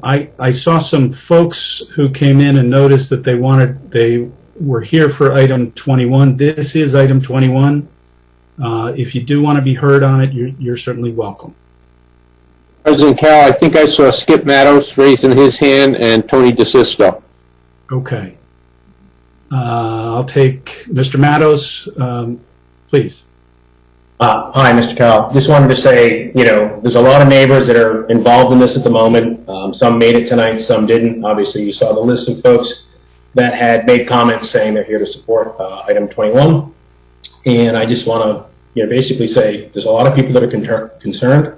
I saw some folks who came in and noticed that they were here for item 21. This is item 21. If you do want to be heard on it, you're certainly welcome. President Carroll, I think I saw Skip Mattos raising his hand and Tony DeSisto. Okay. I'll take Mr. Mattos, please. Hi, Mr. Carroll. Just wanted to say, there's a lot of neighbors that are involved in this at the moment. Some made it tonight, some didn't. Obviously, you saw the list of folks that had made comments saying they're here to support item 21. And I just want to, basically say there's a lot of people that are concerned,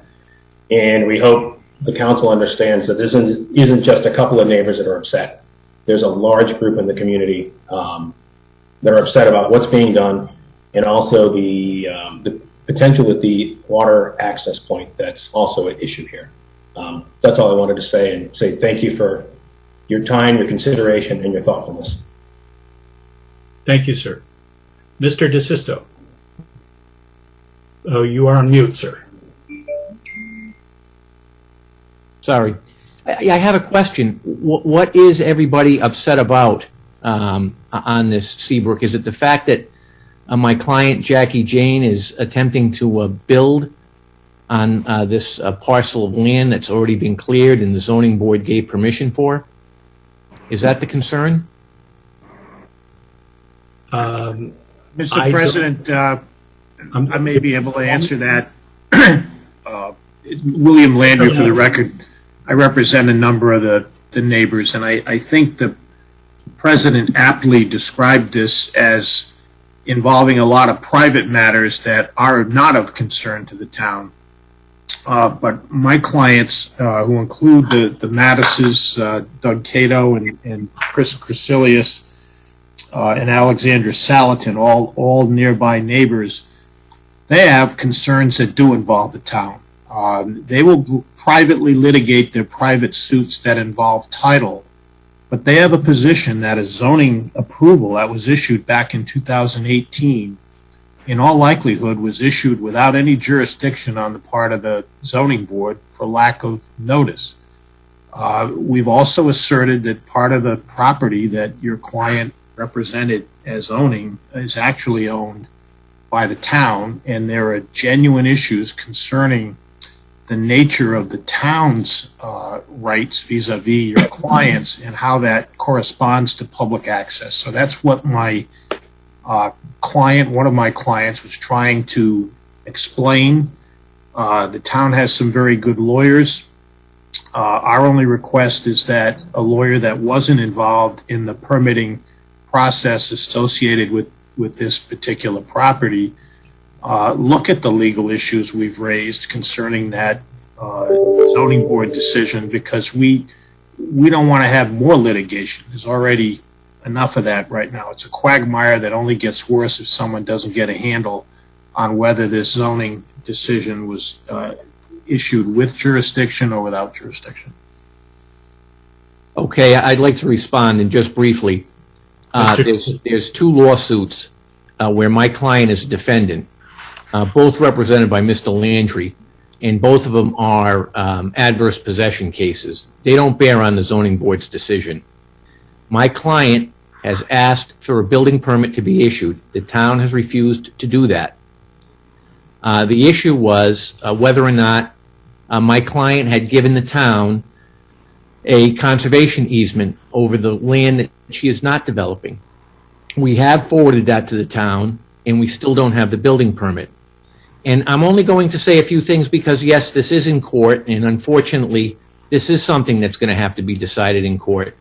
and we hope the council understands that this isn't just a couple of neighbors that are upset. There's a large group in the community that are upset about what's being done, and also the potential with the water access point that's also an issue here. That's all I wanted to say, and say thank you for your time, your consideration, and your thoughtfulness. Thank you, sir. Mr. DeSisto. Oh, you are on mute, sir. Sorry. I have a question. What is everybody upset about on this Seabrook? Is it the fact that my client, Jackie Jane, is attempting to build on this parcel of land that's already been cleared and the zoning board gave permission for? Is that the concern? Mr. President, I may be able to answer that. William Landry, for the record. I represent a number of the neighbors, and I think the President aptly described this as involving a lot of private matters that are not of concern to the town. But my clients, who include the Mattises, Doug Cato and Chris Crecilius, and Alexandra Salatin, all nearby neighbors, they have concerns that do involve the town. They will privately litigate their private suits that involve title, but they have a position that a zoning approval that was issued back in 2018, in all likelihood, was issued without any jurisdiction on the part of the zoning board for lack of notice. We've also asserted that part of the property that your client represented as owning is actually owned by the town, and there are genuine issues concerning the nature of the town's rights vis-a-vis your clients and how that corresponds to public access. So that's what my one of my clients was trying to explain. The town has some very good lawyers. Our only request is that a lawyer that wasn't involved in the permitting process associated with this particular property look at the legal issues we've raised concerning that zoning board decision, because we don't want to have more litigation. There's already enough of that right now. It's a quagmire that only gets worse if someone doesn't get a handle on whether this zoning decision was issued with jurisdiction or without jurisdiction. Okay, I'd like to respond, and just briefly. There's two lawsuits where my client is a defendant, both represented by Mr. Landry, and both of them are adverse possession cases. They don't bear on the zoning board's decision. My client has asked for a building permit to be issued. The town has refused to do that. The issue was whether or not my client had given the town a conservation easement over the land that she is not developing. We have forwarded that to the town, and we still don't have the building permit. And I'm only going to say a few things because, yes, this is in court, and unfortunately, this is something that's going to have to be decided in court.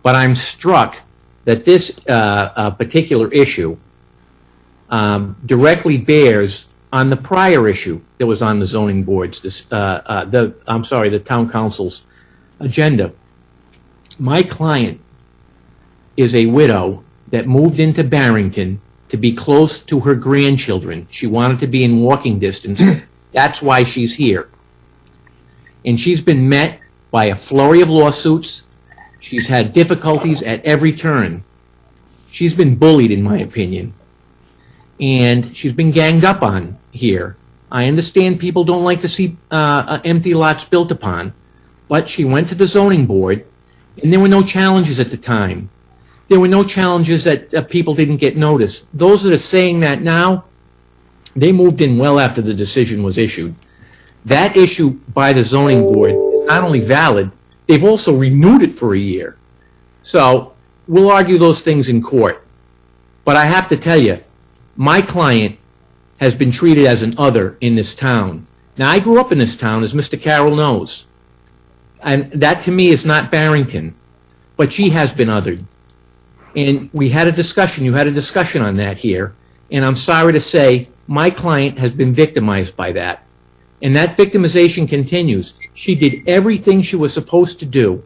But I'm struck that this particular issue directly bears on the prior issue that was on the zoning board's, the town council's agenda. My client is a widow that moved into Barrington to be close to her grandchildren. She wanted to be in walking distance. That's why she's here. And she's been met by a flurry of lawsuits. She's had difficulties at every turn. She's been bullied, in my opinion. And she's been ganged up on here. I understand people don't like to see empty lots built upon, but she went to the zoning board, and there were no challenges at the time. There were no challenges that people didn't get notice. Those that are saying that now, they moved in well after the decision was issued. That issue by the zoning board is not only valid, they've also renewed it for a year. So we'll argue those things in court. But I have to tell you, my client has been treated as an other in this town. Now, I grew up in this town, as Mr. Carroll knows. And that, to me, is not Barrington. But she has been othered. And we had a discussion, you had a discussion on that here. And I'm sorry to say, my client has been victimized by that. And that victimization continues. She did everything she was supposed to do.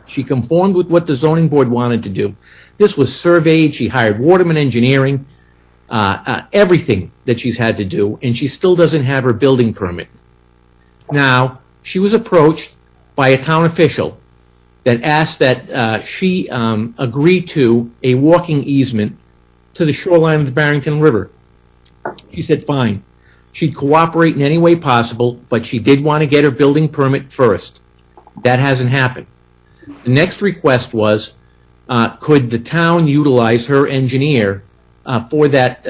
She conformed with what the zoning board wanted to do. This was surveyed, she hired Waterman Engineering, everything that she's had to do, and she still doesn't have her building permit. Now, she was approached by a town official that asked that she agree to a walking easement to the shoreline of the Barrington River. She said fine. She'd cooperate in any way possible, but she did want to get her building permit first. That hasn't happened. The next request was, could the town utilize her engineer for that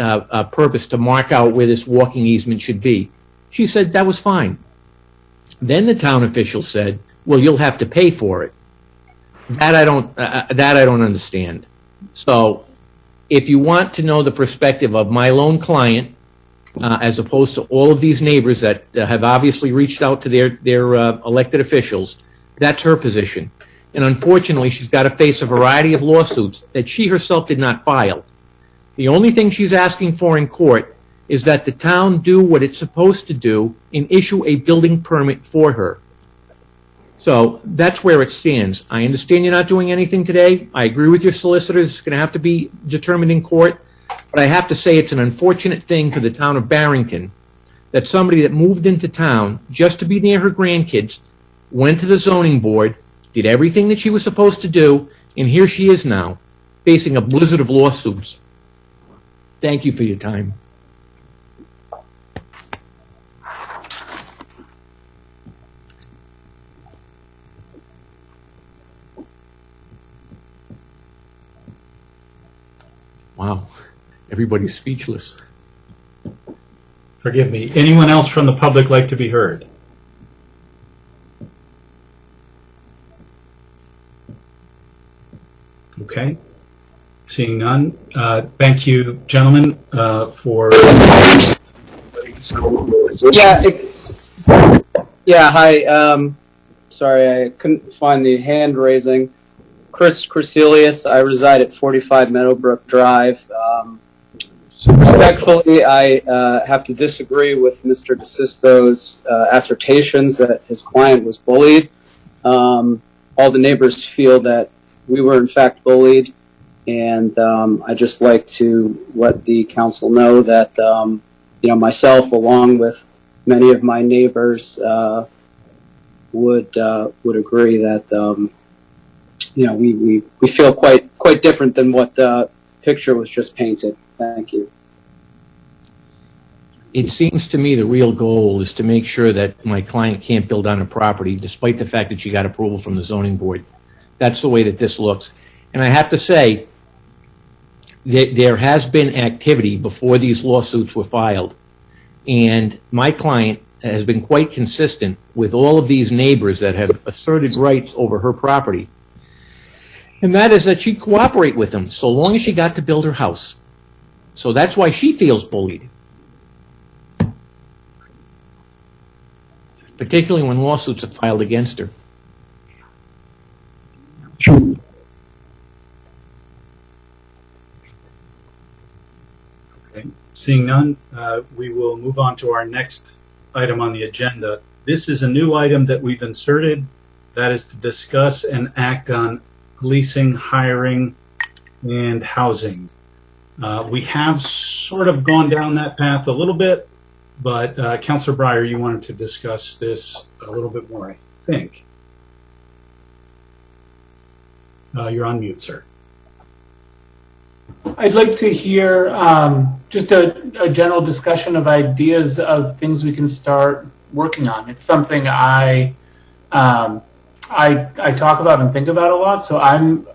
purpose to mark out where this walking easement should be? She said that was fine. Then the town official said, well, you'll have to pay for it. That I don't understand. So if you want to know the perspective of my lone client, as opposed to all of these neighbors that have obviously reached out to their elected officials, that's her position. And unfortunately, she's got to face a variety of lawsuits that she herself did not file. The only thing she's asking for in court is that the town do what it's supposed to do and issue a building permit for her. So that's where it stands. I understand you're not doing anything today. I agree with your solicitors. It's going to have to be determined in court. But I have to say it's an unfortunate thing for the town of Barrington that somebody that moved into town just to be near her grandkids went to the zoning board, did everything that she was supposed to do, and here she is now, facing a blizzard of lawsuits. Thank you for your time. Wow, everybody's speechless. Forgive me. Anyone else from the public like to be heard? Okay. Seeing none. Thank you, gentlemen, for... Yeah, hi. Sorry, I couldn't find the hand raising. Chris Crecilius. I reside at 45 Meadowbrook Drive. Respectfully, I have to disagree with Mr. DeSisto's assertions that his client was bullied. All the neighbors feel that we were in fact bullied, and I'd just like to let the council know that myself, along with many of my neighbors, would agree that we feel quite different than what the picture was just painted. Thank you. It seems to me the real goal is to make sure that my client can't build on a property despite the fact that she got approval from the zoning board. That's the way that this looks. And I have to say that there has been activity before these lawsuits were filed. And my client has been quite consistent with all of these neighbors that have asserted rights over her property. And that is that she'd cooperate with them so long as she got to build her house. So that's why she feels bullied. Particularly when lawsuits are filed against her. Okay. Seeing none, we will move on to our next item on the agenda. This is a new item that we've inserted. That is to discuss and act on policing, hiring, and housing. We have sort of gone down that path a little bit, but Councilor Breyer, you wanted to discuss this a little bit more, I think. You're on mute, sir. I'd like to hear just a general discussion of ideas of things we can start working on. It's something I talk about and think about a lot, so I'm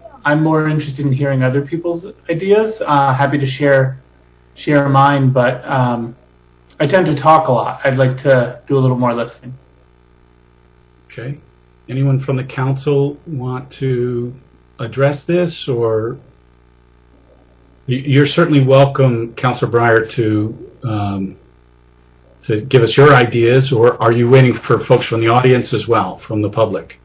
more interested in hearing other people's ideas. Happy to share mine, but I tend to talk a lot. I'd like to do a little more listening. Okay. Anyone from the council want to address this, or you're certainly welcome, Councilor Breyer, to give us your ideas, or are you waiting for folks from the audience as well, from the public?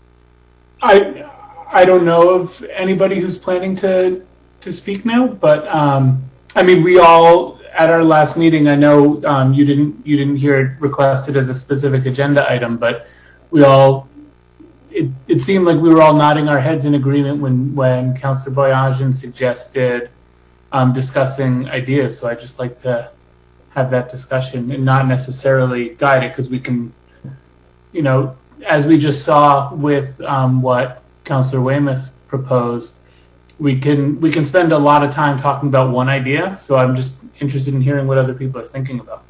I don't know of anybody who's planning to speak now, but I mean, we all at our last meeting, I know you didn't hear it requested as a specific agenda item, but we all it seemed like we were all nodding our heads in agreement when Councilor Boyajian suggested discussing ideas. So I just like to have that discussion and not necessarily guide it, because we can, as we just saw with what Councilor Weymouth proposed, we can spend a lot of time talking about one idea. So I'm just interested in hearing what other people are thinking about.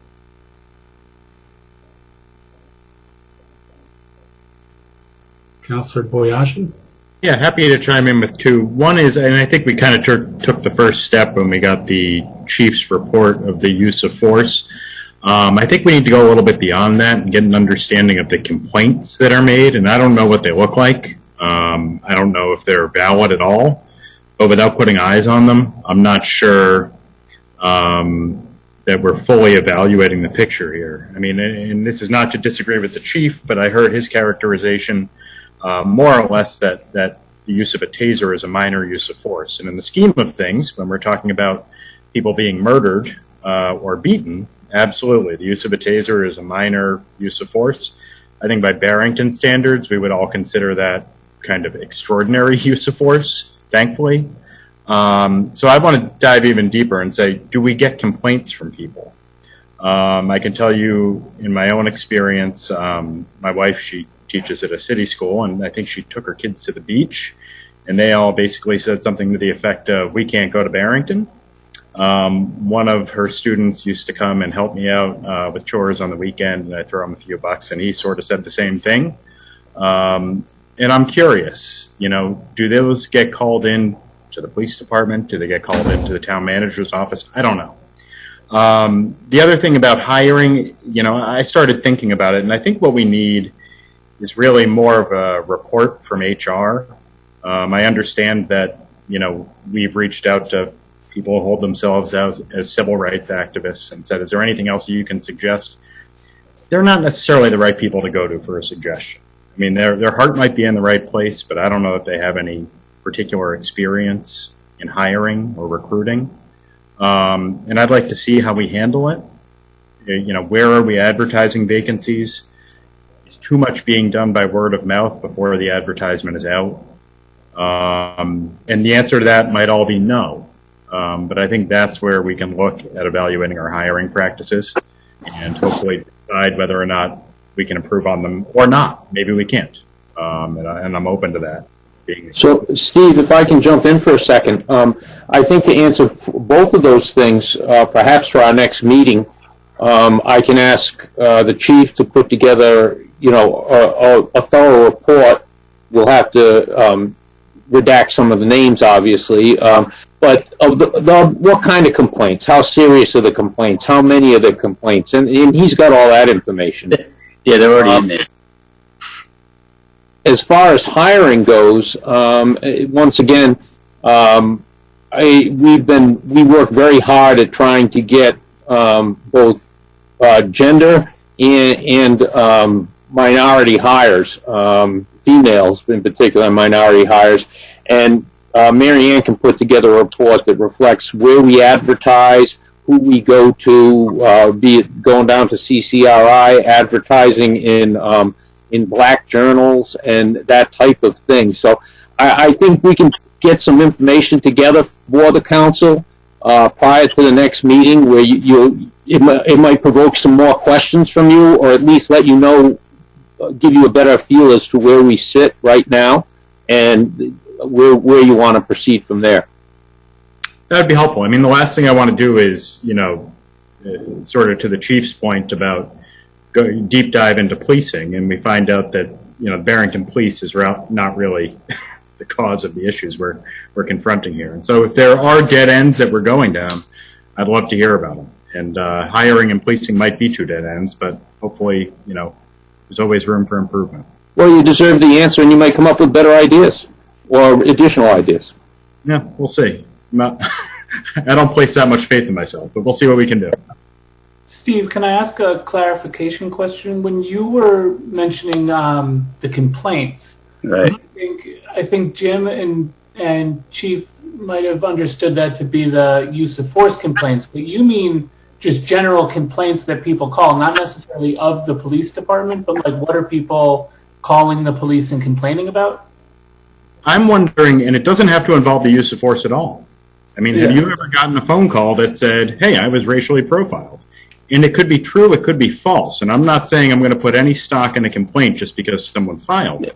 Councilor Boyajian? Yeah, happy to chime in with two. One is, and I think we kind of took the first step when we got the chief's report of the use of force. I think we need to go a little bit beyond that and get an understanding of the complaints that are made, and I don't know what they look like. I don't know if they're valid at all, but without putting eyes on them, I'm not sure that we're fully evaluating the picture here. I mean, and this is not to disagree with the chief, but I heard his characterization more or less that the use of a taser is a minor use of force. And in the scheme of things, when we're talking about people being murdered or beaten, absolutely, the use of a taser is a minor use of force. I think by Barrington standards, we would all consider that kind of extraordinary use of force, thankfully. So I want to dive even deeper and say, do we get complaints from people? I can tell you in my own experience, my wife, she teaches at a city school, and I think she took her kids to the beach, and they all basically said something to the effect of, we can't go to Barrington. One of her students used to come and help me out with chores on the weekend, and I throw him a few bucks, and he sort of said the same thing. And I'm curious, do those get called in to the police department? Do they get called into the town manager's office? I don't know. The other thing about hiring, I started thinking about it, and I think what we need is really more of a report from HR. I understand that, we've reached out to people who hold themselves as civil rights activists and said, is there anything else you can suggest? They're not necessarily the right people to go to for a suggestion. I mean, their heart might be in the right place, but I don't know if they have any particular experience in hiring or recruiting. And I'd like to see how we handle it. Where are we advertising vacancies? Is too much being done by word of mouth before the advertisement is out? And the answer to that might all be no. But I think that's where we can look at evaluating our hiring practices. and hopefully decide whether or not we can improve on them or not. Maybe we can't, and I'm open to that. So, Steve, if I can jump in for a second, I think to answer both of those things, perhaps for our next meeting, I can ask the chief to put together, a thorough report. We'll have to redact some of the names, obviously, but of what kind of complaints? How serious are the complaints? How many are the complaints? And he's got all that information. Yeah, they're already in there. As far as hiring goes, once again, we work very hard at trying to get both gender and minority hires, females in particular, minority hires, and Mary Ann can put together a report that reflects where we advertise, who we go to, be it going down to CCRI, advertising in black journals and that type of thing. So I think we can get some information together for the council prior to the next meeting where it might provoke some more questions from you, or at least let you know, give you a better feel as to where we sit right now and where you want to proceed from there. That would be helpful. I mean, the last thing I want to do is, sort of to the chief's point about go deep dive into policing, and we find out that Barrington Police is not really the cause of the issues we're confronting here. And so, if there are dead ends that we're going down, I'd love to hear about them. And hiring and policing might be two dead ends, but hopefully, there's always room for improvement. Well, you deserve the answer, and you might come up with better ideas or additional ideas. Yeah, we'll see. I don't place that much faith in myself, but we'll see what we can do. Steve, can I ask a clarification question? When you were mentioning the complaints, right? I think Jim and Chief might have understood that to be the use of force complaints, but you mean just general complaints that people call, not necessarily of the police department, but like what are people calling the police and complaining about? I'm wondering, and it doesn't have to involve the use of force at all. I mean, have you ever gotten a phone call that said, hey, I was racially profiled? And it could be true, it could be false. And I'm not saying I'm going to put any stock in a complaint just because someone filed it.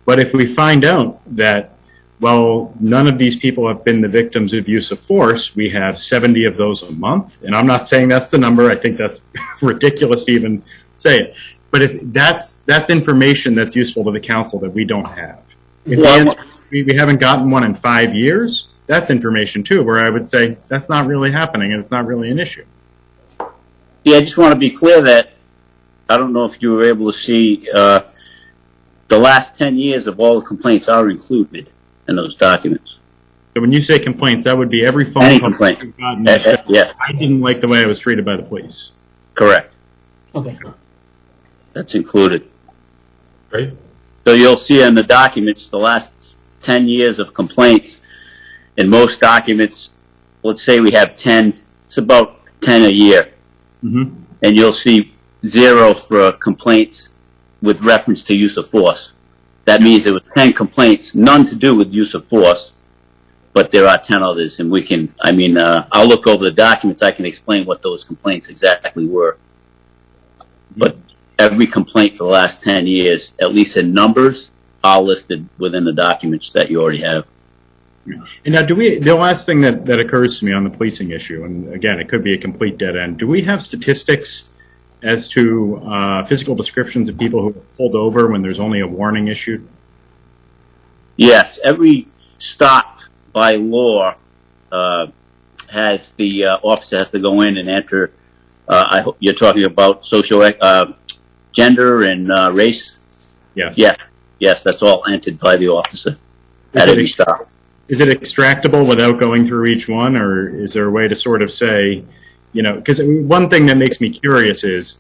But if we find out that, well, none of these people have been the victims of use of force, we have 70 of those a month. And I'm not saying that's the number. I think that's ridiculous to even say it. But if that's information that's useful to the council that we don't have. If the answer is we haven't gotten one in 5 years, that's information too, where I would say that's not really happening and it's not really an issue. Yeah, I just want to be clear that I don't know if you were able to see the last 10 years of all the complaints are included in those documents. So when you say complaints, that would be every phone call complaint. you've gotten that said, Yeah. I didn't like the way I was treated by the police. Correct. Okay. That's included. Great. So you'll see in the documents the last 10 years of complaints. In most documents, let's say we have 10, it's about 10 a year. Mm-hmm. And you'll see 0 for complaints with reference to use of force. That means there was 10 complaints, none to do with use of force, but there are 10 others, and we can, I'll look over the documents, I can explain what those complaints exactly were. But every complaint for the last 10 years, at least in numbers, are listed within the documents that you already have. And now, the last thing that occurs to me on the policing issue, and again, it could be a complete dead end, do we have statistics as to physical descriptions of people who are pulled over when there's only a warning issued? Yes, every stop by law has the officer has to go in and enter. I hope you're talking about gender and race. Yes. Yes, that's all entered by the officer at every stop. Is it extractable without going through each one, or is there a way to sort of say, because one thing that makes me curious is,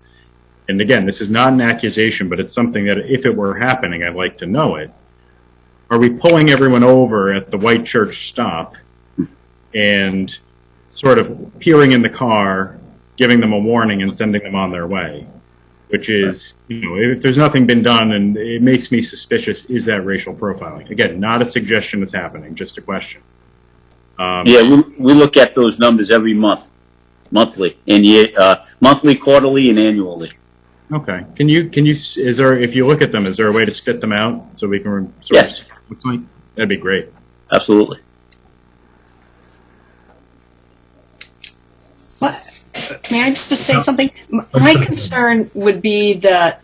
and again, this is not an accusation, but it's something that if it were happening, I'd like to know it. Are we pulling everyone over at the White Church stop and sort of peering in the car, giving them a warning and sending them on their way? Which is, if there's nothing been done and it makes me suspicious, is that racial profiling? Again, not a suggestion that's happening, just a question. We look at those numbers every monthly. And monthly, quarterly, and annually. Okay. Can you, is there, if you look at them, is there a way to spit them out so we can sort Yes. of see what it looks like? That'd be great. Absolutely. May I just say something? My concern would be that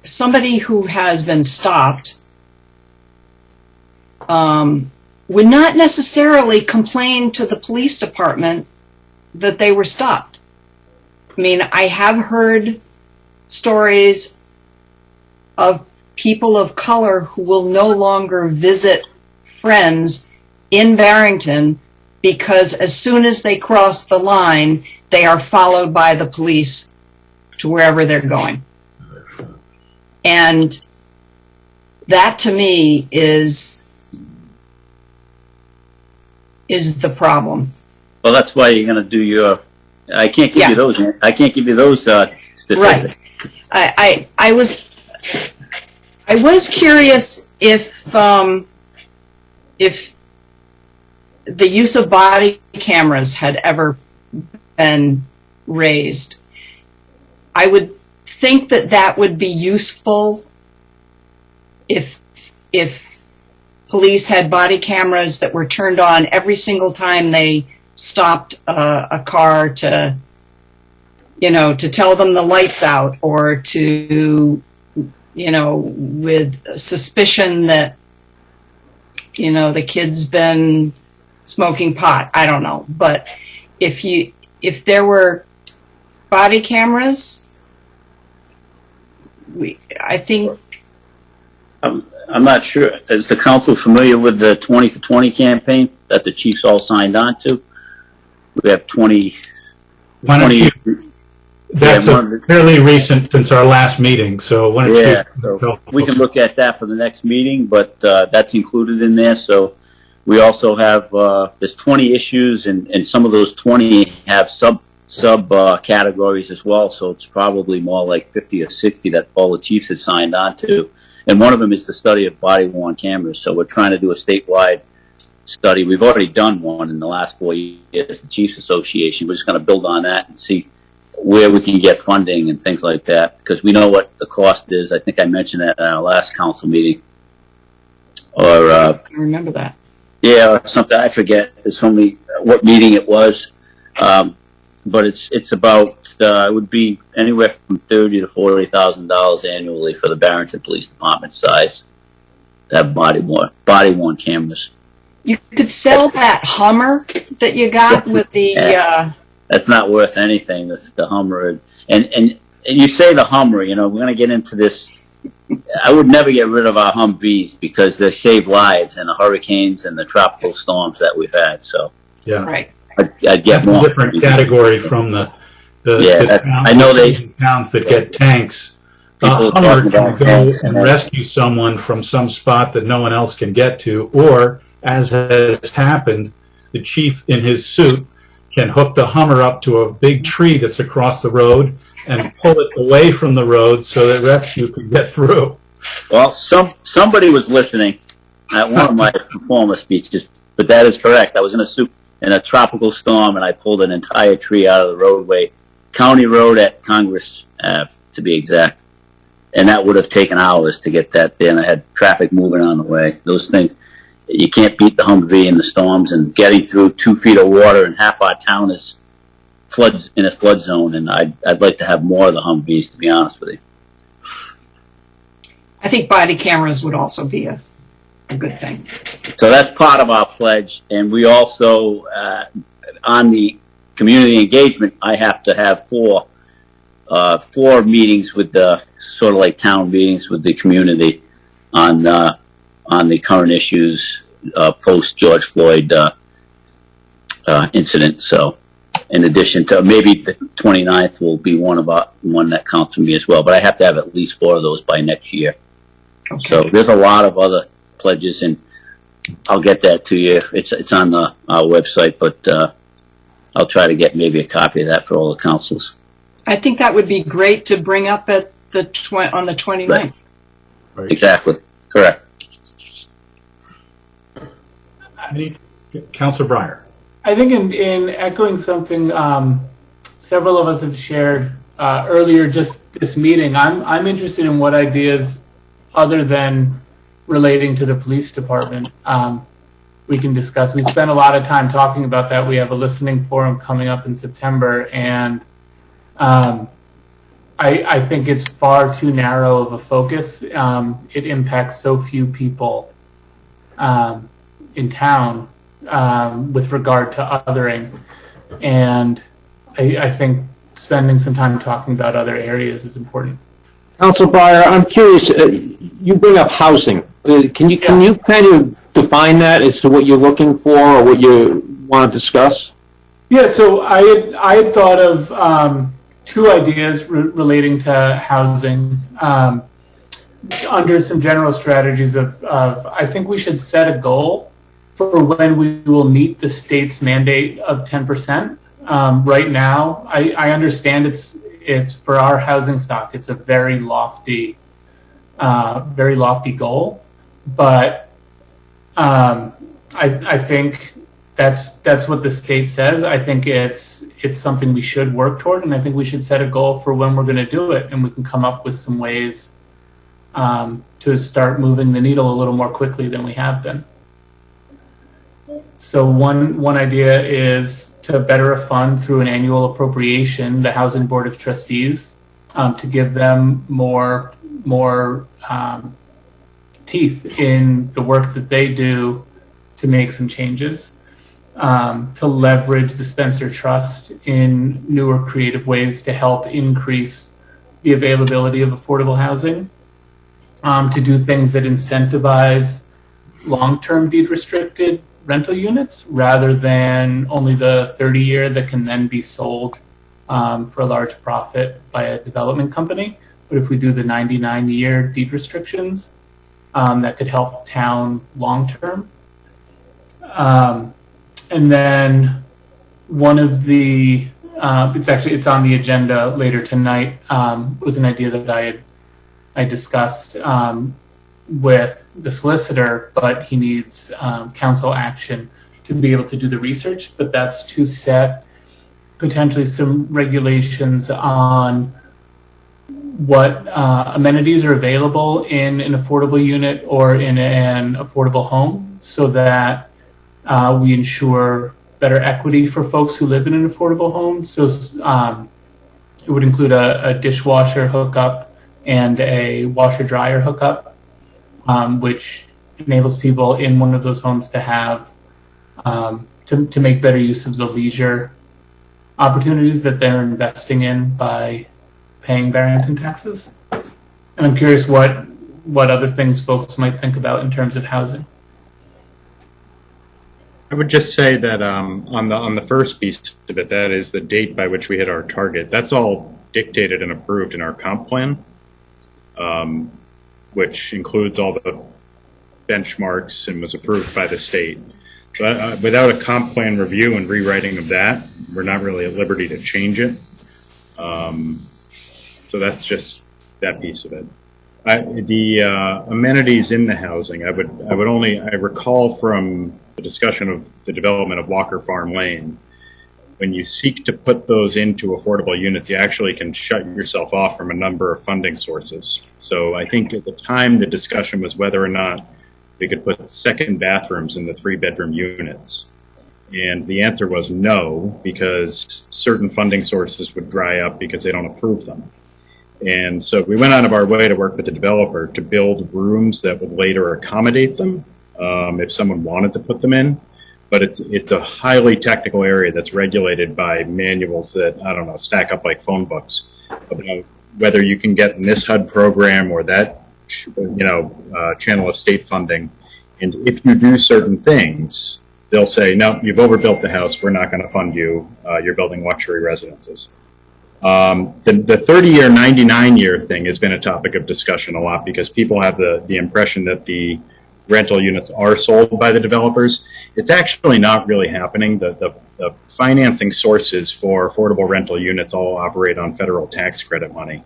somebody who has been stopped would not necessarily complain to the police department that they were stopped. I mean, I have heard stories of people of color who will no longer visit friends in Barrington because as soon as they cross the line, they are followed by the police to wherever they're going. And that to me is the problem. Well, that's why you're going to do your. I can't give you those. I can't give you those statistics. Right. I was curious if the use of body cameras had ever been raised. I would think that would be useful if police had body cameras that were turned on every single time they stopped a car to tell them the light's out, or to, with suspicion that, the kid's been smoking pot. I don't know. But if there were body cameras, I think. I'm not sure. Is the council familiar with the 20 for 20 campaign that the chiefs all signed on to? We have 20. Why don't you? That's fairly recent since our last meeting, so why don't you? So we can look at that for the next meeting, but that's included in there. So we also have there's 20 issues, and some of those 20 have sub categories as well. So it's probably more like 50 or 60 that all the chiefs had signed on to. And one of them is the study of body-worn cameras. So we're trying to do a statewide study. We've already done one in the last 4 years, the Chiefs Association. We're just going to build on that and see where we can get funding and things like that, because we know what the cost is. I think I mentioned that at our last council meeting. Or I remember that. Yeah, or something. I forget. It's only what meeting it was. But it's about it would be anywhere from $30,000 to $40,000 annually for the Barrington Police Department size to have body-worn cameras. You could sell that Hummer that you got with the. That's not worth anything. That's the Hummer, and you say the Hummer. We're going to get into this. I would never get rid of our Humvees because they save lives in the hurricanes and the tropical storms that we've had. So yeah, right. I'd get more. A different category from the I know towns that get tanks. Hummer can go and rescue someone from some spot that no one else can get to, or as has happened, the chief in his suit can hook the Hummer up to a big tree that's across the road and pull it away from the road so that rescue can get through. Well, somebody was listening at one of my performer speeches, but that is correct. I was in a tropical storm, and I pulled an entire tree out of the roadway, County Road at Congress Ave, to be exact. And that would have taken hours to get that there, and I had traffic moving on the way. Those things, you can't beat the Humvee in the storms, and getting through 2 feet of water, and half our town is floods in a flood zone, and I'd like to have more of the Humvees, to be honest with you. I think body cameras would also be a good thing. So that's part of our pledge, and we also, on the community engagement, I have to have four meetings with the, sort of like town meetings with the community on the current issues post George Floyd incident. So in addition to maybe the 29th will be one that counts for me as well, but I have to have at least 4 of those by next year. Okay. So there's a lot of other pledges, and I'll get that to you. It's on our website, but I'll try to get maybe a copy of that for all the councils. I think that would be great to bring up at on the 29th. Right. Exactly. Correct. Councilor Breyer. I think in echoing something several of us have shared earlier just this meeting, I'm interested in what ideas other than relating to the police department we can discuss. We spent a lot of time talking about that. We have a listening forum coming up in September, and I think it's far too narrow of a focus. It impacts so few people in town with regard to othering, and I think spending some time talking about other areas is important. Council Breyer, I'm curious, you bring up housing. Can you kind of define that as to what you're looking for or what you want to discuss? Yeah, so I had thought of two ideas relating to housing under some general strategies of I think we should set a goal for when we will meet the state's mandate of 10%. Right now, I understand it's for our housing stock. It's a very lofty goal, but I think that's what the state says. I think it's something we should work toward, and I think we should set a goal for when we're going to do it, and we can come up with some ways to start moving the needle a little more quickly than we have been. So one idea is to better fund through an annual appropriation the Housing Board of Trustees to give them more teeth in the work that they do to make some changes, to leverage the Spencer Trust in newer creative ways to help increase the availability of affordable housing, to do things that incentivize long-term deed-restricted rental units rather than only the 30-year that can then be sold for a large profit by a development company. But if we do the 99-year deed restrictions, that could help town long-term. And then one of the, it's on the agenda later tonight, was an idea that I discussed with the solicitor, but he needs council action to be able to do the research. But that's to set potentially some regulations on what amenities are available in an affordable unit or in an affordable home, so that we ensure better equity for folks who live in an affordable home. So it would include a dishwasher hookup and a washer-dryer hookup, which enables people in one of those homes to have to make better use of the leisure opportunities that they're investing in by paying Barrington taxes. And I'm curious what other things folks might think about in terms of housing. I would just say that on the first piece of it, that is the date by which we hit our target. That's all dictated and approved in our comp plan, which includes all the benchmarks and was approved by the state. But without a comp plan review and rewriting of that, we're not really at liberty to change it. So that's just that piece of it. The amenities in the housing, I recall from the discussion of the development of Walker Farm Lane, when you seek to put those into affordable units, you actually can shut yourself off from a number of funding sources. So I think at the time the discussion was whether or not we could put second bathrooms in the 3-bedroom units. And the answer was no, because certain funding sources would dry up because they don't approve them. And so we went out of our way to work with the developer to build rooms that would later accommodate them if someone wanted to put them in. But it's a highly technical area that's regulated by manuals that, I don't know, stack up like phone books about whether you can get in this HUD program or that, channel of state funding. And if you do certain things, they'll say, no, you've overbuilt the house. We're not going to fund you. You're building luxury residences. The 30-year, 99-year thing has been a topic of discussion a lot because people have the impression that the rental units are sold by the developers. It's actually not really happening. The financing sources for affordable rental units all operate on federal tax credit money.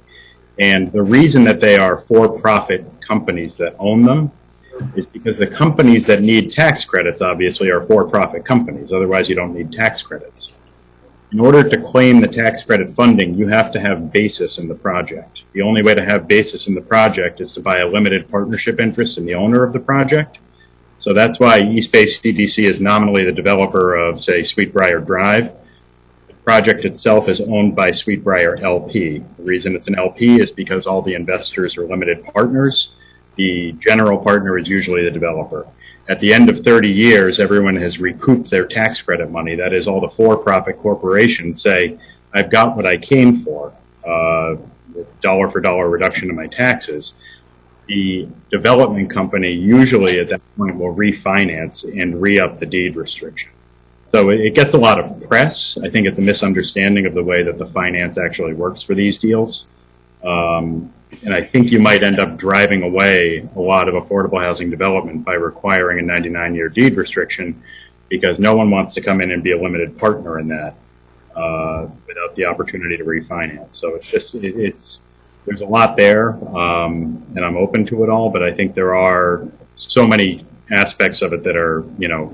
And the reason that they are for-profit companies that own them is because the companies that need tax credits obviously are for-profit companies. Otherwise, you don't need tax credits. In order to claim the tax credit funding, you have to have basis in the project. The only way to have basis in the project is to buy a limited partnership interest in the owner of the project. So that's why East Bay CDC is nominally the developer of, say, Sweetbriar Drive. The project itself is owned by Sweetbriar LP. The reason it's an LP is because all the investors are limited partners. The general partner is usually the developer. At the end of 30 years, everyone has recouped their tax credit money. That is, all the for-profit corporations say, I've got what I came for, dollar for dollar reduction in my taxes. The development company usually at that point will refinance and re-up the deed restriction. So it gets a lot of press. I think it's a misunderstanding of the way that the finance actually works for these deals. And I think you might end up driving away a lot of affordable housing development by requiring a 99-year deed restriction, because no one wants to come in and be a limited partner in that without the opportunity to refinance. So it's just, there's a lot there, and I'm open to it all, but I think there are so many aspects of it that are,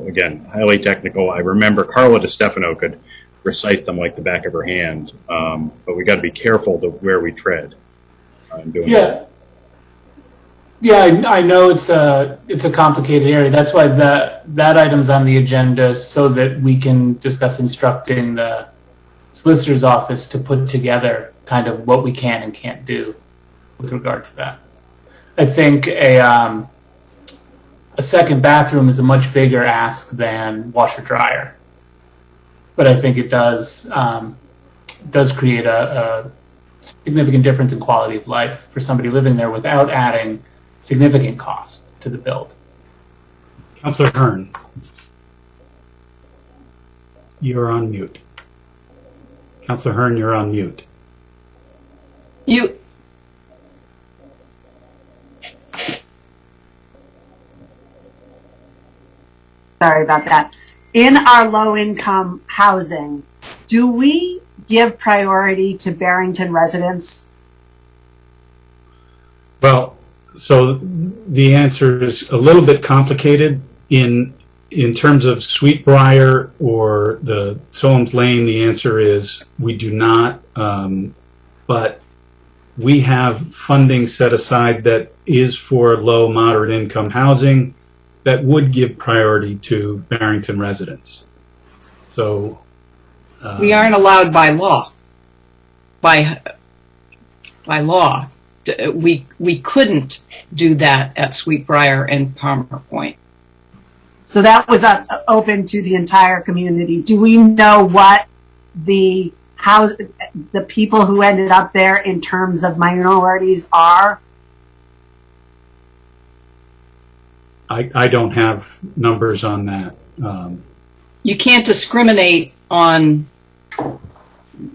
again, highly technical. I remember Carla DeStefano could recite them like the back of her hand, but we got to be careful where we tread. Yeah, I know it's a complicated area. That's why that item's on the agenda, so that we can discuss instructing the solicitor's office to put together kind of what we can and can't do with regard to that. I think a second bathroom is a much bigger ask than washer dryer, but I think it does create a significant difference in quality of life for somebody living there without adding significant cost to the build. Councilor Hearn, you're on mute. Councilor Hearn, you're on mute. You. Sorry about that. In our low-income housing, do we give priority to Barrington residents? Well, so the answer is a little bit complicated. In terms of Sweetbriar or the Solom's Lane, the answer is we do not, but we have funding set aside that is for low, moderate income housing that would give priority to Barrington residents. So we aren't allowed by law. By law, we couldn't do that at Sweetbriar and Palmer Point. So that was open to the entire community. Do we know what the people who ended up there in terms of minorities are? I don't have numbers on that. You can't discriminate on.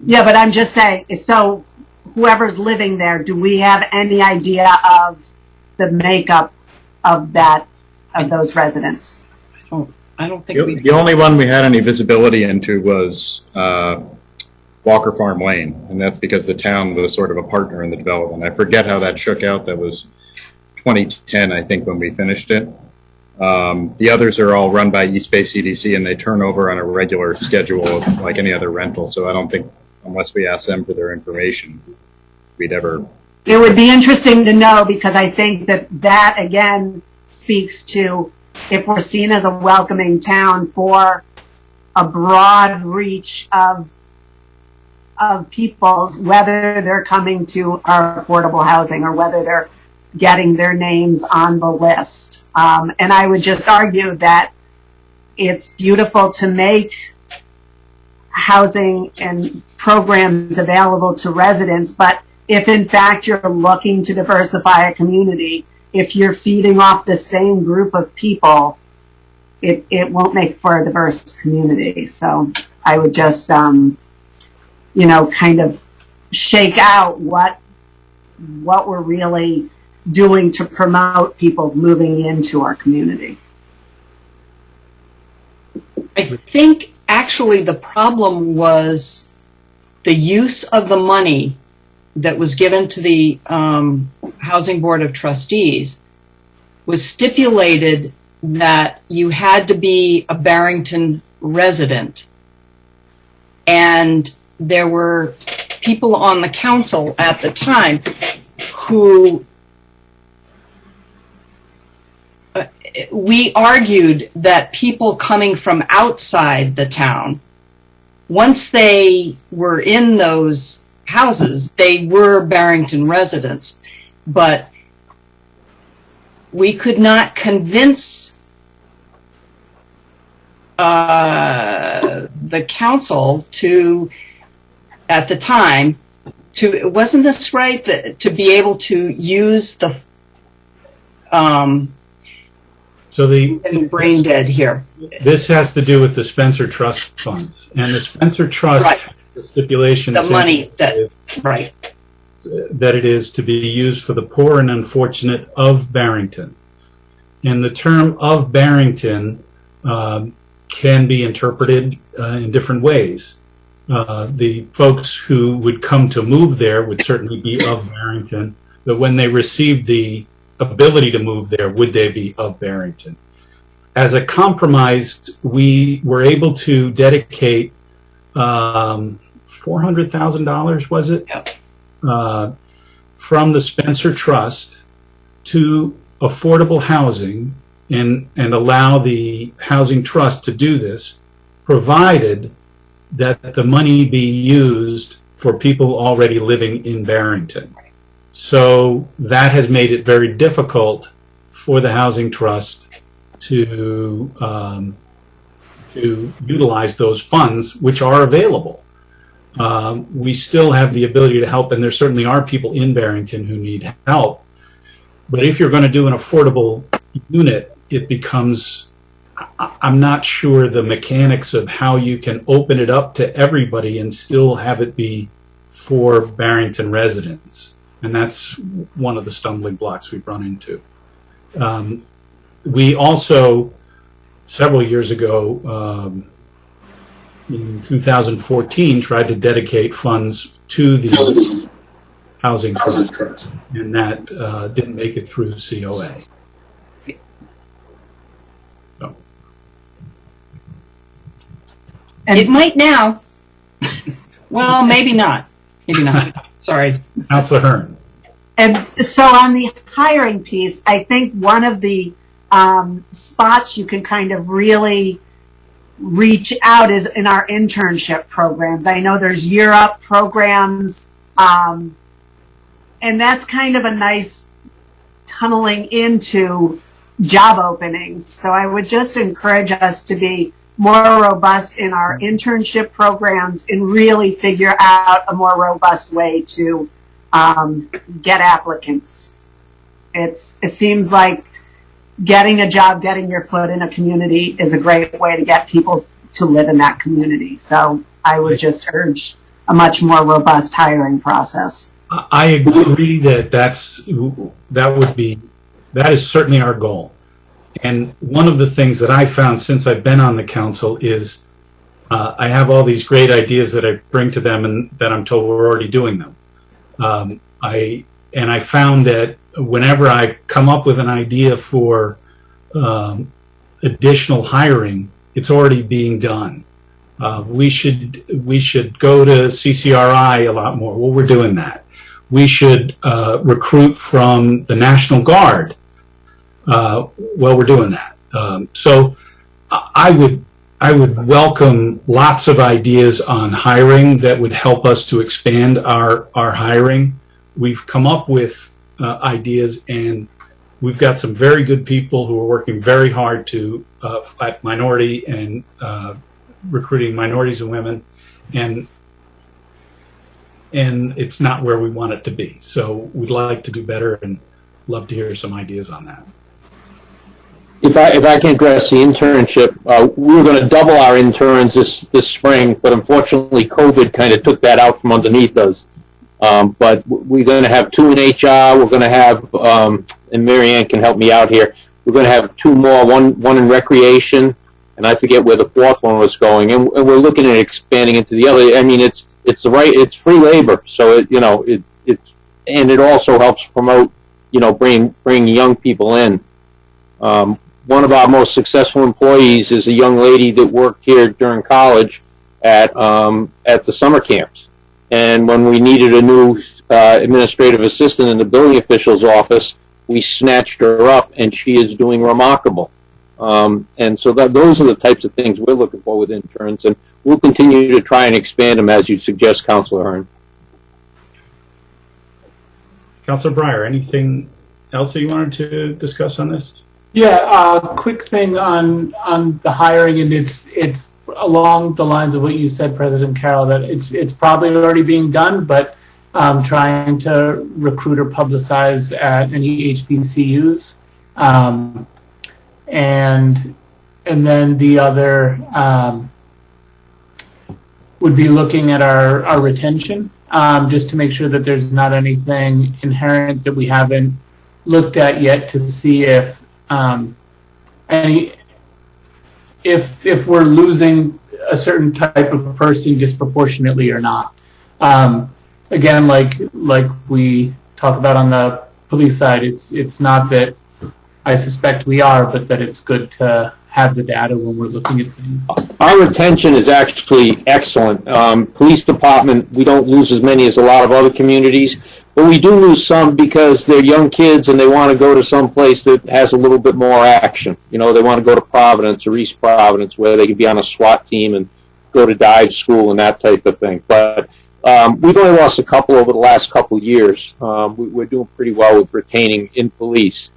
Yeah, but I'm just saying, so whoever's living there, do we have any idea of the makeup of those residents? I don't think the only one we had any visibility into was Walker Farm Lane, and that's because the town was sort of a partner in the development. I forget how that shook out. That was 2010, I think, when we finished it. The others are all run by East Bay CDC, and they turn over on a regular schedule like any other rental. So I don't think, unless we ask them for their information, we'd ever. It would be interesting to know, because I think that again speaks to, if we're seen as a welcoming town for a broad reach of people, whether they're coming to our affordable housing or whether they're getting their names on the list. And I would just argue that it's beautiful to make housing and programs available to residents, but if in fact you're looking to diversify a community, if you're feeding off the same group of people, it won't make for a diverse community. So I would just, kind of shake out what we're really doing to promote people moving into our community. I think actually the problem was the use of the money that was given to the Housing Board of Trustees was stipulated that you had to be a Barrington resident And there were people on the council at the time who we argued that people coming from outside the town, once they were in those houses, they were Barrington residents. But we could not convince the council to, at the time, to, wasn't this right, that, to be able to use the, so the brain dead here. This has to do with the Spencer Trust funds, and the Spencer Trust Right. the stipulation The says money that, right. that it is to be used for the poor and unfortunate of Barrington. And the term of Barrington can be interpreted in different ways. The folks who would come to move there would certainly be of Barrington, but when they received the ability to move there, would they be of Barrington? As a compromise, we were able to dedicate $400,000, was it? Yep. From the Spencer Trust to affordable housing and allow the Housing Trust to do this, provided that the money be used for people already living in Barrington. So that has made it very difficult for the Housing Trust to utilize those funds, which are available. We still have the ability to help, and there certainly are people in Barrington who need help. But if you're going to do an affordable unit, it becomes, I'm not sure the mechanics of how you can open it up to everybody and still have it be for Barrington residents. And that's one of the stumbling blocks we've run into. We also, several years ago, in 2014, tried to dedicate funds to the Housing Trust, and that didn't make it through COA. So. It might now. Well, maybe not. Maybe not. Sorry. Councilor Hearn. And so on the hiring piece, I think one of the spots you can kind of really reach out is in our internship programs. I know there's Year Up programs, and that's kind of a nice tunneling into job openings. So I would just encourage us to be more robust in our internship programs and really figure out a more robust way to get applicants. It seems like getting a job, getting your foot in a community is a great way to get people to live in that community. So I would just urge a much more robust hiring process. I agree that is certainly our goal. And one of the things that I found since I've been on the council is I have all these great ideas that I bring to them and that I'm told we're already doing them. I found that whenever I come up with an idea for additional hiring, it's already being done. We should go to CCRI a lot more. Well, we're doing that. We should recruit from the National Guard. Well, we're doing that. So I would welcome lots of ideas on hiring that would help us to expand our hiring. We've come up with ideas, and we've got some very good people who are working very hard to at minority and recruiting minorities and women, and it's not where we want it to be. So we'd like to do better, and love to hear some ideas on that. If I can address the internship, we were going to double our interns this spring, but unfortunately COVID kind of took that out from underneath us. But we're going to have 2 in HR. We're going to have, and Mary Ann can help me out here, we're going to have 2 more, one in recreation, and I forget where the 4th one was going. And we're looking at expanding into the other. I mean, it's free labor, so and it also helps promote, bring young people in. One of our most successful employees is a young lady that worked here during college, at the summer camps. And when we needed a new administrative assistant in the building official's office, we snatched her up, and she is doing remarkable. And so those are the types of things we're looking for with interns, and we'll continue to try and expand them as you suggest, Councilor Hearn. Councilor Breyer, anything else that you wanted to discuss on this? Yeah, quick thing on the hiring, and it's along the lines of what you said, President Carroll, that it's probably already being done, but trying to recruit or publicize at any HBCUs, and then the other would be looking at our retention, just to make sure that there's not anything inherent that we haven't looked at yet to see if if we're losing a certain type of person disproportionately or not. Again, like we talk about on the police side, it's not that I suspect we are, but that it's good to have the data when we're looking at things. Our retention is actually excellent. Police department, we don't lose as many as a lot of other communities, but we do lose some because they're young kids and they want to go to some place that has a little bit more action. You know, they want to go to Providence or East Providence where they could be on a SWAT team and go to dive school and that type of thing. But we've only lost a couple over the last couple of years. We're doing pretty well with retaining in police.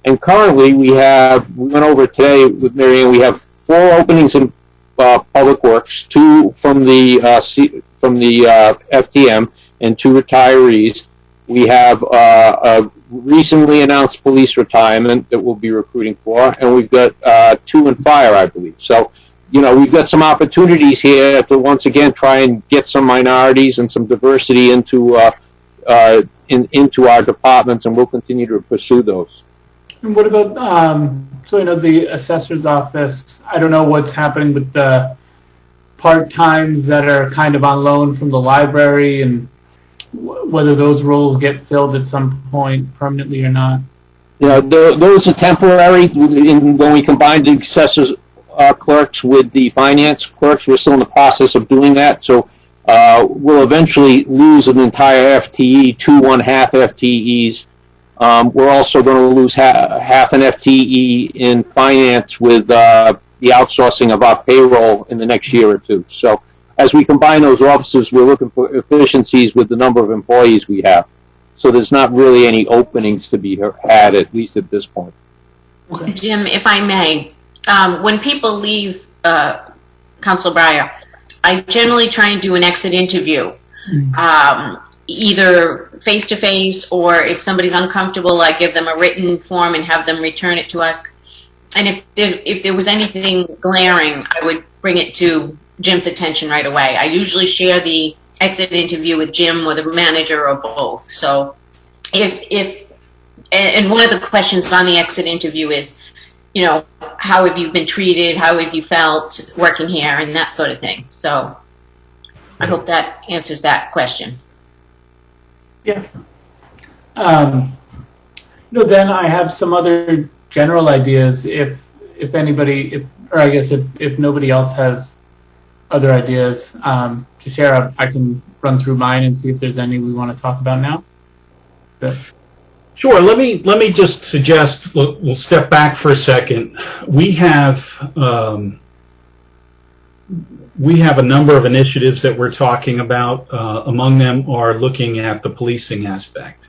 And currently we went over today with Mary Ann, we have 4 openings in Public Works, 2 from the FTM and 2 retirees. We have a recently announced police retirement that we'll be recruiting for, and we've got 2 in fire, I believe. So, you know, we've got some opportunities here to once again try and get some minorities and some diversity into our departments, and we'll continue to pursue those. And what about, so I know the assessor's office, I don't know what's happening with the part-times that are kind of on loan from the library, and whether those roles get filled at some point permanently or not. Yeah, those are temporary. When we combined the assessor's clerks with the finance clerks, we're still in the process of doing that. So we'll eventually lose an entire FTE, 2 1/2 FTEs. We're also going to lose half an FTE in finance with the outsourcing of our payroll in the next year or 2. So as we combine those offices, we're looking for efficiencies with the number of employees we have. So there's not really any openings to be had, at least at this point. Okay. Jim, if I may, when people leave Council Breyer, I generally try and do an exit interview. Either face-to-face, or if somebody's uncomfortable, I give them a written form and have them return it to us. And if there was anything glaring, I would bring it to Jim's attention right away. I usually share the exit interview with Jim or the manager or both. So and one of the questions on the exit interview is, you know, how have you been treated? How have you felt working here, and that sort of thing. So I hope that answers that question. Yeah. No, then I have some other general ideas if anybody, or I guess if nobody else has other ideas to share, I can run through mine and see if there's any we want to talk about now. But. Sure. Let me just suggest, we'll step back for a second. We have a number of initiatives that we're talking about. Among them are looking at the policing aspect.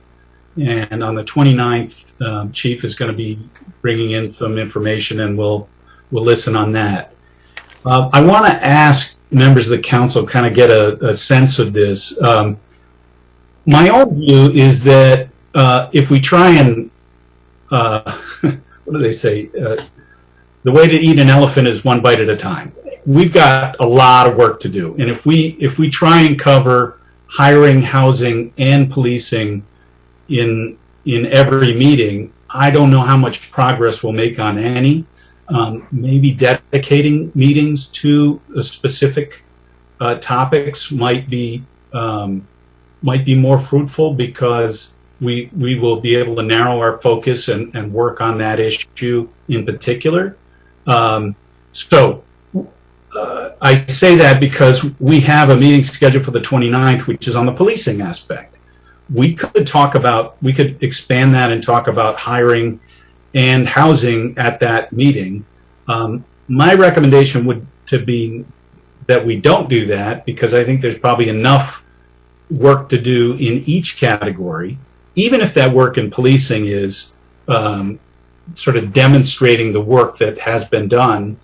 And on the 29th, Chief is going to be bringing in some information, and we'll listen on that. I want to ask members of the council kind of get a sense of this. My own view is that if we try and, what do they say? The way to eat an elephant is one bite at a time. We've got a lot of work to do, and if we try and cover hiring, housing, and policing in every meeting, I don't know how much progress we'll make on any. Maybe dedicating meetings to specific topics might be more fruitful, because we will be able to narrow our focus and work on that issue in particular. So I say that because we have a meeting scheduled for the 29th, which is on the policing aspect. We could expand that and talk about hiring and housing at that meeting. My recommendation would be that we don't do that, because I think there's probably enough work to do in each category, even if that work in policing is sort of demonstrating the work that has been done,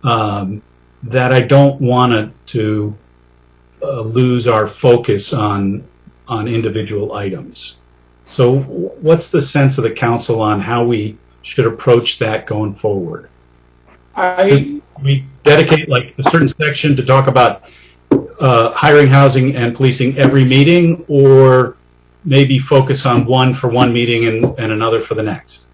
that I don't want to lose our focus on individual items. So what's the sense of the council on how we should approach that going forward? We dedicate like a certain section to talk about hiring, housing, and policing every meeting, or maybe focus on one for one meeting and another for the next?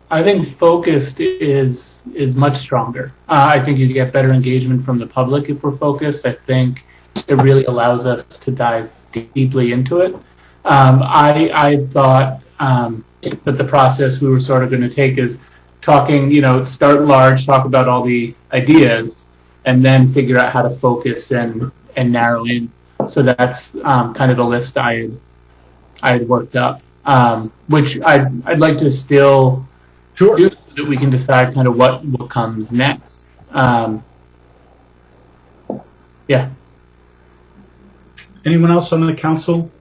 I think focused is much stronger. I think you get better engagement from the public if we're focused. I think it really allows us to dive deeply into it. I thought that the process we were sort of going to take is talking, start large, talk about all the ideas, and then figure out how to focus and narrow in. So that's kind of the list I had worked up, which I'd like to still do so that we can decide kind of what comes next. Yeah. Anyone else on the council?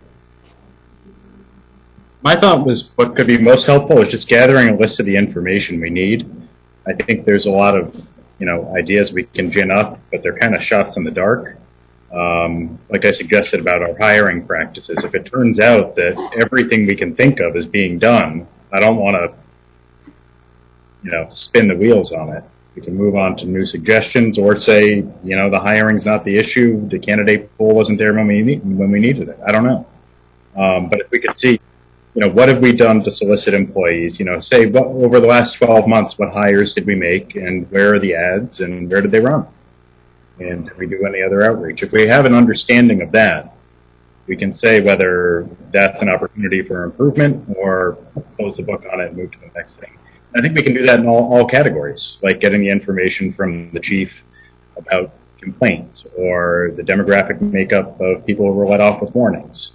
My thought was what could be most helpful is just gathering a list of the information we need. I think there's a lot of, ideas we can gin up, but they're kind of shots in the dark. Like I suggested about our hiring practices, if it turns out that everything we can think of is being done, I don't want to, spin the wheels on it. We can move on to new suggestions, or say, the hiring's not the issue. The candidate pool wasn't there when we needed it. I don't know. But if we could see, what have we done to solicit employees? Say over the last 12 months, what hires did we make, and where are the ads, and where did they run? And did we do any other outreach? If we have an understanding of that, we can say whether that's an opportunity for improvement or close the book on it and move to the next thing. I think we can do that in all categories, like getting the information from the chief about complaints or the demographic makeup of people who were let off with warnings.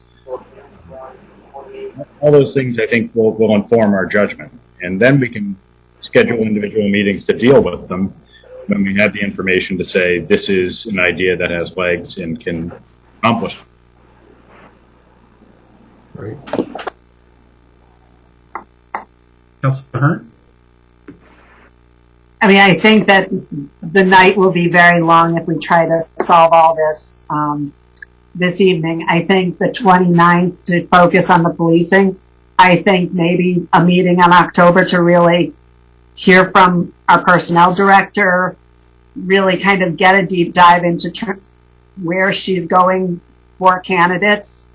All those things, I think, will inform our judgment. And then we can schedule individual meetings to deal with them when we have the information to say, this is an idea that has legs and can accomplish. Great. Councilor Hearn? I think that the night will be very long if we try to solve all this this evening. I think the 29th to focus on the policing. I think maybe a meeting on October to really hear from our personnel director, really kind of get a deep dive into where she's going for candidates,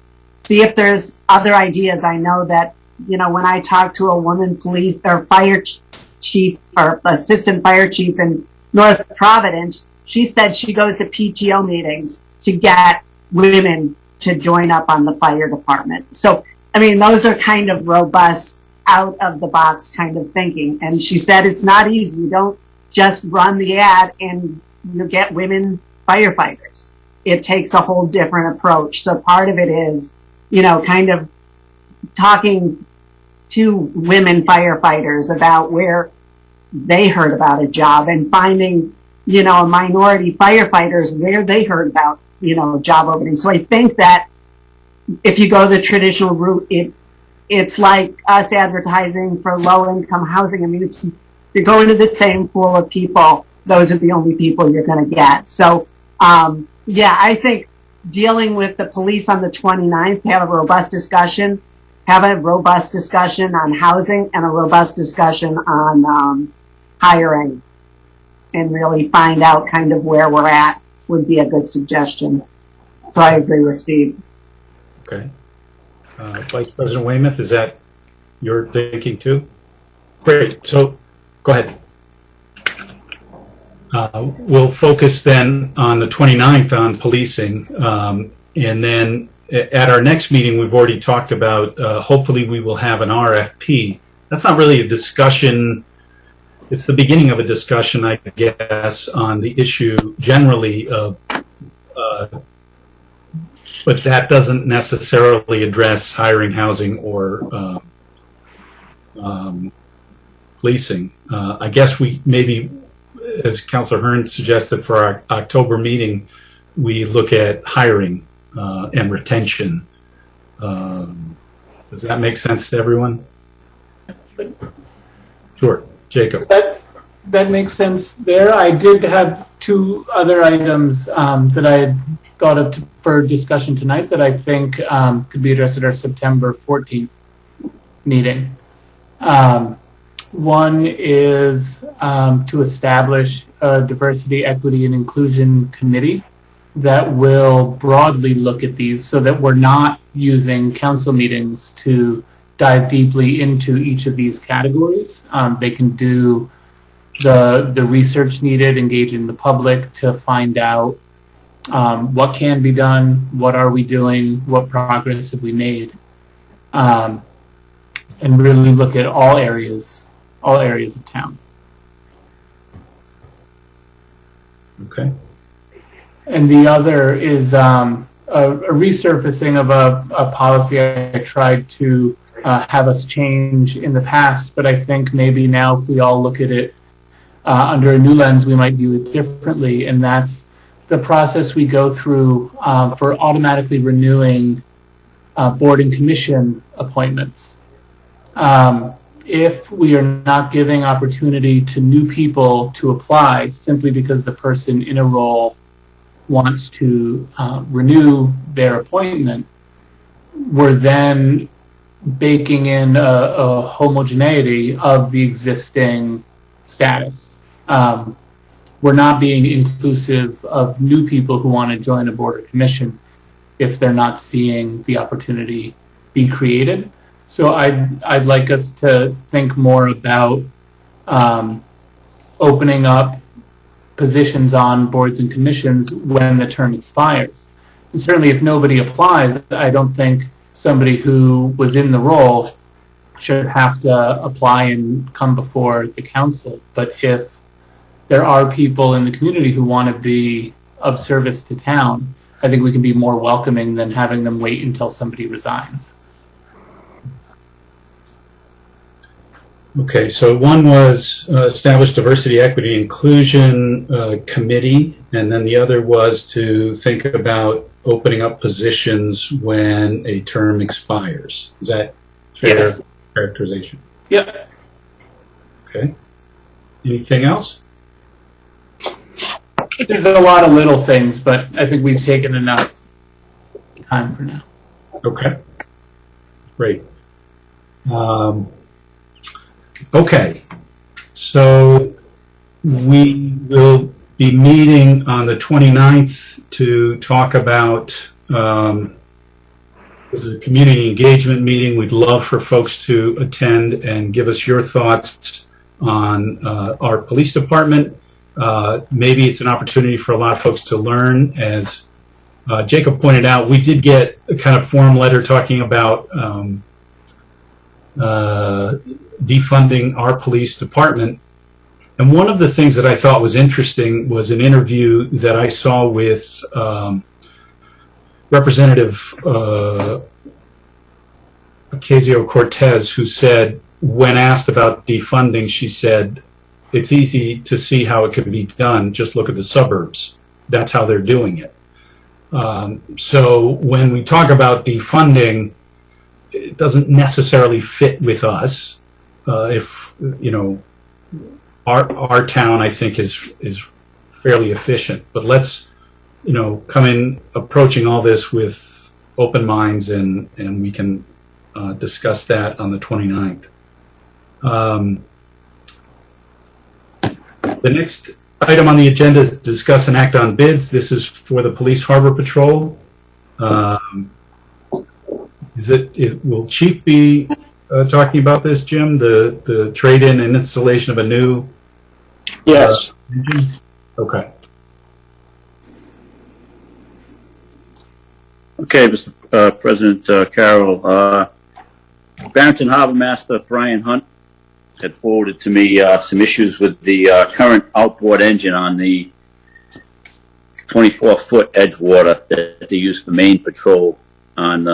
see if there's other ideas. I know that, when I talk to a woman police or fire chief or assistant fire chief in North Providence, she said she goes to PTO meetings to get women to join up on the fire department. So, those are kind of robust, out of the box kind of thinking. And she said it's not easy. You don't just run the ad and you get women firefighters. It takes a whole different approach. So part of it is, kind of talking to women firefighters about where they heard about a job and finding, minority firefighters where they heard about, job openings. So I think that if you go the traditional route, it's like us advertising for low-income housing. You're going to the same pool of people. Those are the only people you're going to get. So, I think dealing with the police on the 29th, have a robust discussion on housing and a robust discussion on hiring, and really find out kind of where we're at would be a good suggestion. So I agree with Steve. Okay. Vice President Weymouth, is that your thinking too? Great. So go ahead. We'll focus then on the 29th on policing. And then at our next meeting, we've already talked about, hopefully we will have an RFP. That's not really a discussion it's the beginning of a discussion, I guess, on the issue generally of, but that doesn't necessarily address hiring, housing, or policing. I guess we maybe, as Councilor Hearn suggested for our October meeting, we look at hiring and retention. Does that make sense to everyone? Sure. Jacob. That makes sense there. I did have two other items that I had thought of for discussion tonight that I think could be addressed at our September 14th meeting. One is to establish a diversity, equity, and inclusion committee that will broadly look at these so that we're not using council meetings to dive deeply into each of these categories. They can do the research needed, engaging the public to find out what can be done, what are we doing, what progress have we made, and really look at all areas of town. Okay. And the other is a resurfacing of a policy I tried to have us change in the past, but I think maybe now if we all look at it under a new lens, we might view it differently, and that's the process we go through for automatically renewing board and commission appointments. If we are not giving opportunity to new people to apply simply because the person in a role wants to renew their appointment, we're then baking in a homogeneity of the existing status. We're not being inclusive of new people who want to join a board or commission if they're not seeing the opportunity be created. So I'd like us to think more about opening up positions on boards and commissions when the term expires. And certainly if nobody applies, I don't think somebody who was in the role should have to apply and come before the council. But if there are people in the community who want to be of service to town, I think we can be more welcoming than having them wait until somebody resigns. Okay, so one was establish diversity, equity, inclusion committee, and then the other was to think about opening up positions when a term expires. Is that fair characterization? Yeah. Okay. Anything else? There's a lot of little things, but I think we've taken enough time for now. Okay. Great. Okay, so we will be meeting on the 29th to talk about, this is a community engagement meeting. We'd love for folks to attend and give us your thoughts on our police department. Maybe it's an opportunity for a lot of folks to learn. As Jacob pointed out, we did get a kind of form letter talking about defunding our police department. And one of the things that I thought was interesting was an interview that I saw with Representative Ocasio-Cortez, who said, when asked about defunding, she said, it's easy to see how it could be done. Just look at the suburbs. That's how they're doing it. So when we talk about defunding, it doesn't necessarily fit with us. If you know, our town, I think is fairly efficient. But let's come in approaching all this with open minds, and we can discuss that on the 29th. The next item on the agenda is discuss and act on bids. This is for the Police Harbor Patrol. Will Chief be talking about this, Jim? The trade-in and installation of a new Yes. engine? Okay. Okay, Mr. President Carroll. Barrington Harbor Master Brian Hunt had forwarded to me some issues with the current outboard engine on the 24-foot Edgewater that they use for main patrol on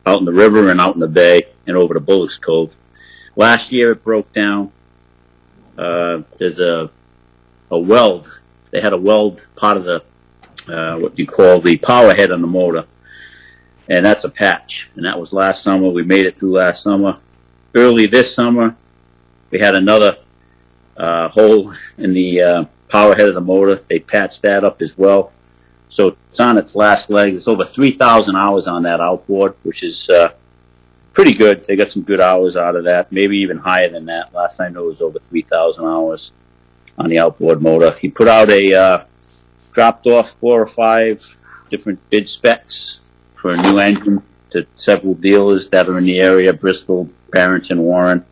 out in the river and out in the bay and over to Bullock's Cove. Last year it broke down. There's a weld. They had a weld part of the what you call the power head on the motor, and that's a patch. And that was last summer. We made it through last summer. Early this summer, we had another hole in the power head of the motor. They patched that up as well. So it's on its last leg. It's over 3,000 hours on that outboard, which is pretty good. They got some good hours out of that, maybe even higher than that. Last I know it was over 3,000 hours on the outboard motor. He put out a dropped off 4 or 5 different bid specs for a new engine to several dealers that are in the area, Bristol, Barrington, Warren.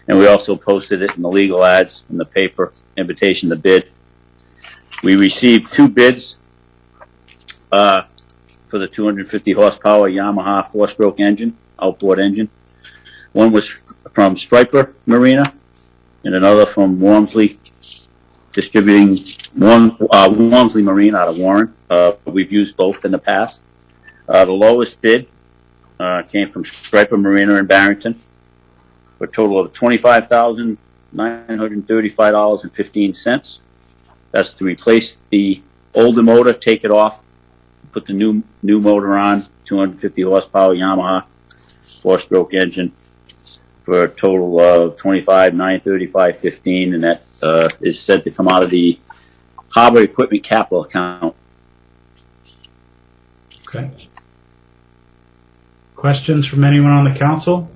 And we also posted it in the legal ads in the paper, invitation to bid. We received 2 bids for the 250 horsepower Yamaha 4-stroke engine, outboard engine. One was from Striper Marina and another from Wormsley Distributing, Wormsley Marine out of Warren. We've used both in the past. The lowest bid came from Striper Marina in Barrington for a total of $25,935.15. That's to replace the older motor, take it off, put the new motor on, 250 horsepower Yamaha 4-stroke engine for a total of $25,935.15, and that is said to come out of the Harbor Equipment Capital account. Okay. Questions from anyone on the council?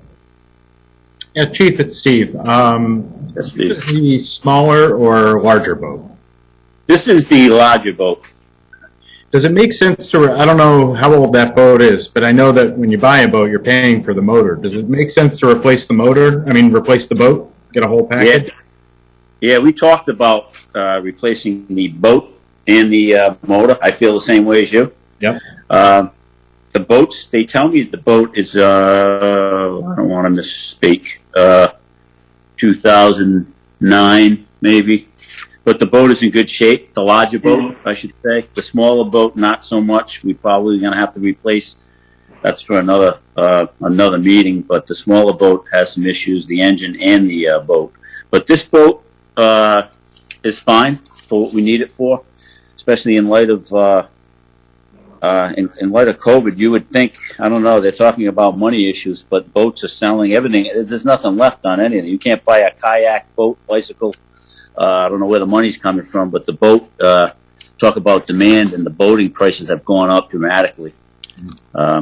Yeah, Chief, it's Steve. Yes, Steve. Is the smaller or larger boat? This is the larger boat. Does it make sense to, I don't know how old that boat is, but I know that when you buy a boat, you're paying for the motor. Does it make sense to replace the motor? I mean, replace the boat? Get a whole package? Yeah, we talked about replacing the boat and the motor. I feel the same way as you. Yep. The boats, they tell me the boat is, I don't want to misspeak, 2009 maybe. But the boat is in good shape. The larger boat, I should say. The smaller boat, not so much. We're probably going to have to replace. That's for another meeting. But the smaller boat has some issues, the engine and the boat. But this boat is fine for what we need it for, especially in light of in light of COVID. You would think, I don't know, they're talking about money issues, but boats are selling everything. There's nothing left on anything. You can't buy a kayak, boat, bicycle. I don't know where the money's coming from, but the boat, talk about demand, and the boating prices have gone up dramatically.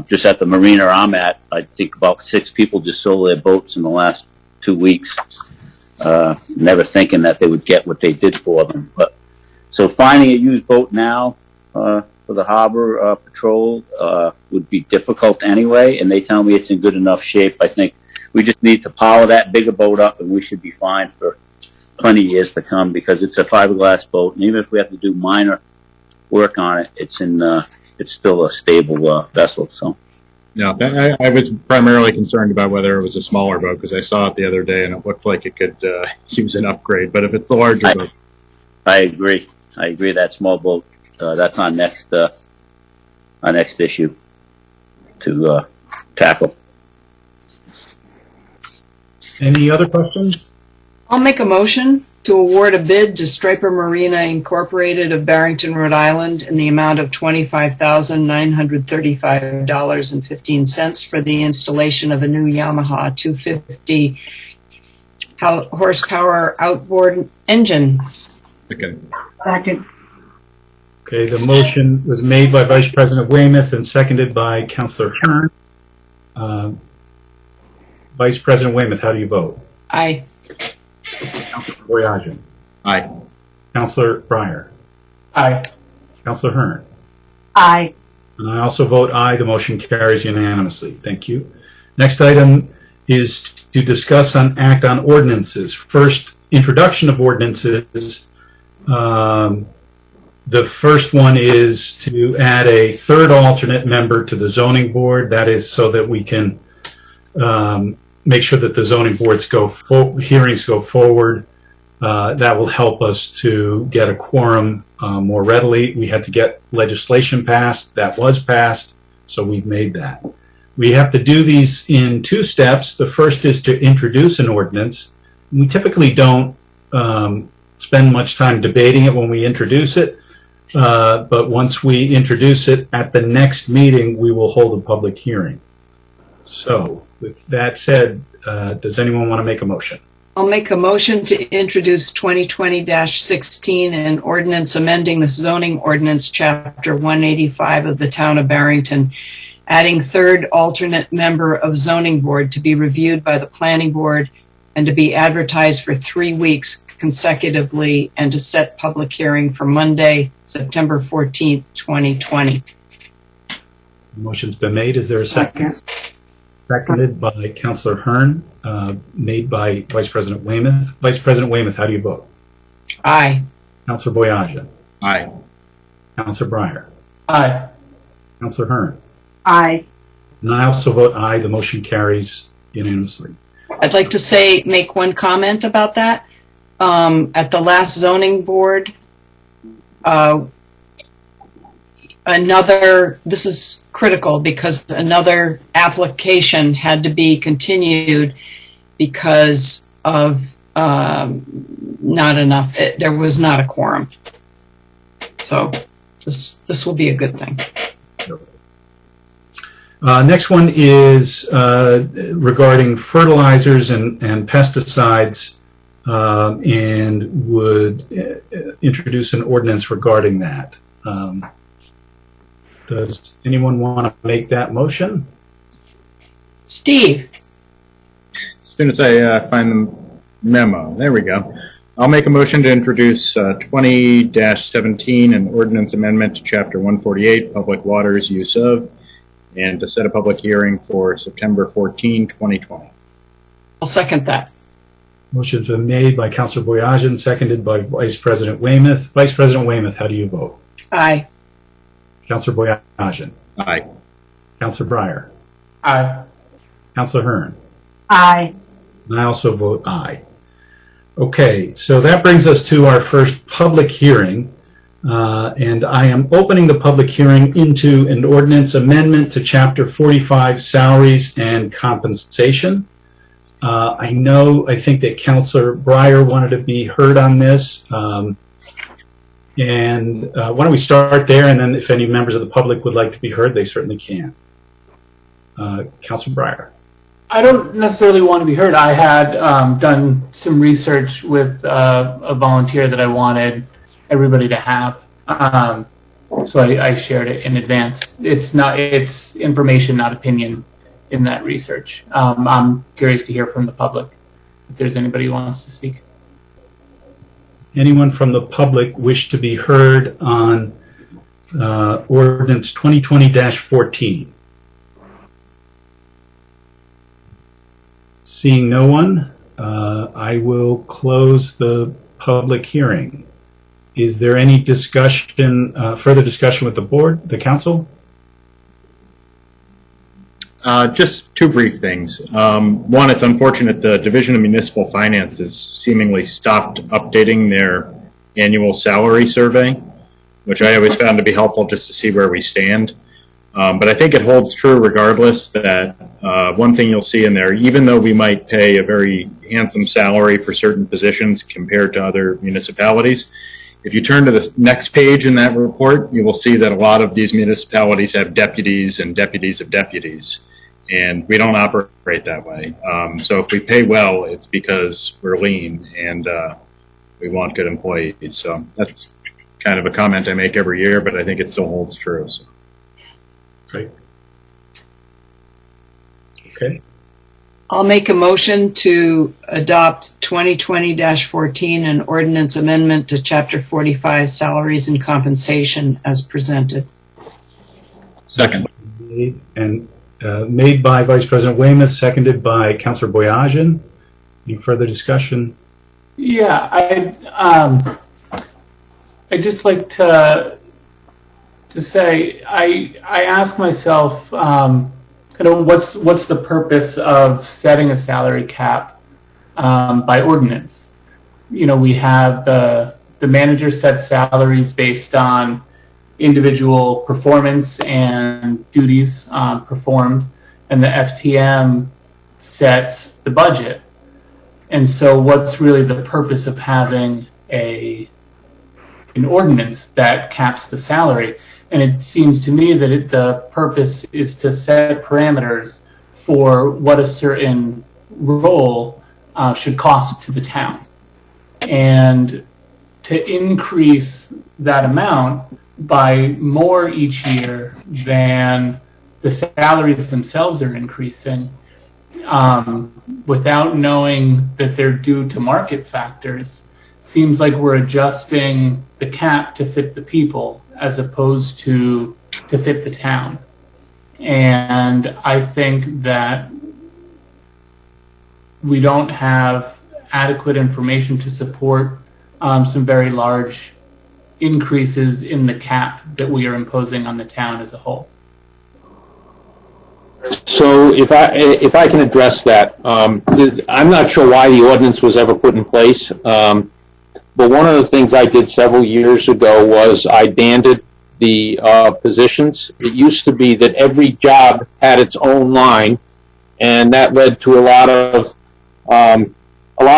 Just at the marina I'm at, I think about 6 people just sold their boats in the last 2 weeks, never thinking that they would get what they did for them. But so finding a used boat now for the harbor patrol would be difficult anyway, and they tell me it's in good enough shape. I think we just need to power that bigger boat up, and we should be fine for plenty of years to come, because it's a fiberglass boat, and even if we have to do minor work on it, it's still a stable vessel. So, No, I was primarily concerned about whether it was a smaller boat, because I saw it the other day and it looked like it could use an upgrade. But if it's the larger boat, I agree. That small boat, that's our next issue to tackle. Any other questions? I'll make a motion to award a bid to Striper Marina Incorporated of Barrington, Rhode Island in the amount of $25,935.15 for the installation of a new Yamaha 250 horsepower outboard engine. Okay. Second. Okay, the motion was made by Vice President Weymouth and seconded by Councilor Hearn. Vice President Weymouth, how do you vote? Aye. Councilor Boyajian. Aye. Councilor Breyer. Aye. Councilor Hearn. Aye. And I also vote aye. The motion carries unanimously. Thank you. Next item is to discuss and act on ordinances. First, introduction of ordinances. The first one is to add a 3rd alternate member to the zoning board. That is so that we can make sure that the zoning boards hearings go forward. That will help us to get a quorum more readily. We had to get legislation passed. That was passed, so we've made that. We have to do these in 2 steps. The first is to introduce an ordinance. We typically don't spend much time debating it when we introduce it, but once we introduce it at the next meeting, we will hold a public hearing. So, with that said, does anyone want to make a motion? I'll make a motion to introduce 2020-16, an ordinance amending the zoning ordinance, Chapter 185 of the Town of Barrington, adding 3rd alternate member of zoning board to be reviewed by the planning board and to be advertised for 3 weeks consecutively, and to set public hearing for Monday, September 14th, 2020. Motion's been made. Is there a second? Seconded by Councilor Hearn, made by Vice President Weymouth. Vice President Weymouth, how do you vote? Aye. Councilor Boyajian. Aye. Councilor Breyer. Aye. Councilor Hearn. Aye. And I also vote aye. The motion carries unanimously. I'd like to make one comment about that. At the last zoning board, this is critical because another application had to be continued because of not enough, there was not a quorum. So this will be a good thing. Next one is regarding fertilizers and pesticides, and would introduce an ordinance regarding that. Does anyone want to make that motion? Steve. As soon as I find the memo, there we go. I'll make a motion to introduce 20-17, an ordinance amendment to Chapter 148, Public Waters Use of, and to set a public hearing for September 14, 2020. I'll second that. Motion's been made by Councilor Boyajian, seconded by Vice President Weymouth. Vice President Weymouth, how do you vote? Aye. Councilor Boyajian. Aye. Councilor Breyer. Aye. Councilor Hearn. Aye. And I also vote aye. Okay, so that brings us to our first public hearing. And I am opening the public hearing into an ordinance amendment to Chapter 45, Salaries and Compensation. I think that Councilor Breyer wanted to be heard on this. And why don't we start there, and then if any members of the public would like to be heard, they certainly can. Councilor Breyer. I don't necessarily want to be heard. I had done some research with a volunteer that I wanted everybody to have. So I shared it in advance. It's information, not opinion in that research. I'm curious to hear from the public if there's anybody who wants to speak. Anyone from the public wish to be heard on ordinance 2020-14? Seeing no one, I will close the public hearing. Is there any discussion, further discussion with the board, the council? Just 2 brief things. One, it's unfortunate the Division of Municipal Finance has seemingly stopped updating their annual salary survey, which I always found to be helpful just to see where we stand. But I think it holds true regardless that one thing you'll see in there, even though we might pay a very handsome salary for certain positions compared to other municipalities, if you turn to the next page in that report, you will see that a lot of these municipalities have deputies and deputies of deputies. And we don't operate that way. So if we pay well, it's because we're lean and we want good employees. So that's kind of a comment I make every year, but I think it still holds true. So. Great. Okay. I'll make a motion to adopt 2020-14, an ordinance amendment to Chapter 45, Salaries and Compensation, as presented. Second. Made by Vice President Weymouth, seconded by Councilor Boyajian. Any further discussion? Yeah, I'd just like to say I ask myself kind of what's the purpose of setting a salary cap by ordinance? You know, we have the manager sets salaries based on individual performance and duties performed, and the FTM sets the budget. And so what's really the purpose of having an ordinance that caps the salary? And it seems to me that the purpose is to set parameters for what a certain role should cost to the town. And to increase that amount by more each year than the salaries themselves are increasing, without knowing that they're due to market factors, seems like we're adjusting the cap to fit the people as opposed to fit the town. And I think that we don't have adequate information to support some very large increases in the cap that we are imposing on the town as a whole. So if I can address that, I'm not sure why the ordinance was ever put in place, but one of the things I did several years ago was I banded the positions. It used to be that every job had its own line, and that led to a lot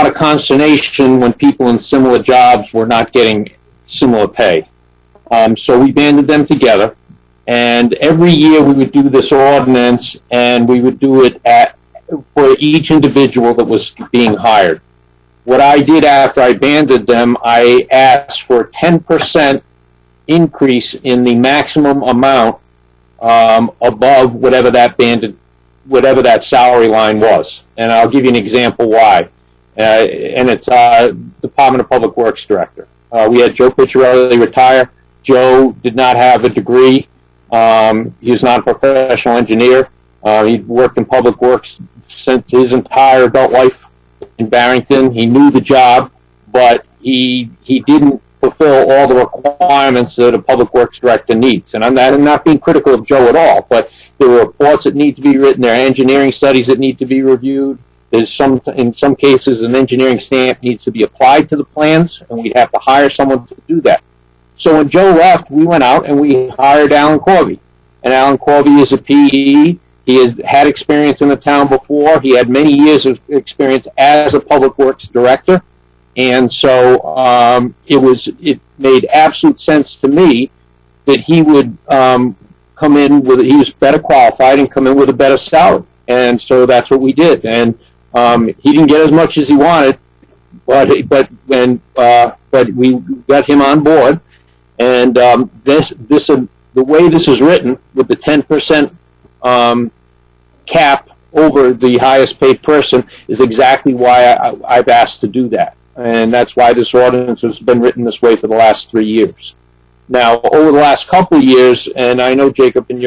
of consternation when people in similar jobs were not getting similar pay. So we banded them together. And every year we would do this ordinance, and we would do it for each individual that was being hired. What I did after I banded them, I asked for a 10% increase in the maximum amount above whatever that salary line was. And I'll give you an example why. And it's Department of Public Works Director. We had Joe Picciarelli retire. Joe did not have a degree. He was not a professional engineer. He worked in public works since his entire adult life in Barrington. He knew the job, but he didn't fulfill all the requirements that a public works director needs. And I'm not being critical of Joe at all, but there are reports that need to be written. There are engineering studies that need to be reviewed. In some cases, an engineering stamp needs to be applied to the plans, and we'd have to hire someone to do that. So when Joe left, we went out and we hired Alan Corby. And Alan Corby is a PE. He had experience in the town before. He had many years of experience as a public works director. And so it made absolute sense to me that he would come in he was better qualified and come in with a better salary. And so that's what we did. And he didn't get as much as he wanted, but we got him on board. And the way this is written, with the 10% cap over the highest paid person, is exactly why I've asked to do that. And that's why this ordinance has been written this way for the last 3 years. Now, over the last couple of years, and I know, Jacob, in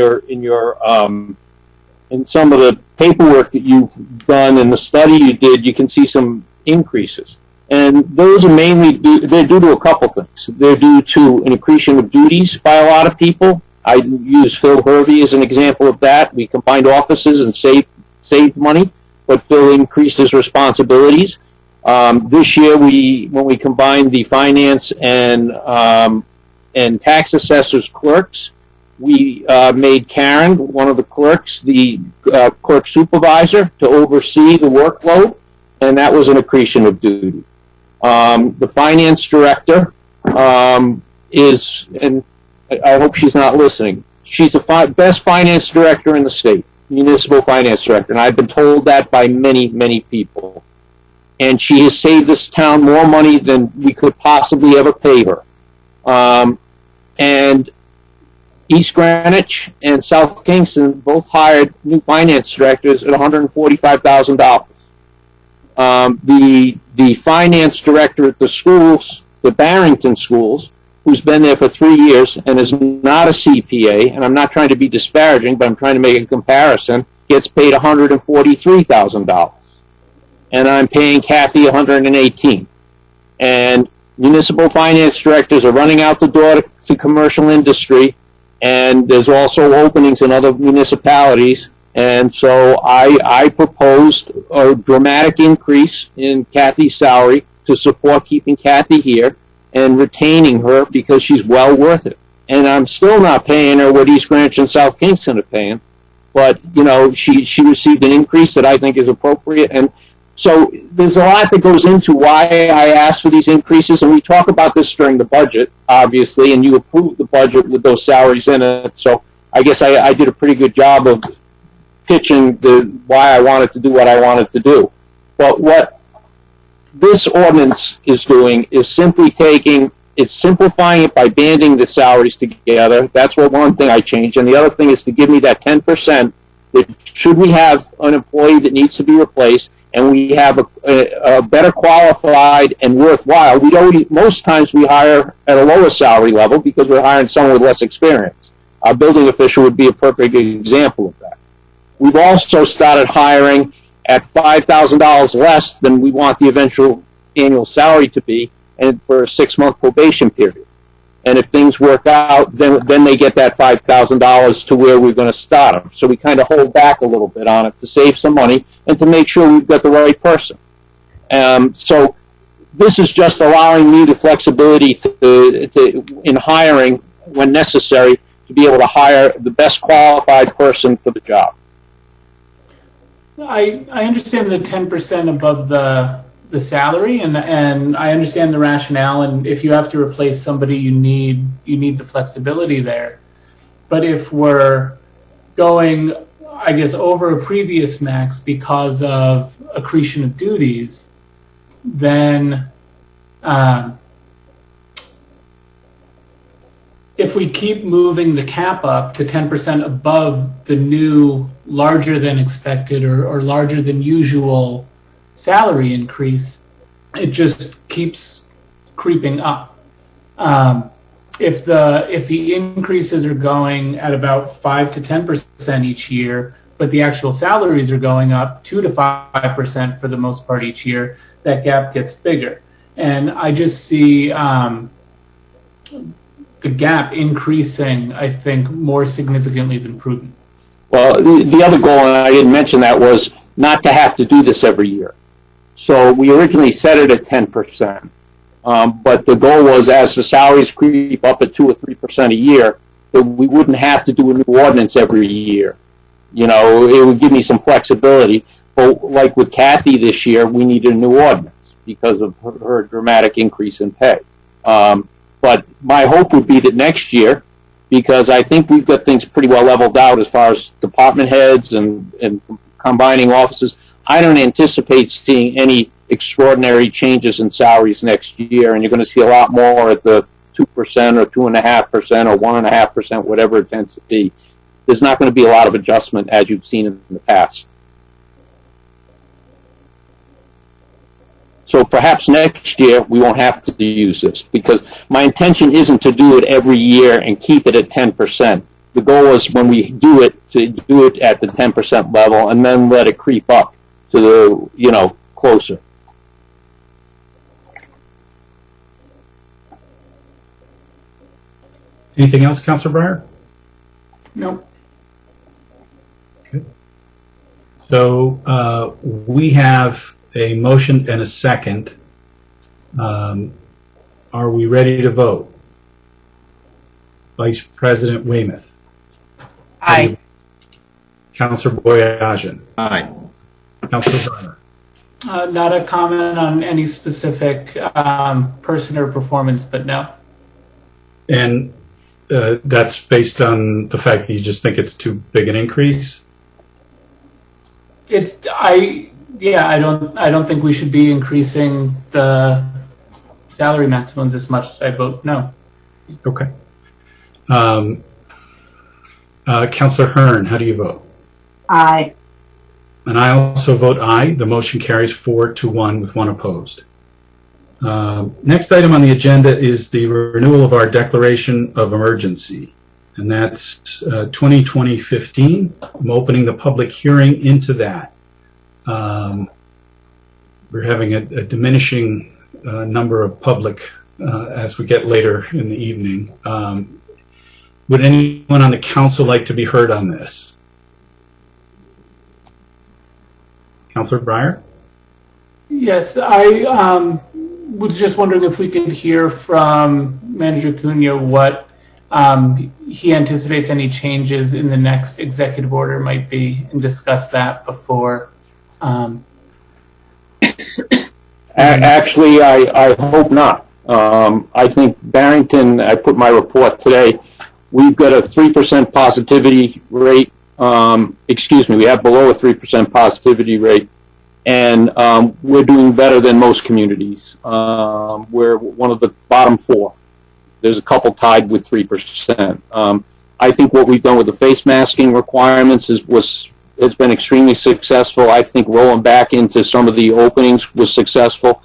some of the paperwork that you've done and the study you did, you can see some increases. And those are mainly they're due to a couple things. They're due to an accretion of duties by a lot of people. I use Phil Hervey as an example of that. We combined offices and saved money, but Phil increased his responsibilities. This year, when we combined the finance and tax assessors clerks, we made Karen, one of the clerks, the clerk supervisor to oversee the workload, and that was an accretion of duty. The finance director is, and I hope she's not listening, she's the best finance director in the state, municipal finance director, and I've been told that by many, many people. And she has saved this town more money than we could possibly ever pay her. And East Greenwich and South Kingston both hired new finance directors at $145,000. The finance director at the schools, the Barrington schools, who's been there for 3 years and is not a CPA, and I'm not trying to be disparaging, but I'm trying to make a comparison, gets paid $143,000. And I'm paying Kathy $118,000. And municipal finance directors are running out the door to commercial industry, and there's also openings in other municipalities And so I proposed a dramatic increase in Kathy's salary to support keeping Kathy here and retaining her because she's well worth it. And I'm still not paying her what East Greenwich and South Kingston are paying. But, you know, she received an increase that I think is appropriate. And so there's a lot that goes into why I asked for these increases. And we talk about this during the budget, obviously, and you approved the budget with those salaries in it. So I guess I did a pretty good job of pitching why I wanted to do what I wanted to do. But what this ordinance is doing is simply it's simplifying it by banding the salaries together. That's one thing I changed. And the other thing is to give me that 10% that should we have an employee that needs to be replaced and we have a better qualified and worthwhile, most times we hire at a lower salary level because we're hiring someone with less experience. Our building official would be a perfect example of that. We've also started hiring at $5,000 less than we want the eventual annual salary to be, and for a 6-month probation period. And if things work out, then they get that $5,000 to where we're going to start them. So we kind of hold back a little bit on it to save some money and to make sure we've got the right person. So this is just allowing me the flexibility in hiring when necessary to be able to hire the best qualified person for the job. I understand the 10% above the salary, and I understand the rationale. And if you have to replace somebody, you need the flexibility there. But if we're going, I guess, over a previous max because of accretion of duties, then if we keep moving the cap up to 10% above the new larger than expected or larger than usual salary increase, it just keeps creeping up. If the increases are going at about 5 to 10% each year, but the actual salaries are going up 2 to 5% for the most part each year, that gap gets bigger. And I just see the gap increasing, I think, more significantly than prudent. Well, the other goal, and I didn't mention that, was not to have to do this every year. So we originally set it at 10%. But the goal was, as the salaries creep up at 2 or 3% a year, that we wouldn't have to do a new ordinance every year. You know, it would give me some flexibility. But like with Kathy this year, we needed a new ordinance because of her dramatic increase in pay. But my hope would be that next year, because I think we've got things pretty well leveled out as far as department heads and combining offices, I don't anticipate seeing any extraordinary changes in salaries next year, and you're going to see a lot more at the 2% or 2.5% or 1.5%, whatever it tends to be. There's not going to be a lot of adjustment as you've seen in the past. So perhaps next year we won't have to use this, because my intention isn't to do it every year and keep it at 10%. The goal is when we do it, to do it at the 10% level and then let it creep up to the, closer. Anything else, Councilor Breyer? No. Okay. So we have a motion and a second. Are we ready to vote? Vice President Weymouth. Aye. Councilor Boyajian. Aye. Councilor Breyer. Not a comment on any specific person or performance, but no. And that's based on the fact that you just think it's too big an increase? I don't think we should be increasing the salary maximums as much. I vote no. Okay. Councilor Hearn, how do you vote? Aye. And I also vote aye. The motion carries 4-1 with 1 opposed. Next item on the agenda is the renewal of our declaration of emergency, and that's 2020-15. I'm opening the public hearing into that. We're having a diminishing number of public as we get later in the evening. Would anyone on the council like to be heard on this? Councilor Breyer? Yes, I was just wondering if we could hear from Manager Cunha what he anticipates any changes in the next executive order might be, and discuss that before. Actually, I hope not. I think Barrington, I put my report today, we've got a 3% positivity rate. We have below a 3% positivity rate. And we're doing better than most communities. We're one of the bottom 4. There's a couple tied with 3%. I think what we've done with the face masking requirements has been extremely successful. I think rolling back into some of the openings was successful.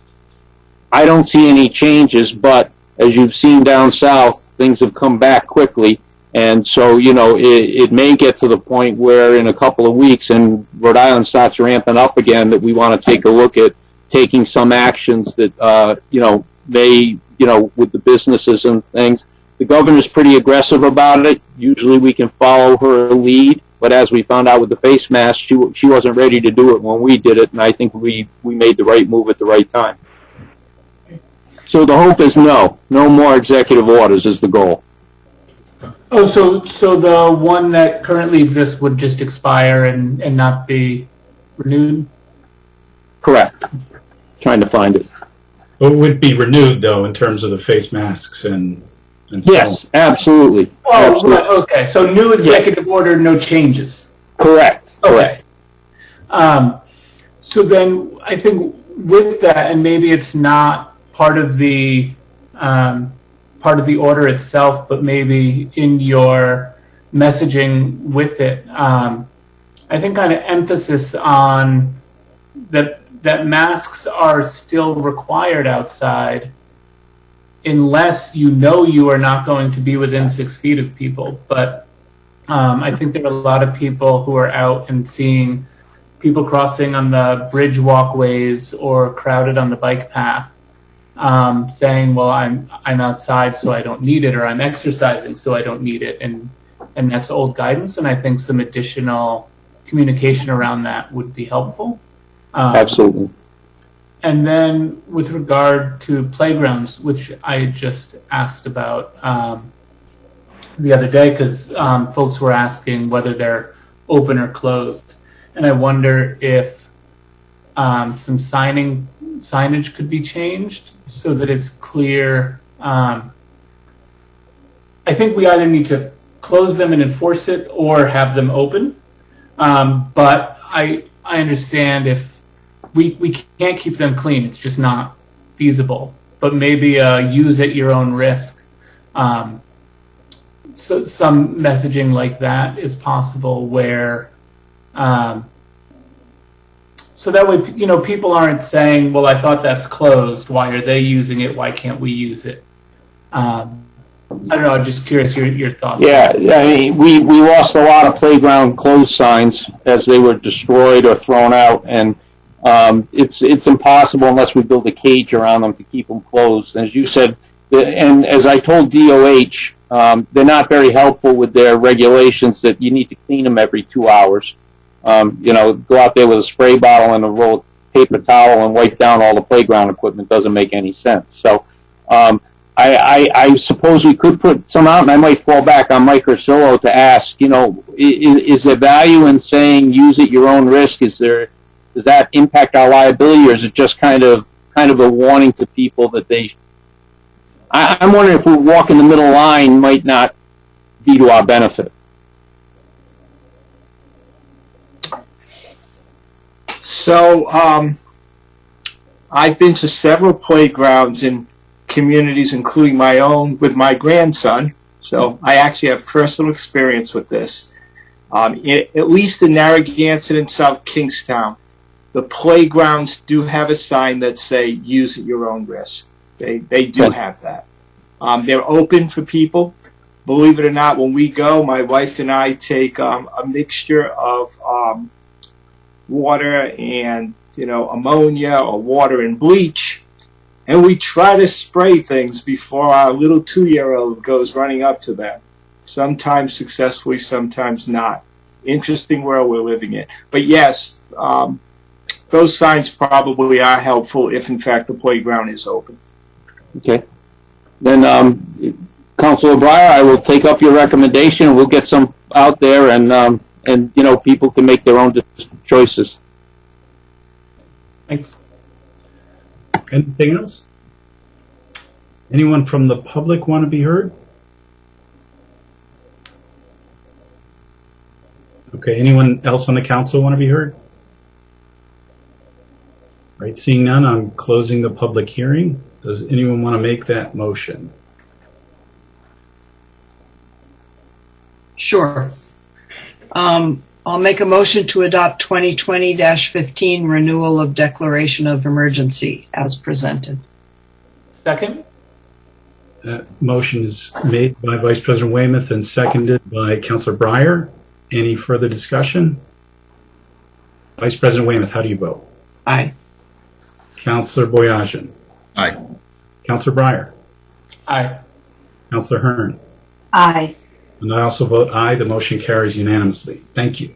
I don't see any changes, but as you've seen down south, things have come back quickly. And so, it may get to the point where in a couple of weeks, and Rhode Island starts ramping up again, that we want to take a look at taking some actions that, may, with the businesses and things. The governor's pretty aggressive about it. Usually we can follow her lead. But as we found out with the face mask, she wasn't ready to do it when we did it. And I think we made the right move at the right time. So the hope is no more executive orders is the goal. Oh, so the one that currently exists would just expire and not be renewed? Correct. Trying to find it. It would be renewed, though, in terms of the face masks and so yes, on. absolutely. Oh, absolutely. Right, okay. So new executive order, no changes. Correct. Okay. So then I think with that, and maybe it's not part of the order itself, but maybe in your messaging with it, I think kind of emphasis on that masks are still required outside unless you are not going to be within 6 feet of people. But I think there are a lot of people who are out and seeing people crossing on the bridge walkways or crowded on the bike path, saying, well, I'm outside so I don't need it, or I'm exercising so I don't need it. And that's old guidance, and I think some additional communication around that would be helpful. Absolutely. And then with regard to playgrounds, which I just asked about the other day, because folks were asking whether they're open or closed. And I wonder if some signage could be changed so that it's clear. I think we either need to close them and enforce it or have them open. But I understand if we can't keep them clean, it's just not feasible. But maybe use at your own risk. So some messaging like that is possible where, so that way, people aren't saying, well, I thought that's closed. Why are they using it? Why can't we use it? I don't know. I'm just curious your thoughts. Yeah, I mean, we lost a lot of playground closed signs as they were destroyed or thrown out, and it's impossible unless we build a cage around them to keep them closed. And as you said, and as I told DOH, they're not very helpful with their regulations that you need to clean them every 2 hours. Go out there with a spray bottle and a roll of paper towel and wipe down all the playground equipment doesn't make any sense. So I suppose we could put some out, and I might fall back on Mike Ursillo to ask, is there value in saying use at your own risk? Does that impact our liability, or is it just kind of a warning to people that I'm wondering if we walk in the middle line might not be to our benefit. So, I've been to several playgrounds in communities, including my own, with my grandson. So I actually have personal experience with this. At least in Narragansett and South Kingstown, the playgrounds do have a sign that say use at your own risk. They do have that. They're open for people. Believe it or not, when we go, my wife and I take a mixture of water and ammonia or water and bleach, and we try to spray things before our little 2-year-old goes running up to them. Sometimes successfully, sometimes not. Interesting world we're living in. But yes, those signs probably are helpful if in fact the playground is open. Okay. Then, Councilor Breyer, I will take up your recommendation, and we'll get some out there, and you know, people can make their own choices. Thanks. Anything else? Anyone from the public want to be heard? Okay, anyone else on the council want to be heard? All right, seeing none, I'm closing the public hearing. Does anyone want to make that motion? Sure. I'll make a motion to adopt 2020-15 renewal of declaration of emergency as presented. Second? That motion is made by Vice President Weymouth and seconded by Councilor Breyer. Any further discussion? Vice President Weymouth, how do you vote? Aye. Councilor Boyajian? Aye. Councilor Breyer? Aye. Councilor Hearn? Aye. And I also vote aye. The motion carries unanimously. Thank you.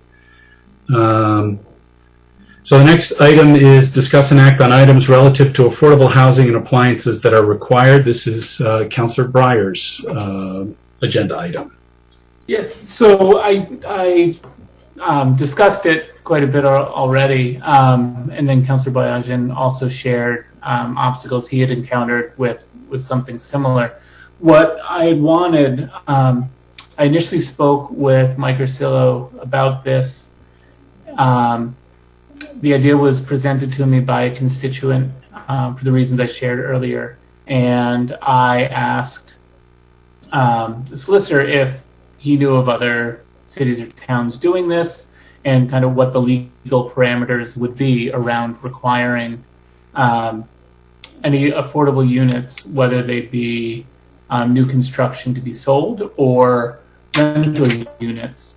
So the next item is discuss and act on items relative to affordable housing and appliances that are required. This is Councilor Breyer's agenda item. Yes, so I discussed it quite a bit already, and then Councilor Boyajian also shared obstacles he had encountered with something similar. What I had wanted, I initially spoke with Mike Ursillo about this. The idea was presented to me by a constituent for the reasons I shared earlier, and I asked the solicitor if he knew of other cities or towns doing this and kind of what the legal parameters would be around requiring any affordable units, whether they be new construction to be sold or rental units,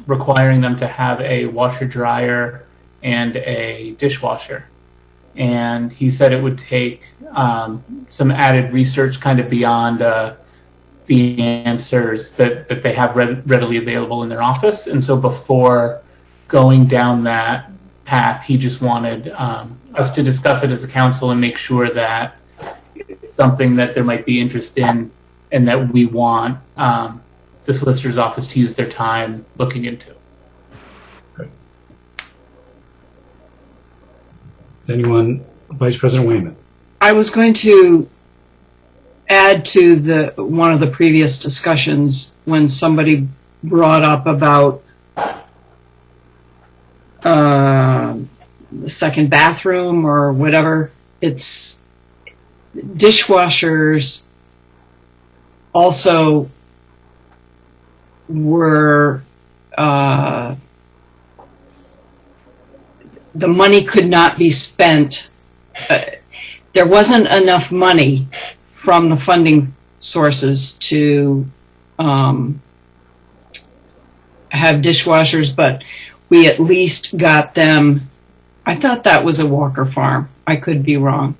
requiring them to have a washer dryer and a dishwasher. And he said it would take some added research kind of beyond the answers that they have readily available in their office. And so before going down that path, he just wanted us to discuss it as a council and make sure that it's something that there might be interest in and that we want the solicitor's office to use their time looking into. Anyone, Vice President Weymouth? I was going to add to one of the previous discussions when somebody brought up about the second bathroom or whatever. It's dishwashers also were the money could not be spent. There wasn't enough money from the funding sources to have dishwashers, but we at least got them. I thought that was a Walker Farm. I could be wrong.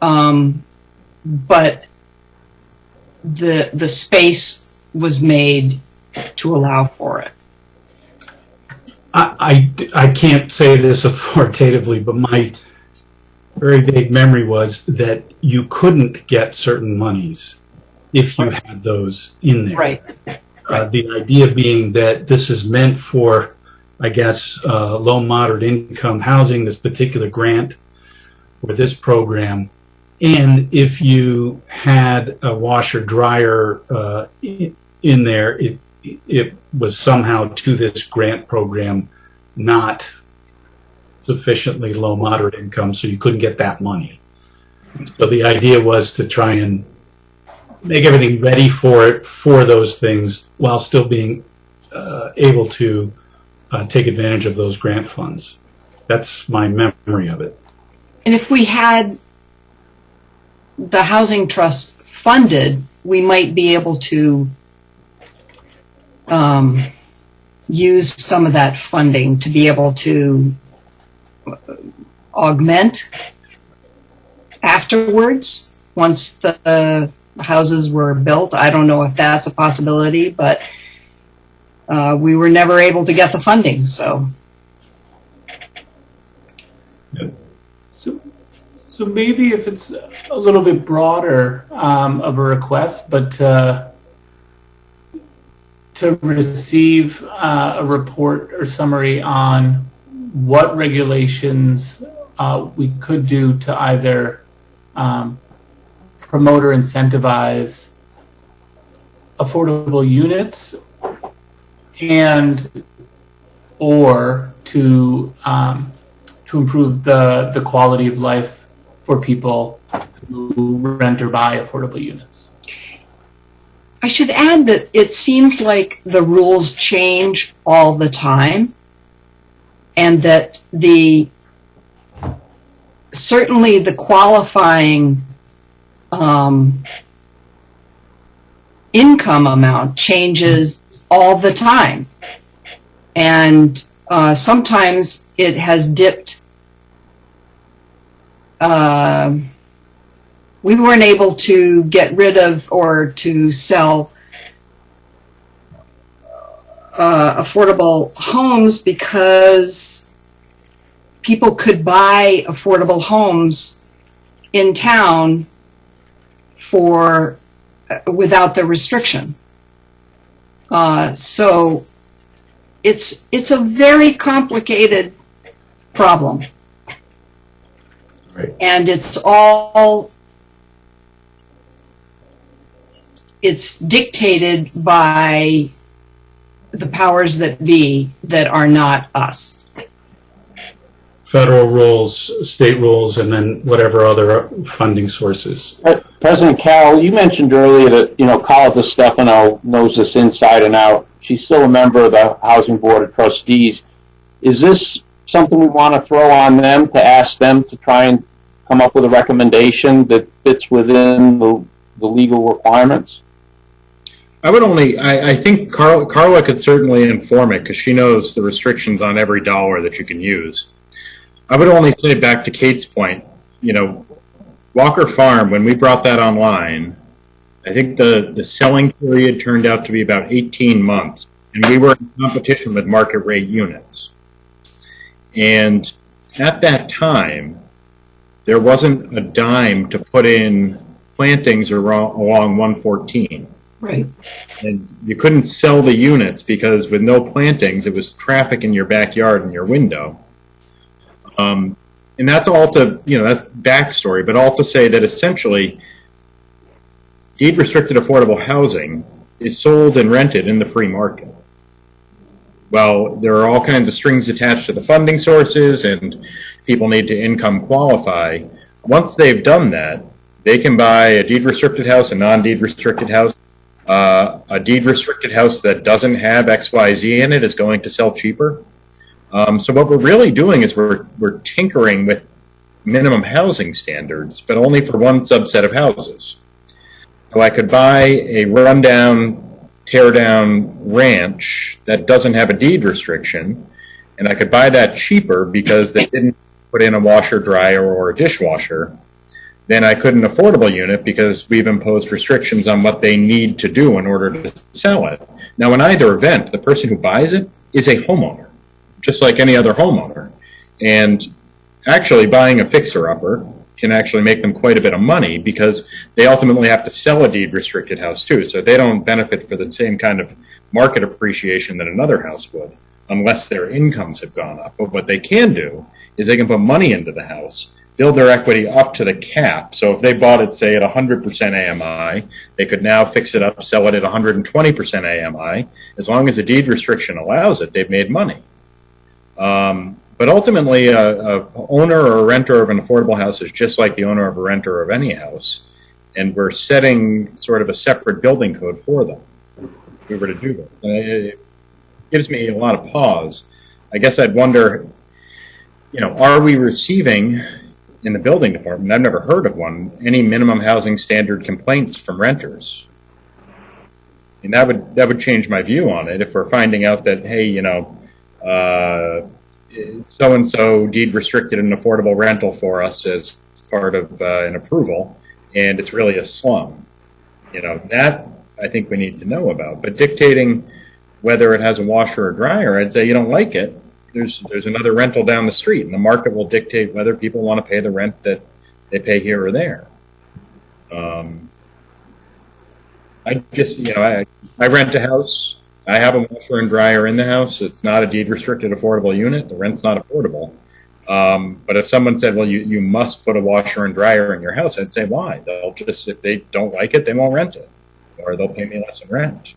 But the space was made to allow for it. I can't say this authoritatively, but my very vague memory was that you couldn't get certain monies if you had those in there. Right. The idea being that this is meant for, I guess, low, moderate income housing, this particular grant for this program. And if you had a washer dryer in there, it was somehow to this grant program not sufficiently low, moderate income, so you couldn't get that money. So the idea was to try and make everything ready for it, for those things, while still being able to take advantage of those grant funds. That's my memory of it. And if we had the housing trust funded, we might be able to use some of that funding to be able to augment afterwards once the houses were built. I don't know if that's a possibility, but we were never able to get the funding, so. So maybe if it's a little bit broader of a request, but to receive a report or summary on what regulations we could do to either promote or incentivize affordable units and or to improve the quality of life for people who rent or buy affordable units. I should add that it seems like the rules change all the time, and that certainly the qualifying income amount changes all the time. And sometimes it has dipped. We weren't able to get rid of or to sell affordable homes because people could buy affordable homes in town without the restriction. So it's a very complicated problem. Right. And it's dictated by the powers that be that are not us. Federal rules, state rules, and then whatever other funding sources. President Carroll, you mentioned earlier that, Carla DeStefano knows this inside and out. She's still a member of the Housing Board of Trustees. Is this something we want to throw on them to ask them to try and come up with a recommendation that fits within the legal requirements? I think Carla could certainly inform it because she knows the restrictions on every dollar that you can use. I would only say, back to Kate's point, Walker Farm, when we brought that online, I think the selling period turned out to be about 18 months, and we were in competition with market rate units. And at that time, there wasn't a dime to put in plantings along 114. Right. And you couldn't sell the units because with no plantings, it was traffic in your backyard and your window. And that's all to, that's backstory, but all to say that essentially deed restricted affordable housing is sold and rented in the free market. Well, there are all kinds of strings attached to the funding sources, and people need to income qualify. Once they've done that, they can buy a deed restricted house, a non-deed restricted house. A deed restricted house that doesn't have XYZ in it is going to sell cheaper. So what we're really doing is we're tinkering with minimum housing standards, but only for one subset of houses. So I could buy a rundown, tear-down ranch that doesn't have a deed restriction, and I could buy that cheaper because they didn't put in a washer, dryer, or a dishwasher. Then I could an affordable unit because we've imposed restrictions on what they need to do in order to sell it. Now, in either event, the person who buys it is a homeowner, just like any other homeowner. And actually buying a fixer-upper can actually make them quite a bit of money because they ultimately have to sell a deed-restricted house too, so they don't benefit for the same kind of market appreciation that another house would, unless their incomes have gone up. But what they can do is they can put money into the house, build their equity up to the cap. So if they bought it, say, at 100% AMI, they could now fix it up, sell it at 120% AMI. As long as the deed restriction allows it, they've made money. But ultimately, a owner or a renter of an affordable house is just like the owner of a renter of any house, and we're setting sort of a separate building code for them if we were to do that. It gives me a lot of pause. I guess I'd wonder, are we receiving in the building department, I've never heard of one, any minimum housing standard complaints from renters? And that would change my view on it if we're finding out that, hey, so-and-so deed restricted an affordable rental for us as part of an approval, and it's really a slum. That I think we need to know about. But dictating whether it has a washer or dryer, I'd say you don't like it, there's another rental down the street, and the market will dictate whether people want to pay the rent that they pay here or there. I just, I rent a house. I have a washer and dryer in the house. It's not a deed restricted affordable unit. The rent's not affordable. But if someone said, well, you must put a washer and dryer in your house, I'd say, why? They'll just, if they don't like it, they won't rent it, or they'll pay me less in rent.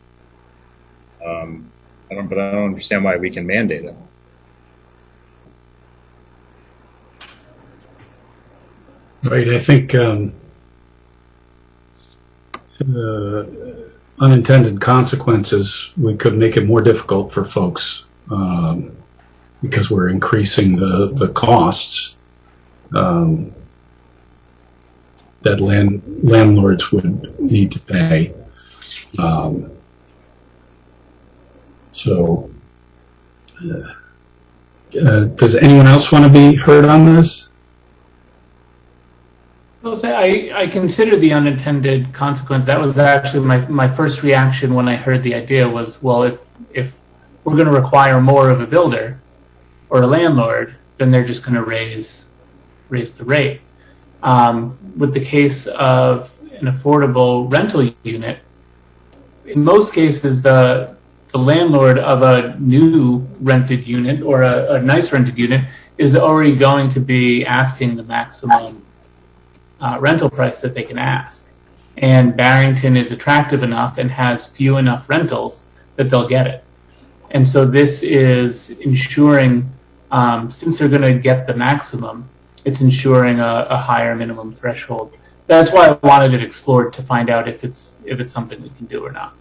I don't understand why we can mandate it. Right, I think unintended consequences, we could make it more difficult for folks because we're increasing the costs that landlords would need to pay. Does anyone else want to be heard on this? I'll say I consider the unintended consequence. That was actually my first reaction when I heard the idea was, well, if we're going to require more of a builder or a landlord, then they're just going to raise the rate. With the case of an affordable rental unit, in most cases, the landlord of a new rented unit or a nice rented unit is already going to be asking the maximum rental price that they can ask. And Barrington is attractive enough and has few enough rentals that they'll get it. And so this is ensuring, since they're going to get the maximum, it's ensuring a higher minimum threshold. That's why I wanted it explored, to find out if it's something we can do or not.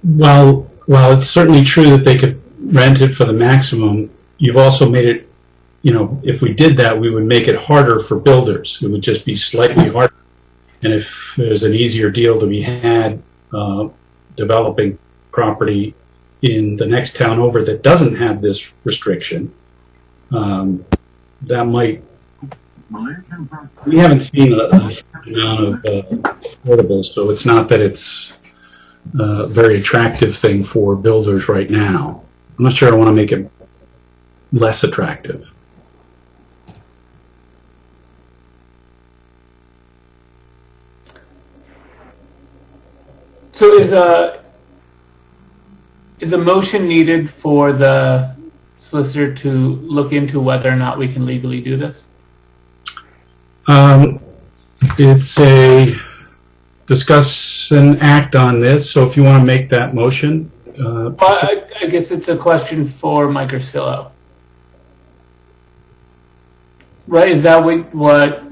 Well, it's certainly true that they could rent it for the maximum. You've also made it, if we did that, we would make it harder for builders. It would just be slightly harder. And if there's an easier deal to be had developing property in the next town over that doesn't have this restriction, that might. We haven't seen an amount of affordables, so it's not that it's a very attractive thing for builders right now. I'm not sure I want to make it less attractive. So is a motion needed for the solicitor to look into whether or not we can legally do this? It's a discuss and act on this, so if you want to make that motion. Well, I guess it's a question for Mike Ursillo. Right, is that what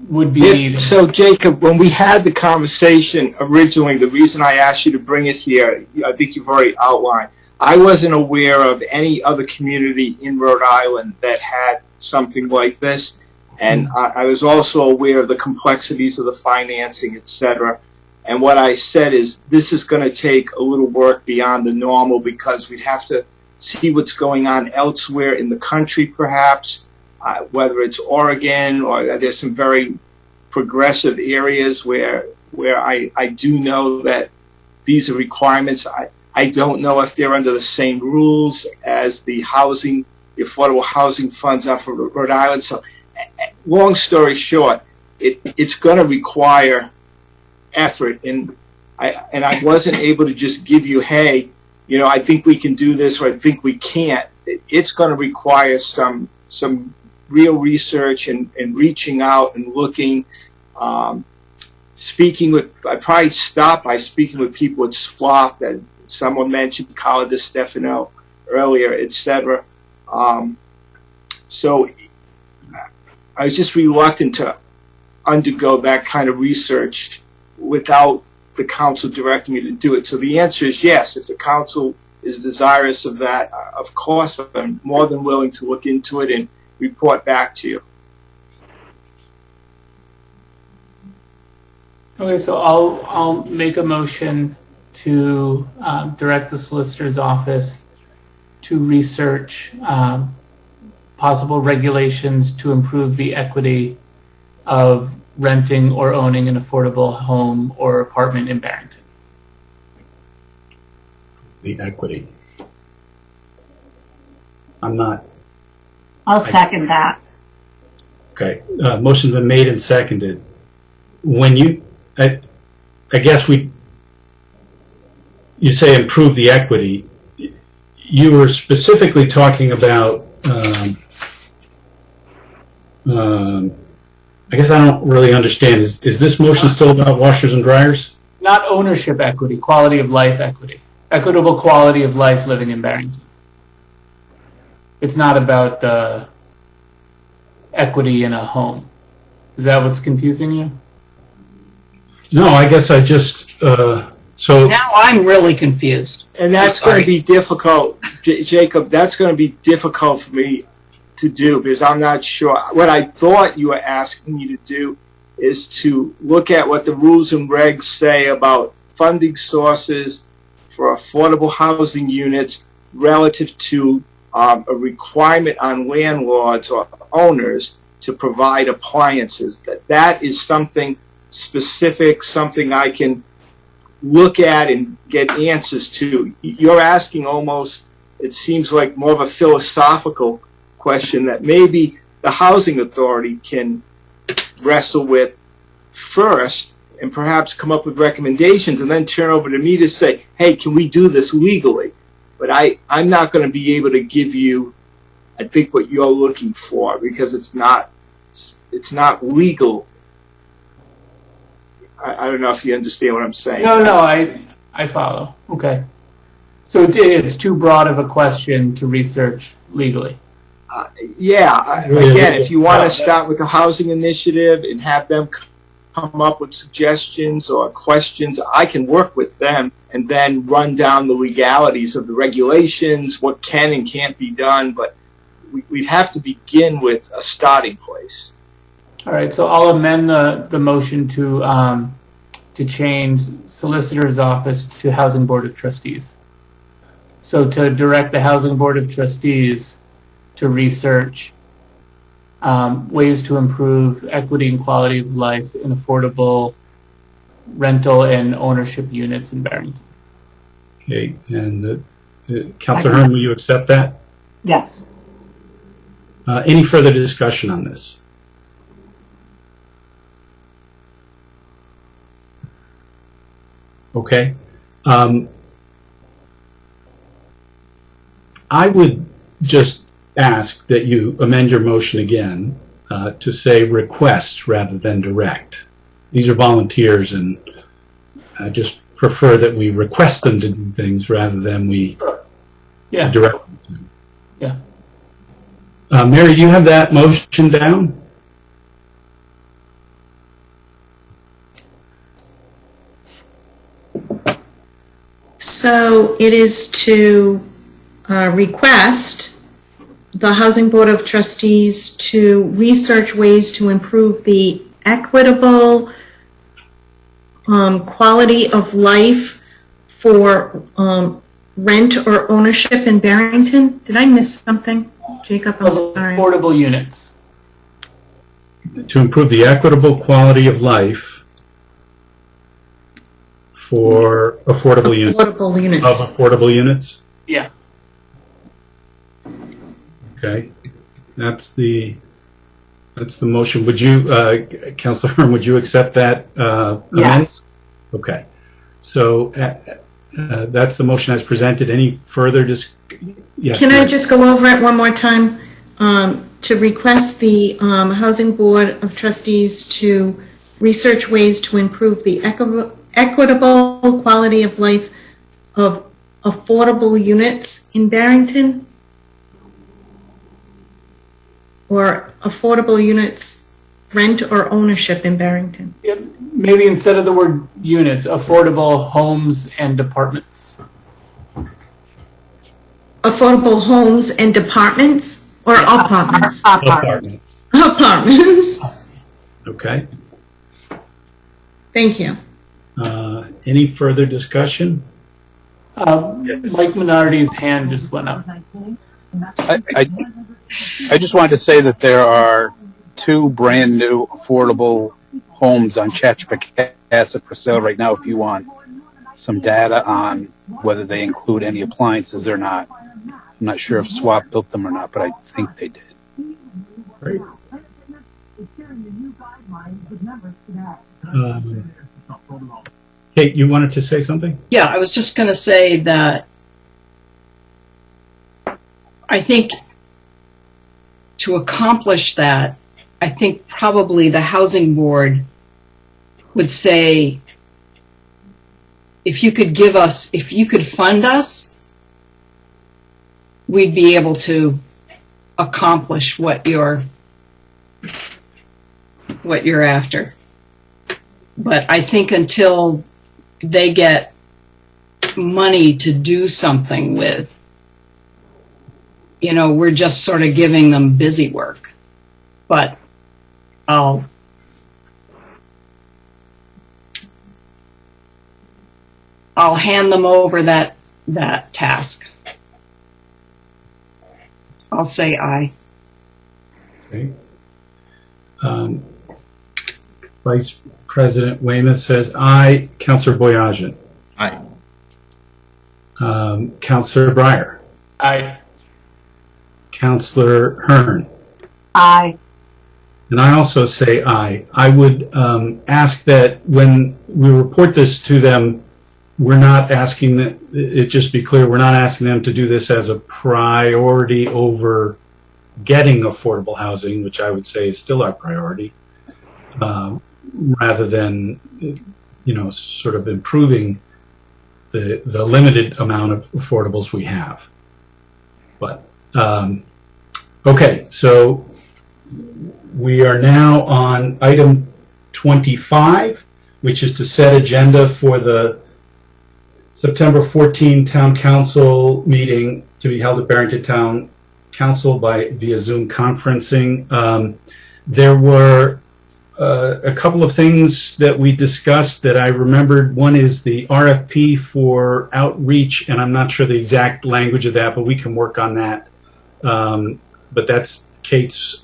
would be needed? So, Jacob, when we had the conversation originally, the reason I asked you to bring it here, I think you've already outlined. I wasn't aware of any other community in Rhode Island that had something like this. And I was also aware of the complexities of the financing, et cetera. And what I said is this is going to take a little work beyond the normal, because we'd have to see what's going on elsewhere in the country, perhaps, whether it's Oregon or there's some very progressive areas where I do know that these are requirements. I don't know if they're under the same rules as the affordable housing funds are for Rhode Island. So, long story short, it's going to require effort, and I wasn't able to just give you, hey, I think we can do this, or I think we can't. It's going to require some real research and reaching out and looking, speaking with. I probably stop by speaking with people at SWAP that someone mentioned, Carla De Stefano earlier, etc. So I was just reluctant to undergo that kind of research without the council directing me to do it. So the answer is yes. If the council is desirous of that, of course, I'm more than willing to look into it and report back to you. Okay, so I'll make a motion to direct the solicitor's office to research possible regulations to improve the equity of renting or owning an affordable home or apartment in Barrington. The equity. I'm not. I'll second that. Okay. Motion's been made and seconded. When I guess you say improve the equity. You were specifically talking about, I guess I don't really understand. Is this motion still about washers and dryers? Not ownership equity, quality of life equity. Equitable quality of life living in Barrington. It's not about equity in a home. Is that what's confusing you? No, I guess I just, so. Now I'm really confused. And that's going to be difficult, Jacob, that's going to be difficult for me to do because I'm not sure. What I thought you were asking me to do is to look at what the rules and regs say about funding sources for affordable housing units relative to a requirement on landlords or owners to provide appliances. That is something specific, something I can look at and get answers to. You're asking almost, it seems like more of a philosophical question that maybe the housing authority can wrestle with first and perhaps come up with recommendations and then turn over to me to say, hey, can we do this legally? But I'm not going to be able to give you, I think, what you're looking for because it's not legal. I don't know if you understand what I'm saying. No, I follow. Okay. So it's too broad of a question to research legally. Again, if you want to start with the housing initiative and have them come up with suggestions or questions, I can work with them and then run down the legalities of the regulations, what can and can't be done, but we'd have to begin with a starting place. All right, so I'll amend the motion to change Solicitor's Office to Housing Board of Trustees. So to direct the Housing Board of Trustees to research ways to improve equity and quality of life in affordable rental and ownership units in Barrington. Okay, and Councilor Hearn, will you accept that? Yes. Any further discussion on this? Okay. I would just ask that you amend your motion again to say request rather than direct. These are volunteers, and I just prefer that we request them to do things rather than we direct them to. Yeah. Mary, do you have that motion down? So it is to request the Housing Board of Trustees to research ways to improve the equitable quality of life for rent or ownership in Barrington. Did I miss something, Jacob? I'm sorry. Affordable units. To improve the equitable quality of life for affordable units. Affordable units. Of affordable units? Yeah. Okay. That's the motion. Would you, Councilor Hearn, would you accept that? Yes. Okay. So that's the motion as presented. Any further yes, Can I just go over it one more time? To request the Housing Board of Trustees to research ways to improve the equitable quality of life of affordable units in Barrington? Or affordable units, rent or ownership in Barrington? Yeah, maybe instead of the word units, affordable homes and apartments. Affordable homes and apartments? Or apartments? Apartments. Apartments. Okay. Thank you. Any further discussion? Mike Minardi's hand just went up. I just wanted to say that there are 2 brand new affordable homes on Chatchpacassa for sale right now if you want some data on whether they include any appliances or not. I'm not sure if SWAP built them or not, but I think they did. Great. Kate, you wanted to say something? Yeah, I was just going to say that I think to accomplish that, I think probably the housing board would say, if you could fund us, we'd be able to accomplish what you're after. But I think until they get money to do something with, we're just sort of giving them busy work. But I'll hand them over that task. I'll say aye. Okay. Vice President Weymouth says aye. Councillor Boyajian. Aye. Councillor Breyer. Aye. Councillor Hearn. Aye. And I also say aye. I would ask that when we report this to them, we're not asking that it just be clear, we're not asking them to do this as a priority over getting affordable housing, which I would say is still our priority, rather than, sort of improving the limited amount of affordables we have. But, okay, so we are now on item 25, which is to set agenda for the September 14 Town Council meeting to be held at Barrington Town Council via Zoom conferencing. There were a couple of things that we discussed that I remembered. One is the RFP for outreach, and I'm not sure the exact language of that, but we can work on that. But that's Kate's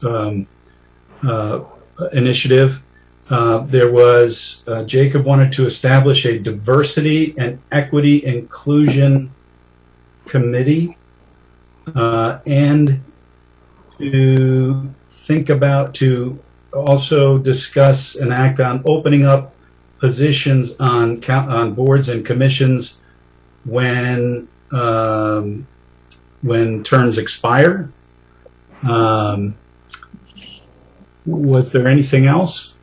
initiative. There was Jacob wanted to establish a diversity and equity inclusion committee, and to also discuss and act on opening up positions on boards and commissions when terms expire. Was there anything else?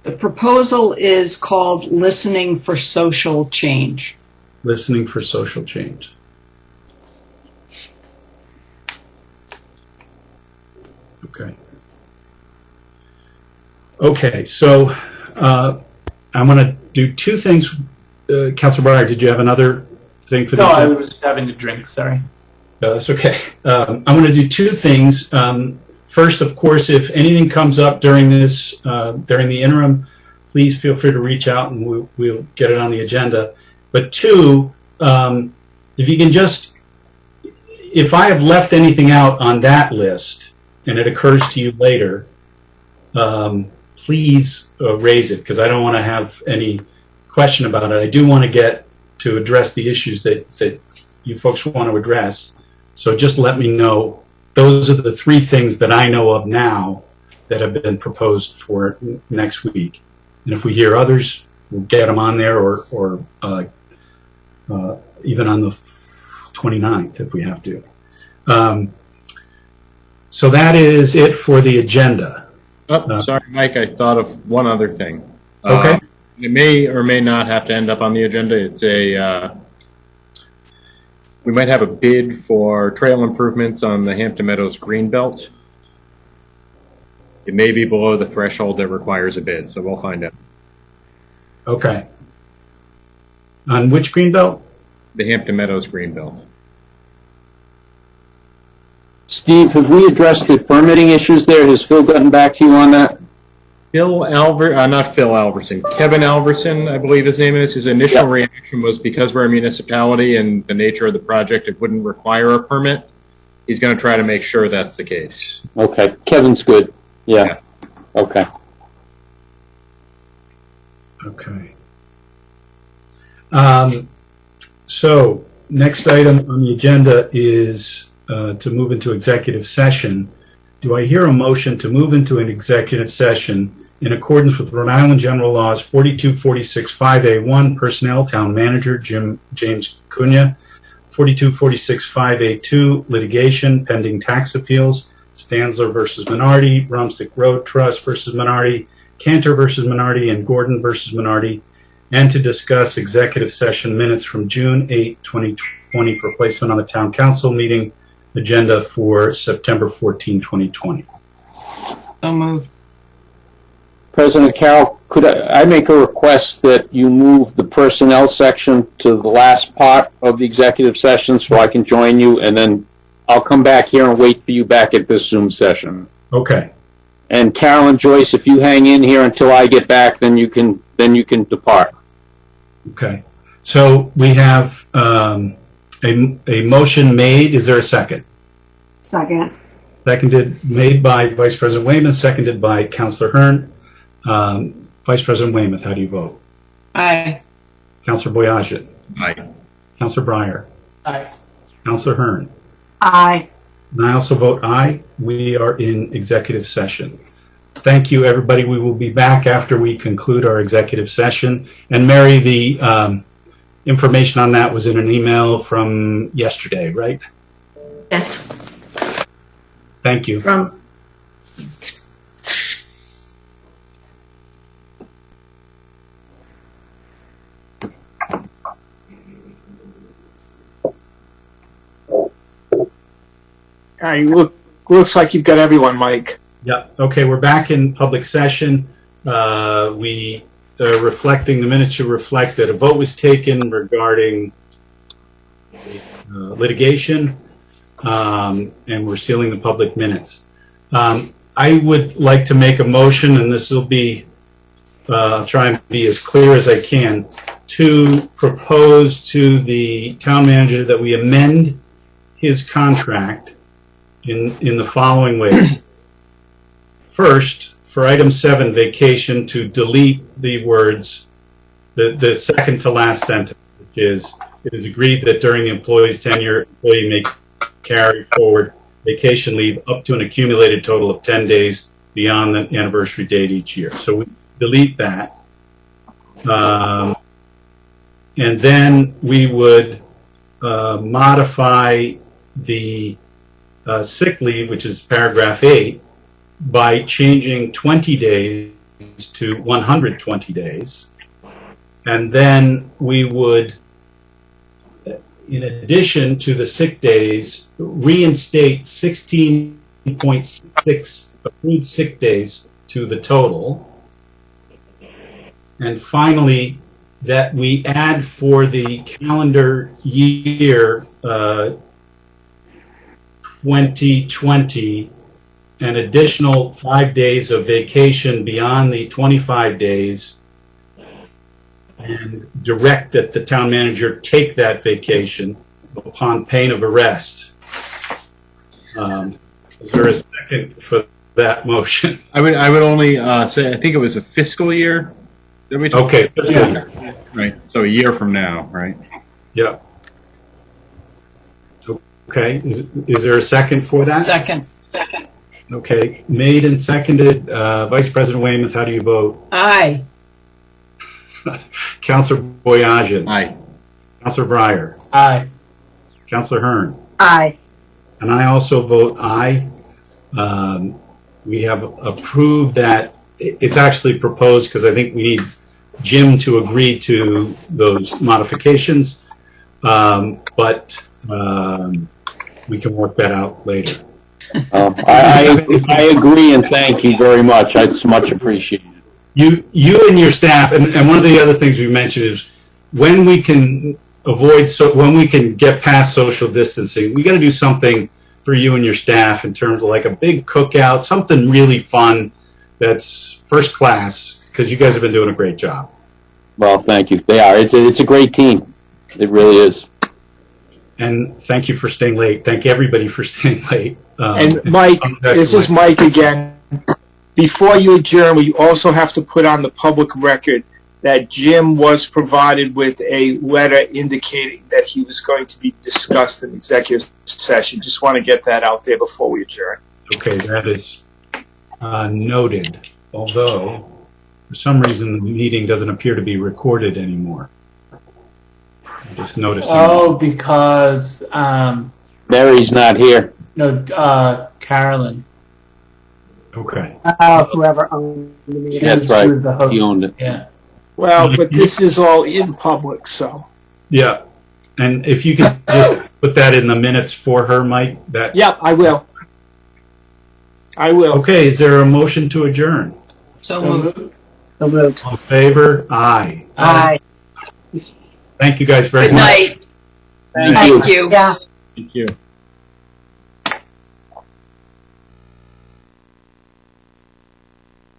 The proposal is called Listening for Social Change. Listening for social change. Okay. Okay, so I'm going to do two things. Councilor Breyer, did you have another thing for No, I was just having a drink, sorry. No, that's okay. I'm going to do two things. First, of course, if anything comes up during this, during the interim, please feel free to reach out and we'll get it on the agenda. But two, if you can if I have left anything out on that list and it occurs to you later, please raise it, because I don't want to have any question about it. I do want to get to address the issues that you folks want to address. So just let me know. Those are the three things that I know of now that have been proposed for next week. And if we hear others, we'll get them on there, or even on the 29th if we have to. So that is it for the agenda. Oh, sorry, Mike, I thought of one other thing. Okay. It may or may not have to end up on the agenda. It's we might have a bid for trail improvements on the Hampton Meadows Greenbelt. It may be below the threshold that requires a bid, so we'll find out. Okay. On which Greenbelt? The Hampton Meadows Greenbelt. Steve, have we addressed the permitting issues there? Has Phil gotten back to you on that? Not Phil Alverson, Kevin Alverson, I believe his name is. His initial reaction was because we're a municipality and the nature of the project, it wouldn't require a permit. He's going to try to make sure that's the case. Okay, Kevin's good. Yeah. Okay. Okay. So next item on the agenda is to move into executive session. Do I hear a motion to move into an executive session in accordance with Rhode Island General Laws 42465A1, Personnel, Town Manager, James Cunha, 42465A2, Litigation, Pending Tax Appeals, Stanzler versus Minardi, Rumstick Road Trust versus Minardi, Cantor versus Minardi, and Gordon versus Minardi, and to discuss executive session minutes from June 8, 2020 for placement on the Town Council meeting agenda for September 14, 2020. So moved. President Carroll, could I make a request that you move the personnel section to the last part of the executive session so I can join you, and then I'll come back here and wait for you back at this Zoom session. Okay. And Carolyn, Joyce, if you hang in here until I get back, then you can depart. Okay. So we have a motion made. Is there a second? Second. Made by Vice President Weymouth, seconded by Councilor Hearn. Vice President Weymouth, how do you vote? Aye. Councilor Boyajian? Aye. Councilor Breyer? Aye. Councilor Hearn? Aye. And I also vote aye. We are in executive session. Thank you, everybody. We will be back after we conclude our executive session. And Mary, the information on that was in an email from yesterday, right? Yes. Thank you. From Looks like you've got everyone, Mike. Yeah. Okay, we're back in public session. We are reflecting, the minutes should reflect that a vote was taken regarding litigation, and we're sealing the public minutes. I would like to make a motion, and this will be, try and be as clear as I can, to propose to the town manager that we amend his contract in the following ways. First, for item 7, vacation, to delete the words, the second to last sentence, which is, it is agreed that during the employee's tenure, employee may carry forward vacation leave up to an accumulated total of 10 days beyond the anniversary date each year. So we delete that. And then we would modify the sick leave, which is paragraph 8, by changing 20 days to 120 days. And then we would, in addition to the sick days, reinstate 16.6 accrued sick days to the total. And finally, that we add for the calendar year 2020 an additional 5 days of vacation beyond the 25 days, and direct that the town manager take that vacation upon pain of arrest. Is there a second for that motion? I would only say, I think it was a fiscal year. Okay, fiscal year. Right, so a year from now, right? Yeah. Okay, is there a second for that? Second. Okay, made and seconded. Vice President Weymouth, how do you vote? Aye. Councilor Boyajian? Aye. Councilor Breyer? Aye. Councilor Hearn? Aye. And I also vote aye. We have approved that. It's actually proposed, because I think we need Jim to agree to those modifications, but we can work that out later. I agree, and thank you very much. It's much appreciated. You and your staff, and one of the other things we mentioned is when we can when we can get past social distancing, we got to do something for you and your staff in terms of like a big cookout, something really fun that's first class, because you guys have been doing a great job. Well, thank you. They are. It's a great team. It really is. And thank you for staying late. Thank everybody for staying late. And Mike, this is Mike again. Before you adjourn, we also have to put on the public record that Jim was provided with a letter indicating that he was going to be discussed in executive session. Just want to get that out there before we adjourn. Okay, that is noted, although for some reason the meeting doesn't appear to be recorded anymore. I'm just noticing. Oh, because Mary's not here. no, Carolyn. Okay. Whoever owned the meeting. That's She right. was the host. He owned it. Yeah. Well, but this is all in public, so. Yeah, and if you could just put that in the minutes for her, Mike, that. Yep, I will. I will. Okay, is there a motion to adjourn? So moved. So moved. All in favor? Aye. Aye. Thank you guys very Good much. night. Thank Thank you. Yeah. Thank you.